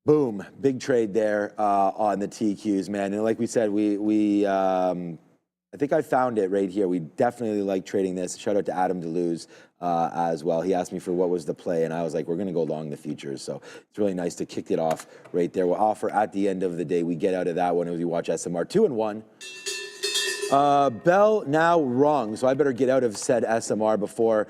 Speaker 3: Boom, big trade there on the TQs, man. And like we said, I think I found it right here. We definitely like trading this. Shout out to Adam DeLuz as well. He asked me for what was the play, and I was like, we're going to go long the futures. So it's really nice to kick it off right there. We'll offer at the end of the day. We get out of that one as we watch SMR 2-1. Bell now rung, so I better get out of said SMR before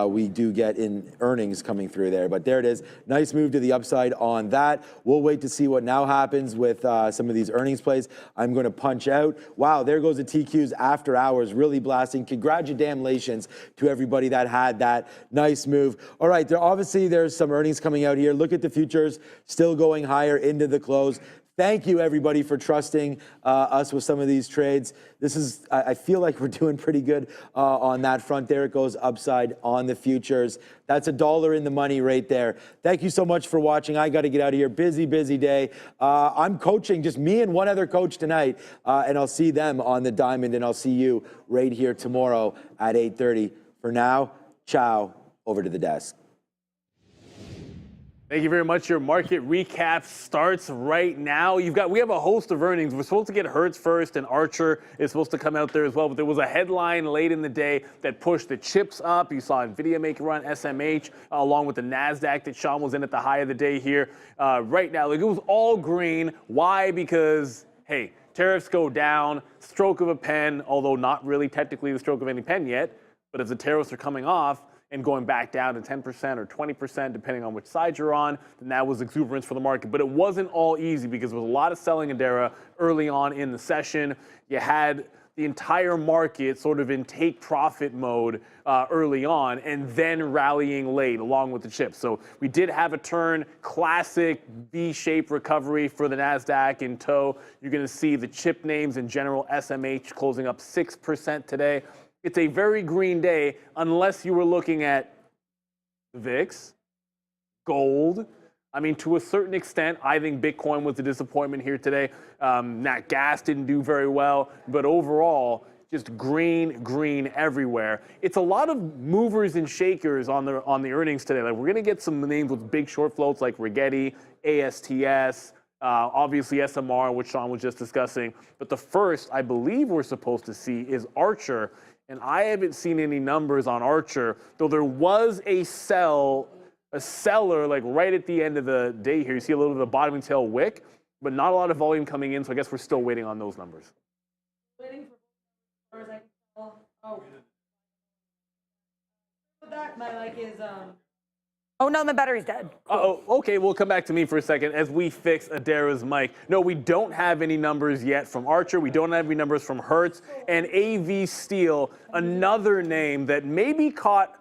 Speaker 3: we do get in earnings coming through there. But there it is. Nice move to the upside on that. We'll wait to see what now happens with some of these earnings plays. I'm going to punch out. Wow, there goes the TQs after hours, really blasting. Congratulations to everybody that had that nice move. All right, there's some earnings coming out here. Look at the futures, still going higher into the close. Thank you, everybody, for trusting us with some of these trades. I feel like we're doing pretty good on that front. There it goes, upside on the futures. That's $1 in the money right there. Thank you so much for watching. I got to get out of here. Busy, busy day. I'm coaching, just me and one other coach tonight, and I'll see them on the diamond, and I'll see you right here tomorrow at 8:30. For now, ciao. Over to the desk.
Speaker 2: Thank you very much. Your market recap starts right now. We have a host of earnings. We're supposed to get Hertz first, and Archer is supposed to come out there as well. But there was a headline late in the day that pushed the chips up. You saw Nvidia make a run, SMH, along with the NASDAQ that Sean was in at the high of the day here. Right now, like, it was all green. Why? Because, hey, tariffs go down, stroke of a pen, although not really technically the stroke of any pen yet. But as the tariffs are coming off and going back down to 10% or 20%, depending on which side you're on, then that was exuberance for the market. But it wasn't all easy because there was a lot of selling in Dara early on in the session. You had the entire market sort of in take profit mode early on and then rallying late along with the chips. So we did have a turn, classic V-shaped recovery for the NASDAQ in tow. You're going to see the chip names in general, SMH closing up 6% today. It's a very green day unless you were looking at the VIX, gold. I mean, to a certain extent, I think Bitcoin was a disappointment here today. Nat gas didn't do very well, but overall, just green everywhere. It's a lot of movers and shakers on the earnings today. Like, we're going to get some names with big short floats like Regetti, ASTS, obviously SMR, which Sean was just discussing. But the first, I believe we're supposed to see is Archer. And I haven't seen any numbers on Archer, though there was a seller like right at the end of the day here. You see a little bit of the bottoming tail wick, but not a lot of volume coming in, so I guess we're still waiting on those numbers.
Speaker 1: Waiting for as I can tell. Oh. That my mic is Oh no, my battery's dead. Cool.
Speaker 2: Oh, okay, we'll come back to me for a second as we fix Adara's mic. No, we don't have any numbers yet from Archer. We don't have any numbers from Hertz. And AV Steel, another name that maybe caught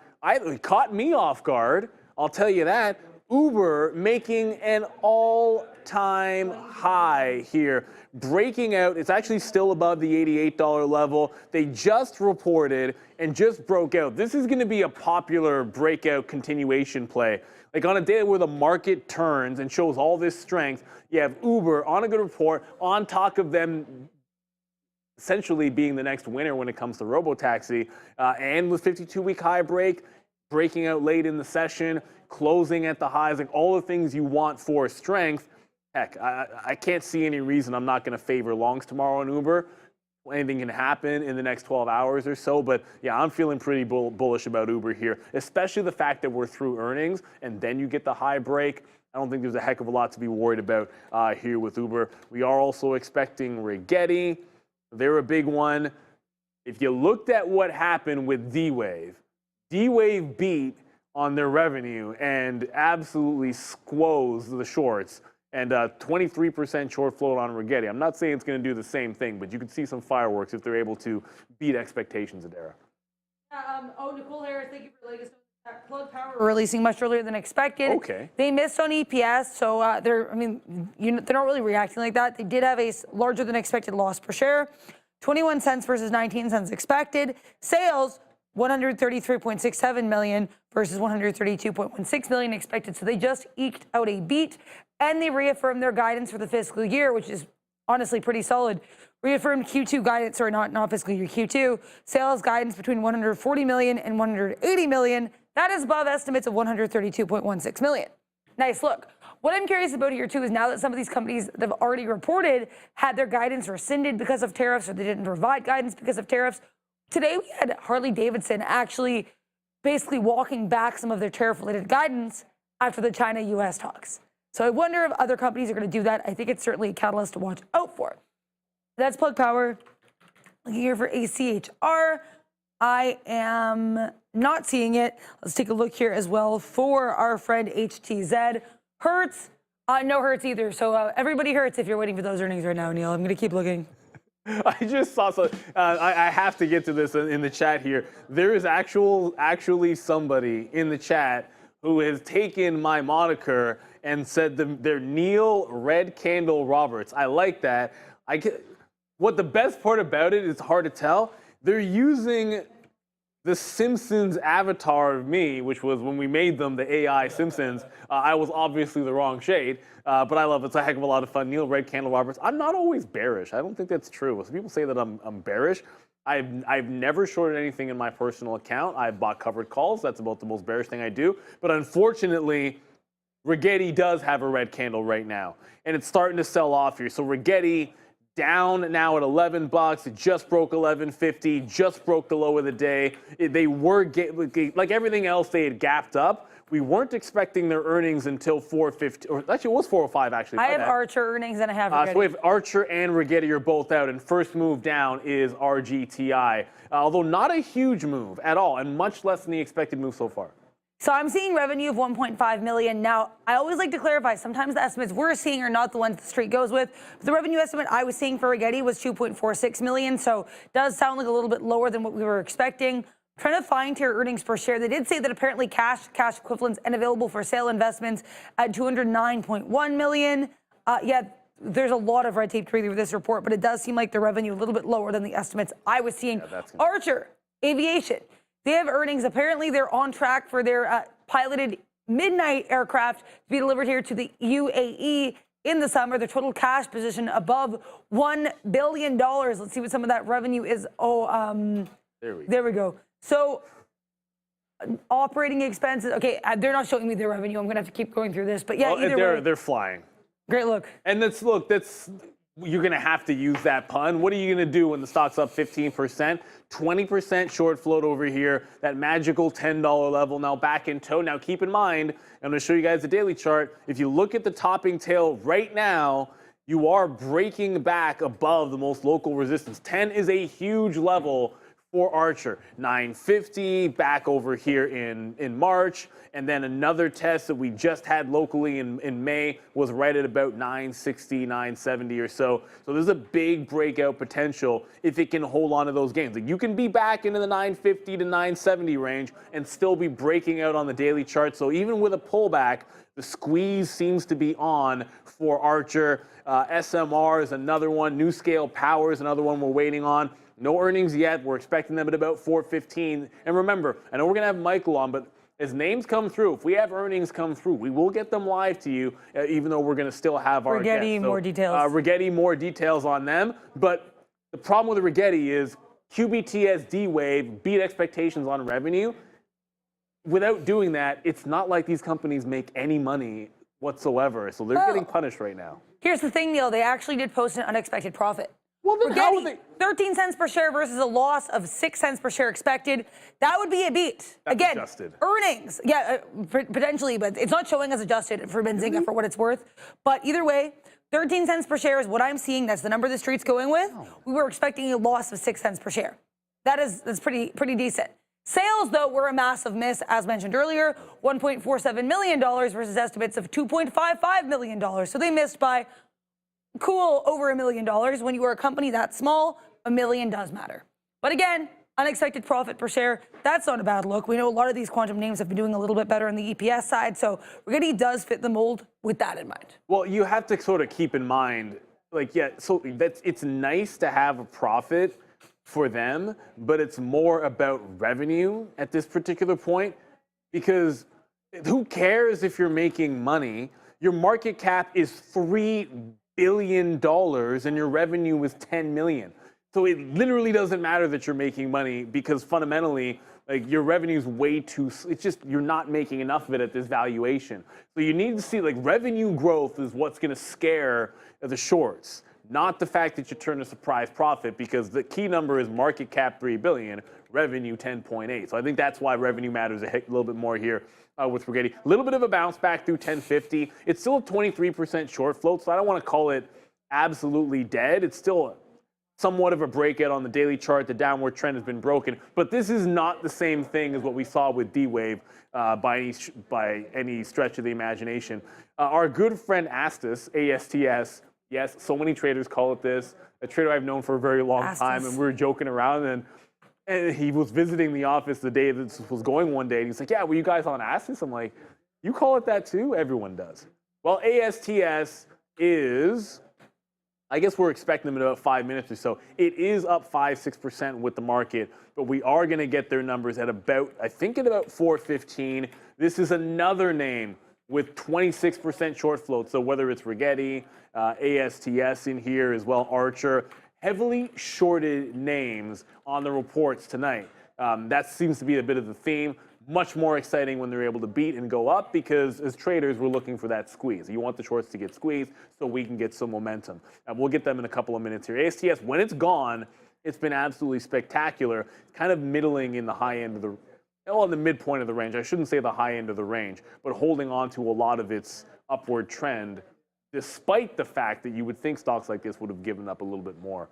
Speaker 2: me off guard. I'll tell you that. Uber making an all-time high here. Breaking out, it's actually still above the $88 level. They just reported and just broke out. This is going to be a popular breakout continuation play. Like on a day where the market turns and shows all this strength, you have Uber on a good report, on top of them essentially being the next winner when it comes to robotaxi, and with 52-week high breaking out late in the session, closing at the highs, like all the things you want for strength. Heck, I can't see any reason I'm not going to favor longs tomorrow on Uber. Anything can happen in the next 12 hours or so, but yeah, I'm feeling pretty bullish about Uber here, especially the fact that we're through earnings and then you get the high break. I don't think there's a heck of a lot to be worried about here with Uber. We are also expecting Regetti. They're a big one. If you looked at what happened with D-Wave beat on their revenue and absolutely squoze the shorts, and 23% short float on Regetti. I'm not saying it's going to do the same thing, but you could see some fireworks if they're able to beat expectations, Adara.
Speaker 1: Nicole Harris, thank you for the latest. Plug Power releasing much earlier than expected.
Speaker 2: Okay.
Speaker 1: They missed on EPS, so they're not really reacting like that. They did have a larger than expected loss per share, 21 cents versus 19 cents expected. Sales, 133.67 million versus 132.16 million expected. So they just eked out a beat, and they reaffirmed their guidance for the fiscal year, which is honestly pretty solid. Reaffirmed Q2 guidance, or not fiscal year, Q2 sales guidance between 140 million and 180 million. That is above estimates of 132.16 million. Nice look. What I'm curious about here too is now that some of these companies that have already reported had their guidance rescinded because of tariffs, or they didn't provide guidance because of tariffs. Today we had Harley-Davidson actually basically walking back some of their tariff-related guidance after the China-US talks. So I wonder if other companies are going to do that. I think it's certainly a catalyst to watch out for. That's Plug Power. Looking here for ACHR. I am not seeing it. Let's take a look here as well for our friend HTZ. Hertz. No Hertz either. So everybody Hertz if you're waiting for those earnings right now, Neil. I'm going to keep looking.
Speaker 2: I just saw some. I have to get to this in the chat here. There is actually somebody in the chat who has taken my moniker and said they're Neil Red Candle Roberts. I like that. What the best part about it is hard to tell. They're using the Simpsons avatar of me, which was when we made them the AI Simpsons. I was obviously the wrong shade, but I love it. It's a heck of a lot of fun. Neil Red Candle Roberts. I'm not always bearish. I don't think that's true. Some people say that I'm bearish. I've never shorted anything in my personal account. I've bought covered calls. That's about the most bearish thing I do. But unfortunately, Regetti does have a red candle right now, and it's starting to sell off here. So Regetti down now at $11. It just broke $11.50. Just broke the low of the day. They were like everything else. They had gapped up. We weren't expecting their earnings until 4:50, or actually it was 4:05 actually.
Speaker 1: I have Archer earnings and I have Regetti.
Speaker 2: So we have Archer and Regetti are both out, and first move down is RGTI, although not a huge move at all, and much less than the expected move so far.
Speaker 1: So I'm seeing revenue of 1.5 million. Now, I always like to clarify, sometimes the estimates we're seeing are not the ones the street goes with. But the revenue estimate I was seeing for Regetti was 2.46 million, so does sound like a little bit lower than what we were expecting. Trying to find here earnings per share. They did say that apparently cash equivalents and available for sale investments at 209.1 million. There's a lot of red tape to read through this report, but it does seem like the revenue a little bit lower than the estimates I was seeing. Archer Aviation. They have earnings. Apparently, they're on track for their piloted Midnight aircraft to be delivered here to the UAE in the summer. Their total cash position above $1 billion. Let's see what some of that revenue is. There we go. So operating expenses. Okay, they're not showing me their revenue. I'm going to have to keep going through this. But yeah, either way.
Speaker 2: They're flying.
Speaker 1: Great look.
Speaker 2: And you're going to have to use that pun. What are you going to do when the stock's up 15%? 20% short float over here, that magical $10 level now back in tow. Now keep in mind, I'm going to show you guys the daily chart. If you look at the topping tail right now, you are breaking back above the most local resistance. 10 is a huge level for Archer. 950 back over here in March. And then another test that we just had locally in May was right at about 960, 970 or so. So there's a big breakout potential if it can hold on to those gains. Like you can be back into the 950 to 970 range and still be breaking out on the daily chart. So even with a pullback, the squeeze seems to be on for Archer. SMR is another one. New Scale Power is another one we're waiting on. No earnings yet. We're expecting them at about 415. And remember, I know we're going to have Michael on, but as names come through, if we have earnings come through, we will get them live to you, even though we're going to still have our
Speaker 1: Regetti,
Speaker 2: guests.
Speaker 1: more details.
Speaker 2: Regetti, more details on them. But the problem with Regetti is QBTS D-Wave beat expectations on revenue. Without doing that, it's not like these companies make any money whatsoever. So they're getting punished right now.
Speaker 1: Here's the thing, Neil. They actually did post an unexpected profit.
Speaker 2: Well, then how would they?
Speaker 1: 13 cents per share versus a loss of 6 cents per share expected. That would be a beat.
Speaker 2: That's
Speaker 1: Again,
Speaker 2: adjusted.
Speaker 1: Earnings, yeah, potentially, but it's not showing as adjusted for Benzinga for what it's worth. But either way, 13 cents per share is what I'm seeing. That's the number the street's going with. We were expecting a loss of 6 cents per share. That's pretty decent. Sales, though, were a massive miss, as mentioned earlier, $1.47 million versus estimates of $2.55 million. So they missed by cool over $1 million. When you are a company that small, $1 million does matter. But again, unexpected profit per share, that's not a bad look. We know a lot of these quantum names have been doing a little bit better on the EPS side, so Regetti does fit the mold with that in mind.
Speaker 2: Well, you have to sort of keep in mind, like, yeah, so it's nice to have a profit for them, but it's more about revenue at this particular point, because who cares if you're making money? Your market cap is $3 billion and your revenue is 10 million. So it literally doesn't matter that you're making money, because fundamentally, like, your revenue is way too, it's just, you're not making enough of it at this valuation. So you need to see, like, revenue growth is what's going to scare the shorts, not the fact that you turn a surprise profit, because the key number is market cap 3 billion, revenue 10.8. So I think that's why revenue matters a little bit more here with Regetti. A little bit of a bounce back through 1050. It's still a 23% short float, so I don't want to call it absolutely dead. It's still somewhat of a breakout on the daily chart. The downward trend has been broken, but this is not the same thing as what we saw with D-Wave by any stretch of the imagination. Our good friend ASTS, ASTS, yes, so many traders call it this, a trader I've known for a very long time, and we were joking around, and he was visiting the office the day this was going one day, and he's like, yeah, were you guys on ASTS? I'm like, you call it that too? Everyone does. Well, ASTS is, I guess we're expecting them in about 5 minutes or so. It is up 5-6% with the market, but we are going to get their numbers at about, I think at about 415. This is another name with 26% short float. So whether it's Regetti, ASTS in here as well, Archer, heavily shorted names on the reports tonight. That seems to be a bit of the theme. Much more exciting when they're able to beat and go up, because as traders, we're looking for that squeeze. You want the shorts to get squeezed so we can get some momentum. We'll get them in a couple of minutes here. ASTS, when it's gone, it's been absolutely spectacular. Kind of middling in the high end of the, well, in the midpoint of the range. I shouldn't say the high end of the range, but holding on to a lot of its upward trend, despite the fact that you would think stocks like this would have given up a little bit more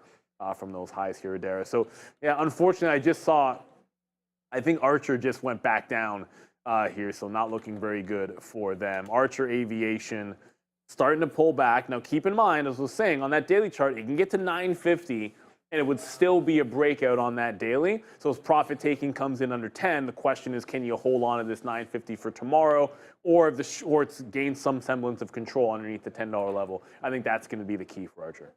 Speaker 2: from those highs here, Dara. So, yeah, unfortunately, I just saw, I think Archer just went back down here, so not looking very good for them. Archer Aviation starting to pull back. Now, keep in mind, as I was saying, on that daily chart, it can get to 950, and it would still be a breakout on that daily. So as profit taking comes in under 10, the question is, can you hold on to this 950 for tomorrow, or if the shorts gain some semblance of control underneath the $10 level? I think that's going to be the key for Archer.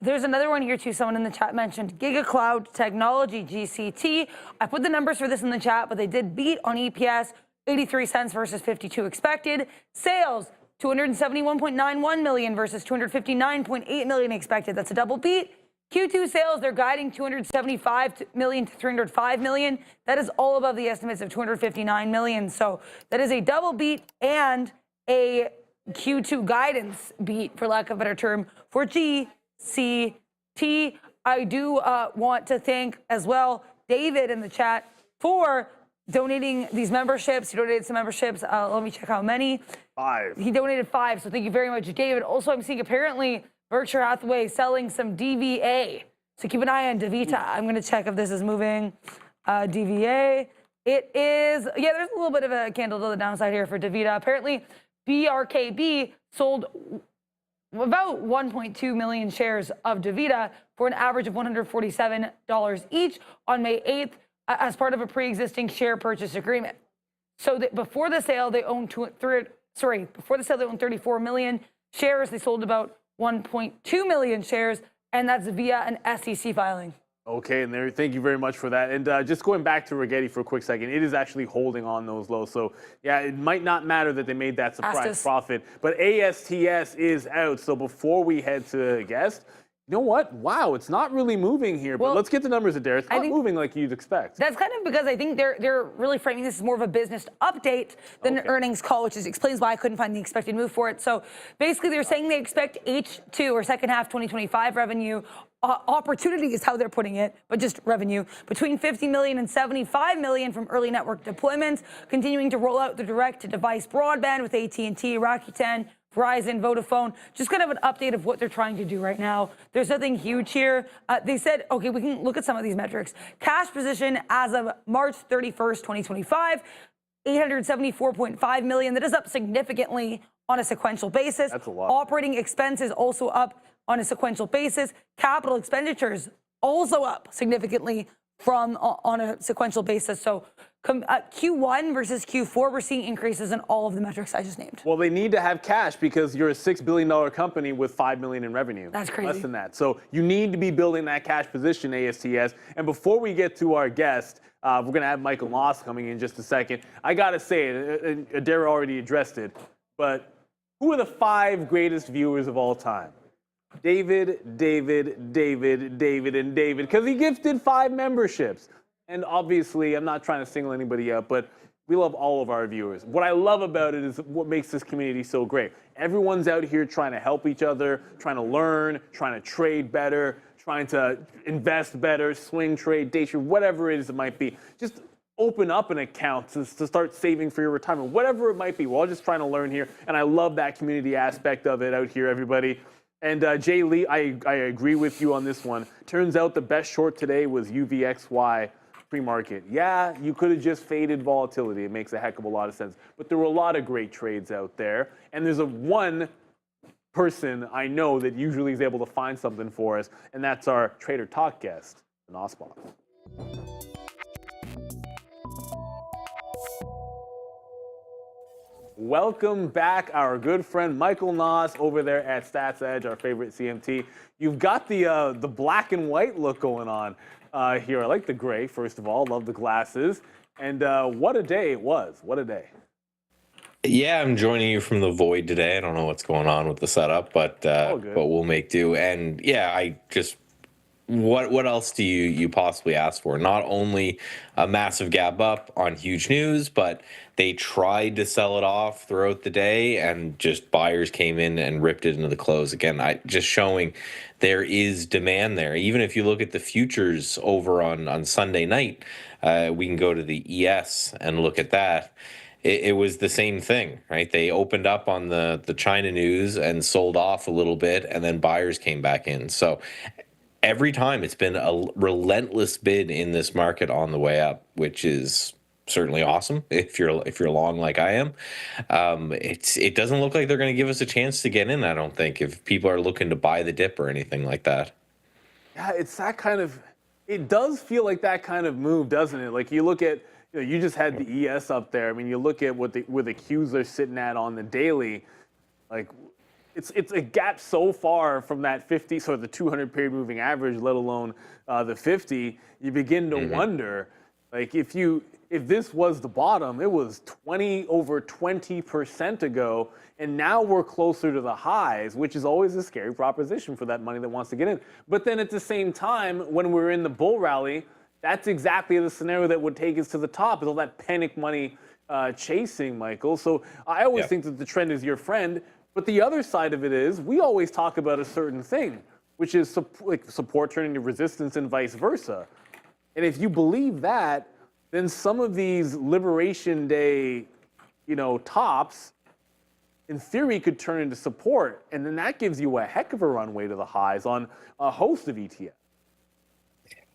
Speaker 1: There's another one here, too. Someone in the chat mentioned Giga Cloud Technology, GCT. I put the numbers for this in the chat, but they did beat on EPS, 83 cents versus 52 expected. Sales, 271.91 million versus 259.8 million expected. That's a double beat. Q2 sales, they're guiding 275 million to 305 million. That is all above the estimates of 259 million. So that is a double beat and a Q2 guidance beat, for lack of a better term, for GCT. I do want to thank as well David in the chat for donating these memberships. He donated some memberships. Let me check how many.
Speaker 2: 5.
Speaker 1: He donated 5, so thank you very much, David. Also, I'm seeing apparently Berkshire Hathaway selling some DVA. So keep an eye on Dvita. I'm going to check if this is moving. DVA. It is, yeah, there's a little bit of a candle to the downside here for Dvita. Apparently, BRKB sold about 1.2 million shares of Dvita for an average of $147 each on May 8th as part of a pre-existing share purchase agreement. So that before the sale, they owned 34 million shares. They sold about 1.2 million shares, and that's via an SEC filing.
Speaker 2: Okay, and there, thank you very much for that. And just going back to Regetti for a quick second, it is actually holding on those lows. So yeah, it might not matter that they made that surprise profit, but ASTS is out. So before we head to guest, you know what? Wow, it's not really moving here. But let's get the numbers, Adair. It's not moving like you'd expect.
Speaker 1: That's kind of because I think they're really framing this as more of a business update than an earnings call, which explains why I couldn't find the expected move for it. So basically, they're saying they expect H2 or second half 2025 revenue opportunity is how they're putting it, but just revenue between 50 million and 75 million from early network deployments, continuing to roll out the direct-to-device broadband with AT&T, Rakuten, Verizon, Vodafone, just kind of an update of what they're trying to do right now. There's nothing huge here. They said, okay, we can look at some of these metrics. Cash position as of March 31st, 2025, 874.5 million. That is up significantly on a sequential basis.
Speaker 2: That's a lot.
Speaker 1: Operating expenses also up on a sequential basis. Capital expenditures also up significantly from on a sequential basis. So Q1 versus Q4, we're seeing increases in all of the metrics I just named.
Speaker 2: Well, they need to have cash because you're a $6 billion company with $5 million in revenue.
Speaker 1: That's crazy.
Speaker 2: Less than that. So you need to be building that cash position, ASTS. And before we get to our guest, we're going to have Michael Moss coming in just a second. I got to say, and Adair already addressed it, but who are the 5 greatest viewers of all time? David, and David, because he gifted 5 memberships. And obviously, I'm not trying to single anybody out, but we love all of our viewers. What I love about it is what makes this community so great. Everyone's out here trying to help each other, trying to learn, trying to trade better, trying to invest better, swing trade, day trade, whatever it is it might be. Just open up an account to start saving for your retirement, whatever it might be. We're all just trying to learn here, and I love that community aspect of it out here, everybody. And Jay Lee, I agree with you on this one. Turns out the best short today was UVXY pre-market. Yeah, you could have just faded volatility. It makes a heck of a lot of sense. But there were a lot of great trades out there. And there's one person I know that usually is able to find something for us, and that's our Trader Talk guest, the Nosbox. Welcome back, our good friend Michael Noss over there at Stats Edge, our favorite CMT. You've got the black and white look going on here. I like the gray, first of all. Love the glasses. And what a day it was. What a day.
Speaker 4: Yeah, I'm joining you from the void today. I don't know what's going on with the setup, but we'll make do. And yeah, I just what else do you possibly ask for? Not only a massive gap up on huge news, but they tried to sell it off throughout the day, and just buyers came in and ripped it into the close. Again, just showing there is demand there. Even if you look at the futures over on Sunday night, we can go to the ES and look at that. It was the same thing, right? They opened up on the China news and sold off a little bit, and then buyers came back in. So every time it's been a relentless bid in this market on the way up, which is certainly awesome if you're long like I am. It doesn't look like they're going to give us a chance to get in, I don't think, if people are looking to buy the dip or anything like that.
Speaker 2: Yeah, it's that kind of, it does feel like that kind of move, doesn't it? Like you look at, you just had the ES up there. I mean, you look at where the Qs are sitting at on the daily, like it's a gap so far from that 50, so the 200 period moving average, let alone the 50. You begin to wonder, like if this was the bottom, it was over 20% ago, and now we're closer to the highs, which is always a scary proposition for that money that wants to get in. But then at the same time, when we're in the bull rally, that's exactly the scenario that would take us to the top, is all that panic money chasing, Michael. So I always think that the trend is your friend. But the other side of it is, we always talk about a certain thing, which is support turning to resistance and vice versa. And if you believe that, then some of these Liberation Day, tops, in theory, could turn into support. And then that gives you a heck of a runway to the highs on a host of ETFs.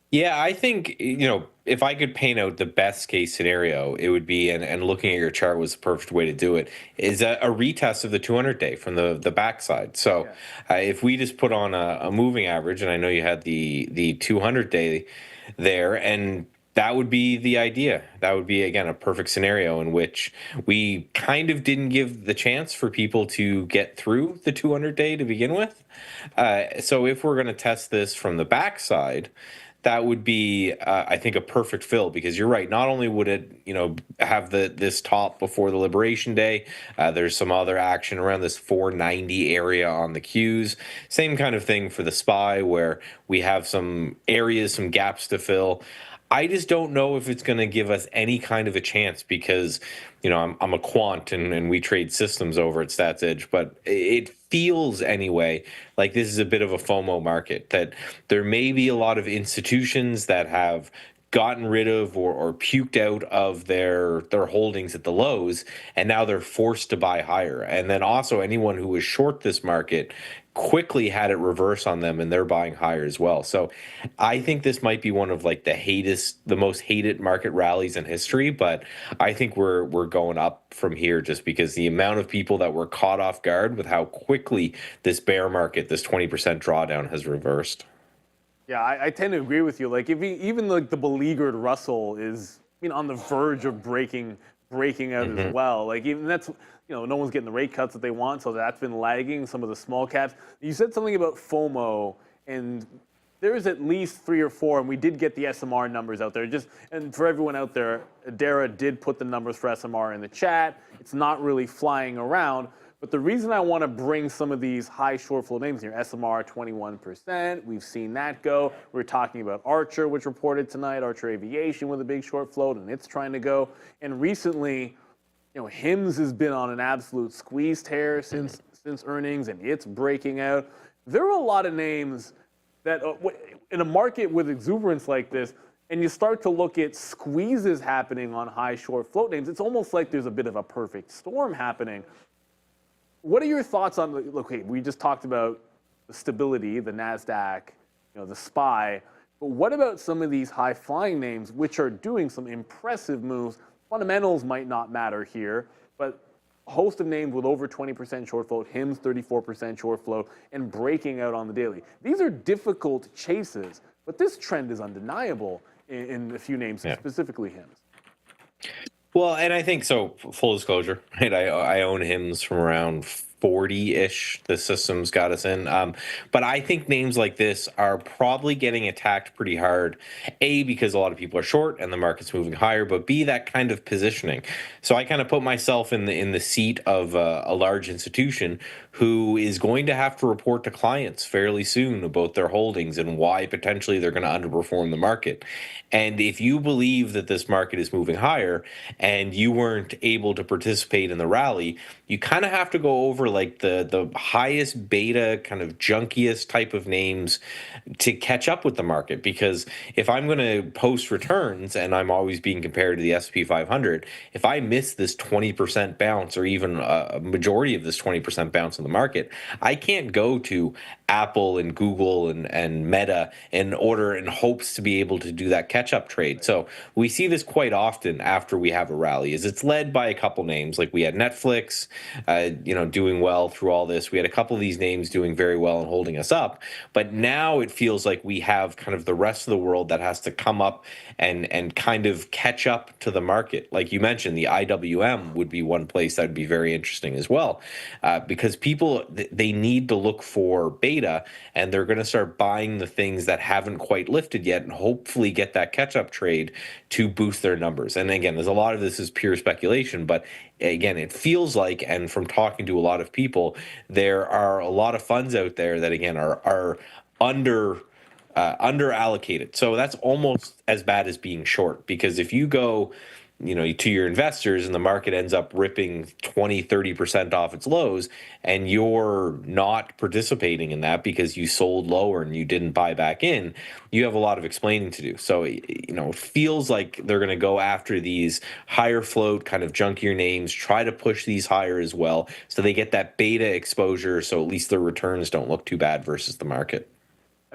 Speaker 4: Yeah, I think, if I could paint out the best case scenario, it would be, and looking at your chart was the perfect way to do it, is a retest of the 200 day from the backside. So if we just put on a moving average, and I know you had the 200 day there, and that would be the idea. That would be, again, a perfect scenario in which we kind of didn't give the chance for people to get through the 200 day to begin with. So if we're going to test this from the backside, that would be, I think, a perfect fill, because you're right. Not only would it, have this top before the Liberation Day, there's some other action around this 490 area on the Qs. Same kind of thing for the SPY, where we have some areas, some gaps to fill. I just don't know if it's going to give us any kind of a chance, because, I'm a quant, and we trade systems over at Stats Edge, but it feels anyway like this is a bit of a FOMO market, that there may be a lot of institutions that have gotten rid of or puked out of their holdings at the lows, and now they're forced to buy higher. And then also anyone who was short this market quickly had it reverse on them, and they're buying higher as well. So I think this might be one of like the most hated market rallies in history, but I think we're going up from here, just because the amount of people that were caught off guard with how quickly this bear market, this 20% drawdown, has reversed.
Speaker 2: Yeah, I tend to agree with you. Like, if even like the beleaguered Russell is, on the verge of breaking out as well. Like, even that's, no one's getting the rate cuts that they want, so that's been lagging some of the small caps. You said something about FOMO, and there's at least 3 or 4, and we did get the SMR numbers out there. And for everyone out there, Adara did put the numbers for SMR in the chat. It's not really flying around. But the reason I want to bring some of these high short flow names here, SMR 21%, we've seen that go. We're talking about Archer, which reported tonight, Archer Aviation with a big short float, and it's trying to go. And recently, HIMS has been on an absolute squeeze tear since earnings, and it's breaking out. There are a lot of names that, in a market with exuberance like this, and you start to look at squeezes happening on high short float names, it's almost like there's a bit of a perfect storm happening. What are your thoughts on, okay, we just talked about the stability, the NASDAQ, the SPY, but what about some of these high-flying names which are doing some impressive moves? Fundamentals might not matter here, but a host of names with over 20% short float, HIMS 34% short float, and breaking out on the daily. These are difficult chases, but this trend is undeniable in a few names, specifically HIMS.
Speaker 4: Well, and I think so. Full disclosure, right? I own HIMS from around 40-ish. The system's got us in. But I think names like this are probably getting attacked pretty hard. A, because a lot of people are short and the market's moving higher, but B, that kind of positioning. So I kind of put myself in the seat of a large institution who is going to have to report to clients fairly soon about their holdings and why potentially they're going to underperform the market. And if you believe that this market is moving higher and you weren't able to participate in the rally, you kind of have to go over like the highest beta, kind of junkiest type of names to catch up with the market. Because if I'm going to post returns and I'm always being compared to the S&P 500, if I miss this 20% bounce, or even a majority of this 20% bounce in the market, I can't go to Apple and Google and Meta in hopes to be able to do that catch-up trade. So we see this quite often after we have a rally, is it's led by a couple names. Like we had Netflix, doing well through all this. We had a couple of these names doing very well and holding us up. But now it feels like we have kind of the rest of the world that has to come up and kind of catch up to the market. Like you mentioned, the IWM would be one place that would be very interesting as well, because people, they need to look for beta, and they're going to start buying the things that haven't quite lifted yet and hopefully get that catch-up trade to boost their numbers. And again, there's a lot of this is pure speculation, but again, it feels like, and from talking to a lot of people, there are a lot of funds out there that, again, are under allocated. So that's almost as bad as being short, because if you go to your investors and the market ends up ripping 20-30% off its lows, and you're not participating in that because you sold lower and you didn't buy back in, you have a lot of explaining to do. So it feels like they're going to go after these higher float, kind of junkier names, try to push these higher as well, so they get that beta exposure, so at least their returns don't look too bad versus the market.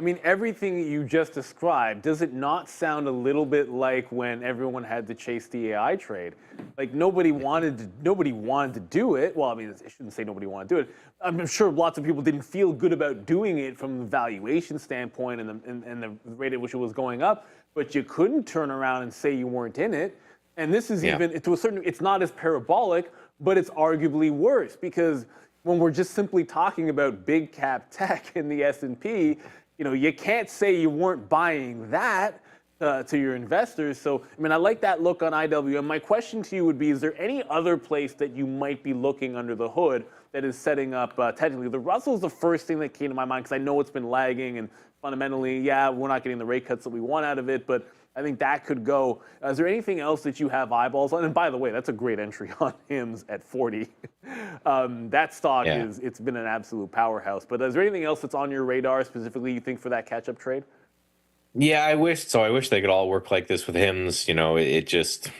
Speaker 2: mean, everything you just described, does it not sound a little bit like when everyone had to chase the AI trade? Like nobody wanted to do it. Well, I mean, I shouldn't say nobody wanted to do it. I'm sure lots of people didn't feel good about doing it from the valuation standpoint and the rate at which it was going up. But you couldn't turn around and say you weren't in it. And this is even to a certain. It's not as parabolic, but it's arguably worse because when we're just simply talking about big cap tech in the S&P. You can't say you weren't buying that to your investors. So, I mean, I like that look on IWM. My question to you would be, is there any other place that you might be looking under the hood that is setting up technically? The Russell's the first thing that came to my mind because I know it's been lagging and fundamentally, we're not getting the rate cuts that we want out of it, but I think that could go. Is there anything else that you have eyeballs on? And by the way, that's a great entry on HIMS at 40. That stock it's been an absolute powerhouse. But is there anything else that's on your radar specifically you think for that catch-up trade?
Speaker 4: Yeah, I wish they could all work like this with HIMS. It just,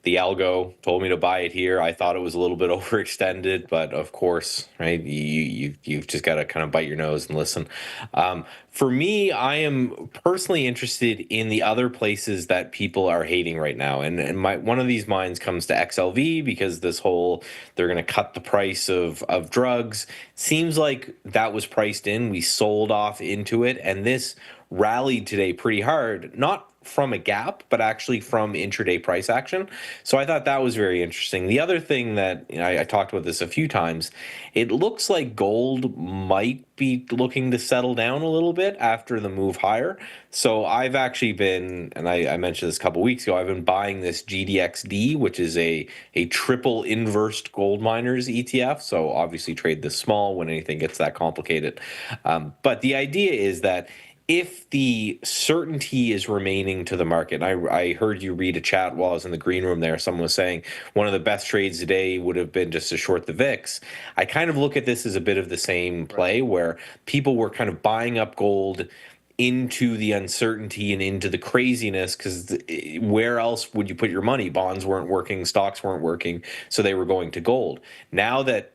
Speaker 4: the algo told me to buy it here. I thought it was a little bit overextended, but of course, right? You've just got to kind of bite your nose and listen. For me, I am personally interested in the other places that people are hating right now, and one of these mines comes to XLV because this whole they're going to cut the price of drugs seems like that was priced in. We sold off into it, and this rallied today pretty hard, not from a gap, but actually from intraday price action. So I thought that was very interesting. The other thing that I talked about this a few times, it looks like gold might be looking to settle down a little bit after the move higher. So I've actually been, and I mentioned this a couple weeks ago, I've been buying this GDXD, which is a triple inversed gold miners ETF. So obviously trade this small when anything gets that complicated. But the idea is that if the certainty is remaining to the market, and I heard you read a chat while I was in the green room there, someone was saying one of the best trades today would have been just to short the VIX. I kind of look at this as a bit of the same play where people were kind of buying up gold into the uncertainty and into the craziness because where else would you put your money? Bonds weren't working, stocks weren't working, so they were going to gold. Now that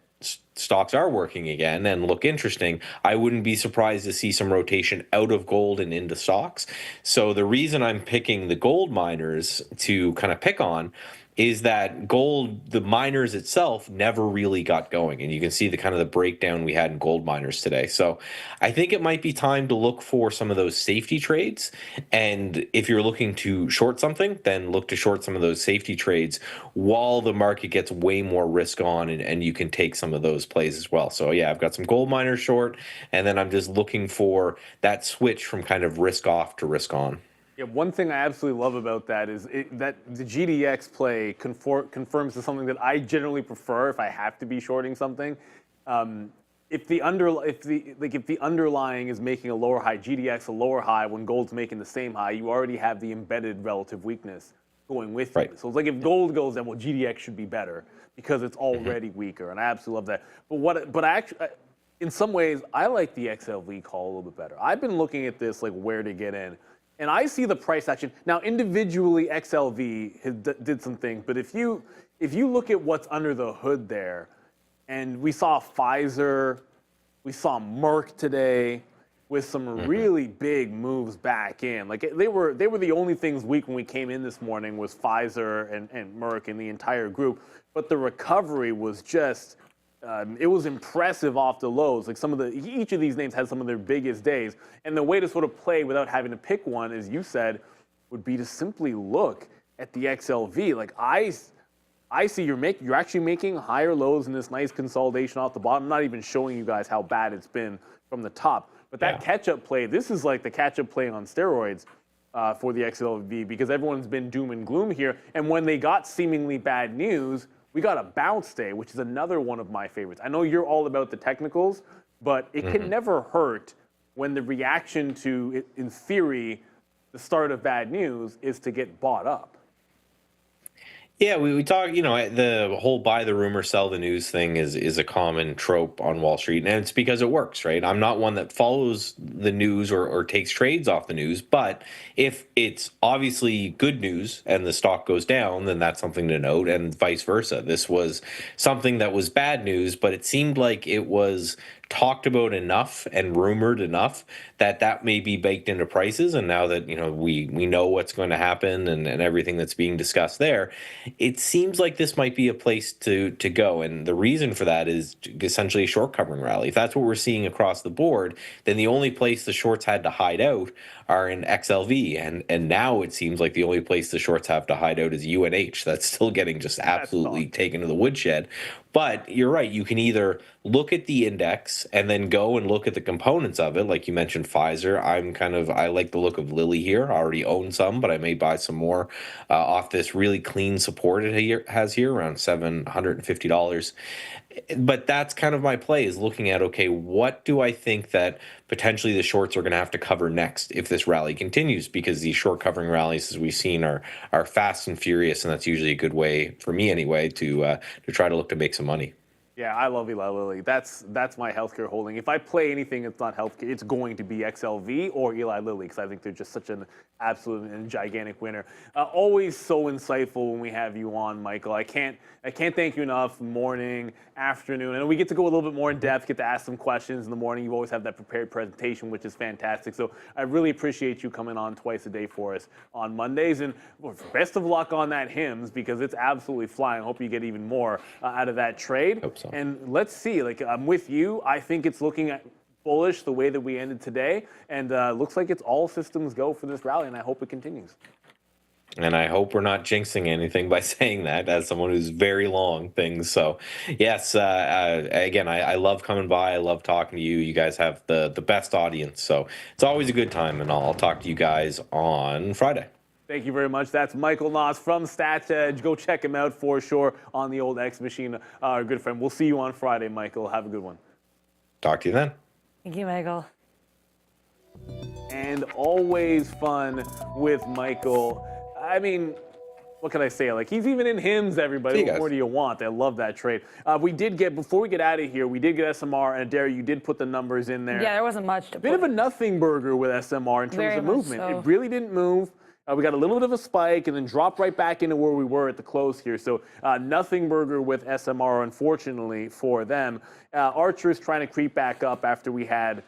Speaker 4: stocks are working again and look interesting, I wouldn't be surprised to see some rotation out of gold and into stocks. So the reason I'm picking the gold miners to kind of pick on is that gold, the miners itself, never really got going. And you can see the kind of the breakdown we had in gold miners today. So I think it might be time to look for some of those safety trades. And if you're looking to short something, then look to short some of those safety trades while the market gets way more risk on, and you can take some of those plays as well. So yeah, I've got some gold miners short, and then I'm just looking for that switch from kind of risk off to risk on.
Speaker 2: Yeah, one thing I absolutely love about that is that the GDX play confirms to something that I generally prefer if I have to be shorting something. If the underlying is making a lower high, GDX a lower high when gold's making the same high, you already have the embedded relative weakness going with you. So it's like if gold goes down, well, GDX should be better because it's already weaker, and I absolutely love that. But I actually, in some ways, I like the XLV call a little bit better. I've been looking at this like where to get in. And I see the price action. Now, individually, XLV did some things, but if you look at what's under the hood there, and we saw Pfizer, we saw Merck today with some really big moves back in. Like they were the only things weak when we came in this morning was Pfizer and Merck and the entire group. But the recovery was just it was impressive off the lows. Like each of these names had some of their biggest days. And the way to sort of play without having to pick one, as you said, would be to simply look at the XLV. Like I see you're actually making higher lows in this nice consolidation off the bottom. I'm not even showing you guys how bad it's been from the top. But that catch-up play, this is like the catch-up play on steroids for the XLV because everyone's been doom and gloom here. And when they got seemingly bad news, we got a bounce day, which is another one of my favorites. I know you're all about the technicals, but it can never hurt when the reaction to, in theory, the start of bad news is to get bought up.
Speaker 4: Yeah, we talk, the whole buy the rumor, sell the news thing is a common trope on Wall Street, and it's because it works, right? I'm not one that follows the news or takes trades off the news, but if it's obviously good news and the stock goes down, then that's something to note, and vice versa. This was something that was bad news, but it seemed like it was talked about enough and rumored enough that may be baked into prices. And now that, we know what's going to happen and everything that's being discussed there, it seems like this might be a place to go. And the reason for that is essentially a short covering rally. If that's what we're seeing across the board, then the only place the shorts had to hide out are in XLV. And now it seems like the only place the shorts have to hide out is UNH. That's still getting just absolutely taken to the woodshed. But you're right. You can either look at the index and then go and look at the components of it. Like you mentioned, Pfizer. I like the look of Lilly here. I already own some, but I may buy some more off this really clean support it has here, around $750. But that's kind of my play, is looking at, okay, what do I think that potentially the shorts are going to have to cover next if this rally continues? Because these short covering rallies, as we've seen, are fast and furious, and that's usually a good way, for me anyway, to try to look to make some money.
Speaker 2: Yeah, I love Eli Lilly. That's my healthcare holding. If I play anything that's not healthcare, it's going to be XLV or Eli Lilly, because I think they're just such an absolute and gigantic winner. Always so insightful when we have you on, Michael. I can't thank you enough. Morning, afternoon, and we get to go a little bit more in depth, get to ask some questions in the morning. You always have that prepared presentation, which is fantastic. So I really appreciate you coming on twice a day for us on Mondays. And best of luck on that HIMS, because it's absolutely flying. I hope you get even more out of that trade.
Speaker 4: Hope so.
Speaker 2: And let's see. I'm with you. I think it's looking at bullish the way that we ended today, and looks like it's all systems go for this rally, and I hope it continues.
Speaker 4: And I hope we're not jinxing anything by saying that, as someone who's very long things. So, yes, again, I love coming by. I love talking to you. You guys have the best audience. So it's always a good time, and I'll talk to you guys on Friday.
Speaker 2: Thank you very much. That's Michael Noss from Stats Edge. Go check him out for sure on the old X machine. Our good friend. We'll see you on Friday, Michael. Have a good one.
Speaker 4: Talk to you then.
Speaker 1: Thank you, Michael.
Speaker 2: And always fun with Michael. I mean, what can I say? He's even in HIMS, everybody. What more do you want? I love that trade. Before we get out of here, we did get SMR, and Derry, you did put the numbers in there.
Speaker 1: Yeah, there wasn't much to
Speaker 2: Bit of a nothing burger with SMR in terms of movement.
Speaker 1: So.
Speaker 2: It really didn't move. We got a little bit of a spike and then dropped right back into where we were at the close here. So nothing burger with SMR, unfortunately, for them. Archer is trying to creep back up after we had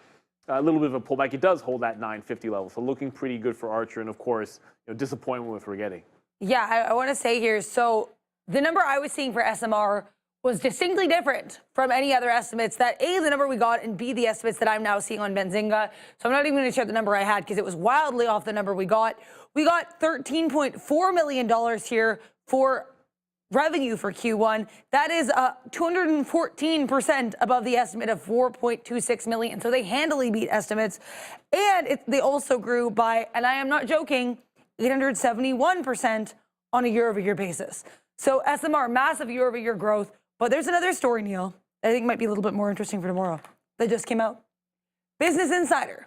Speaker 2: a little bit of a pullback. It does hold that 950 level, so looking pretty good for Archer. And, of course, disappointment with Regetti.
Speaker 1: Yeah, I want to say here, so the number I was seeing for SMR was distinctly different from any other estimates that A, the number we got, and B, the estimates that I'm now seeing on Benzinga. So I'm not even going to share the number I had because it was wildly off the number we got. We got $13.4 million here for revenue for Q1. That is 214% above the estimate of 4.26 million. So they handily beat estimates. And they also grew by, and I am not joking, 871% on a year-over-year basis. So SMR, massive year-over-year growth. But there's another story, Neil, that I think might be a little bit more interesting for tomorrow that just came out. Business Insider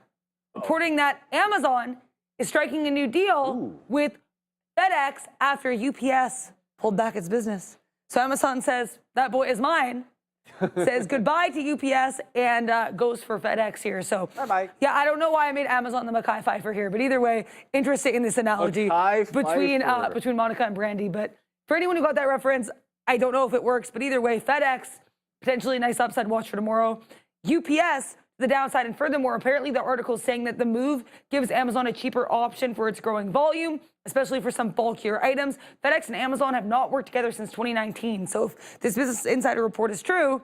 Speaker 1: reporting that Amazon is striking a new deal with FedEx after UPS pulled back its business. So Amazon says, that boy is mine, says goodbye to UPS, and goes for FedEx here. So,
Speaker 2: bye-bye.
Speaker 1: Yeah, I don't know why I made Amazon the Mackay Pfeiffer here, but either way, interesting in this analogy between Monica and Brandy. But for anyone who got that reference, I don't know if it works, but either way, FedEx, potentially a nice upside watch for tomorrow. UPS, the downside, and furthermore, apparently the article is saying that the move gives Amazon a cheaper option for its growing volume, especially for some bulkier items. FedEx and Amazon have not worked together since 2019. So if this Business Insider report is true,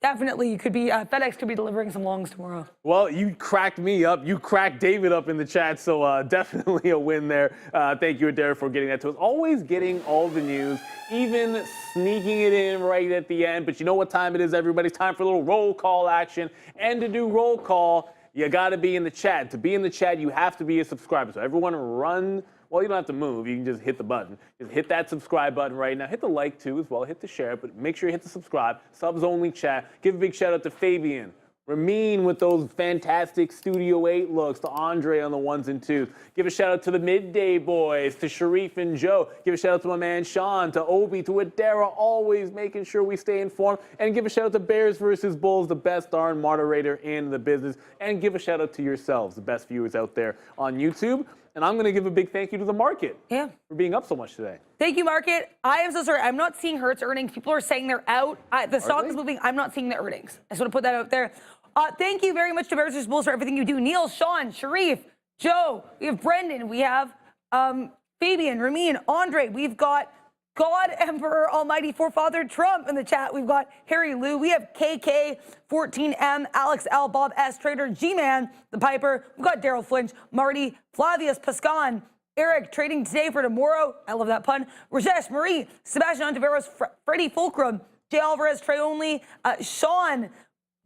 Speaker 1: definitely FedEx could be delivering some longs tomorrow.
Speaker 2: Well, you cracked me up. You cracked David up in the chat, so definitely a win there. Thank you, Adair, for getting that to us. Always getting all the news, even sneaking it in right at the end. But you know what time it is, everybody? It's time for a little roll call action. And to do roll call, you got to be in the chat. To be in the chat, you have to be a subscriber. So everyone run. Well, you don't have to move. You can just hit the button. Just hit that subscribe button right now. Hit the like, too, as well. Hit the share, but make sure you hit the subscribe. Subs only chat. Give a big shout-out to Fabian. Ramin with those fantastic Studio 8 looks. To Andre on the ones and twos. Give a shout-out to the Midday Boys. To Sharif and Joe. Give a shout-out to my man Sean. To Obi. To Adara. Always making sure we stay informed. And give a shout-out to Bears versus Bulls, the best darn moderator in the business. And give a shout-out to yourselves, the best viewers out there on YouTube. And I'm going to give a big thank you to the market for being up so much today.
Speaker 1: Thank you, market. I am so sorry. I'm not seeing Hertz earnings. People are saying they're out. The stock is moving. I'm not seeing the earnings. I just want to put that out there. Thank you very much to Bears vs. Bulls for everything you do. Neil, Sean, Sharif, Joe. We have Brendan. We have Fabian, Ramin, Andre. We've got God, Emperor, Almighty, Forefather, Trump in the chat. We've got Harry Lou. We have KK, 14M, Alex L, Bob S, Trader, G-Man, The Piper. We've got Daryl Flinch, Marty, Flavius, Pascan, Eric, trading today for tomorrow. I love that pun. Rajesh, Marie, Sebastian Ontiveros, Freddie Fulcrum, Jay Alvarez, Trey Only, Sean,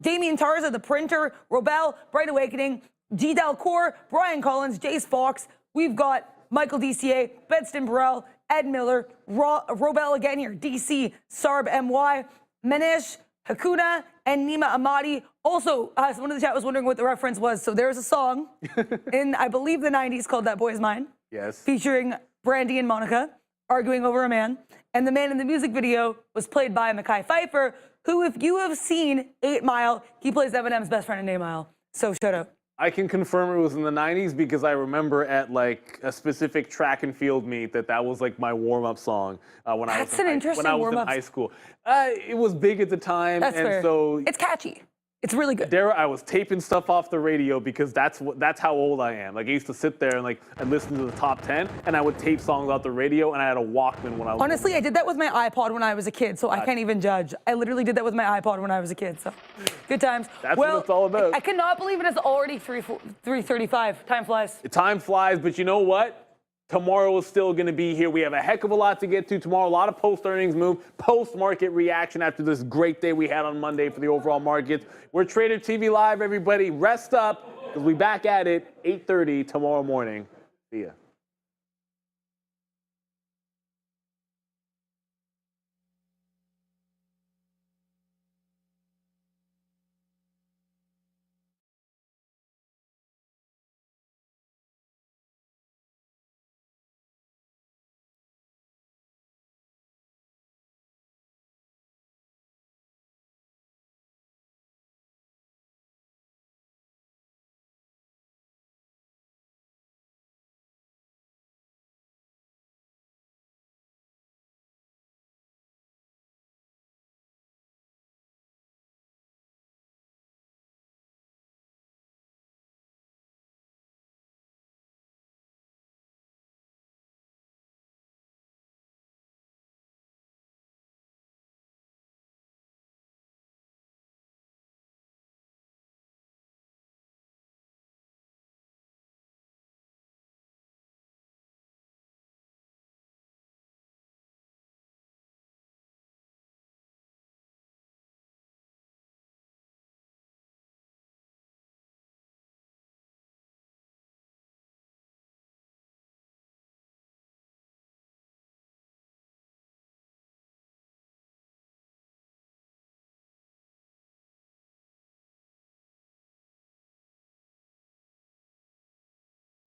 Speaker 1: Damian Tarza, The Printer, Robel, Bright Awakening, G. Delcourt, Brian Collins, Jace Fox. We've got Michael DCA, Bedston Burrell, Ed Miller, Robel again here, DC, Sarb MY, Manish, Hakuna, and Nima Amadi. Also, someone in the chat was wondering what the reference was. So there's a song in, I believe, the 90s called That Boy Is Mine.
Speaker 2: Yes.
Speaker 1: Featuring Brandy and Monica arguing over a man. And the man in the music video was played by Mekhi Phifer, who, if you have seen 8 Mile, he plays Eminem's best friend in 8 Mile. So shout out.
Speaker 2: I can confirm it was in the 90s because I remember at like a specific track and field meet that was like my warm-up song when I was in high school. It was big at the time.
Speaker 1: That's fair.
Speaker 2: So
Speaker 1: it's catchy. It's really good.
Speaker 2: There, I was taping stuff off the radio because that's how old I am. Like I used to sit there and like I'd listen to the top 10 and I would tape songs off the radio and I had a Walkman when I was.
Speaker 1: Honestly, I did that with my iPod when I was a kid, so I can't even judge. I literally did that with my iPod when I was a kid, so good times.
Speaker 2: That's what it's all about.
Speaker 1: I cannot believe it is already 3:35. Time flies.
Speaker 2: Time flies, but you know what? Tomorrow is still going to be here. We have a heck of a lot to get to tomorrow. A lot of post-earnings move, post-market reaction after this great day we had on Monday for the overall market. We're Trader TV Live, everybody. Rest up, because we'll be back at it 8:30 tomorrow morning. See ya.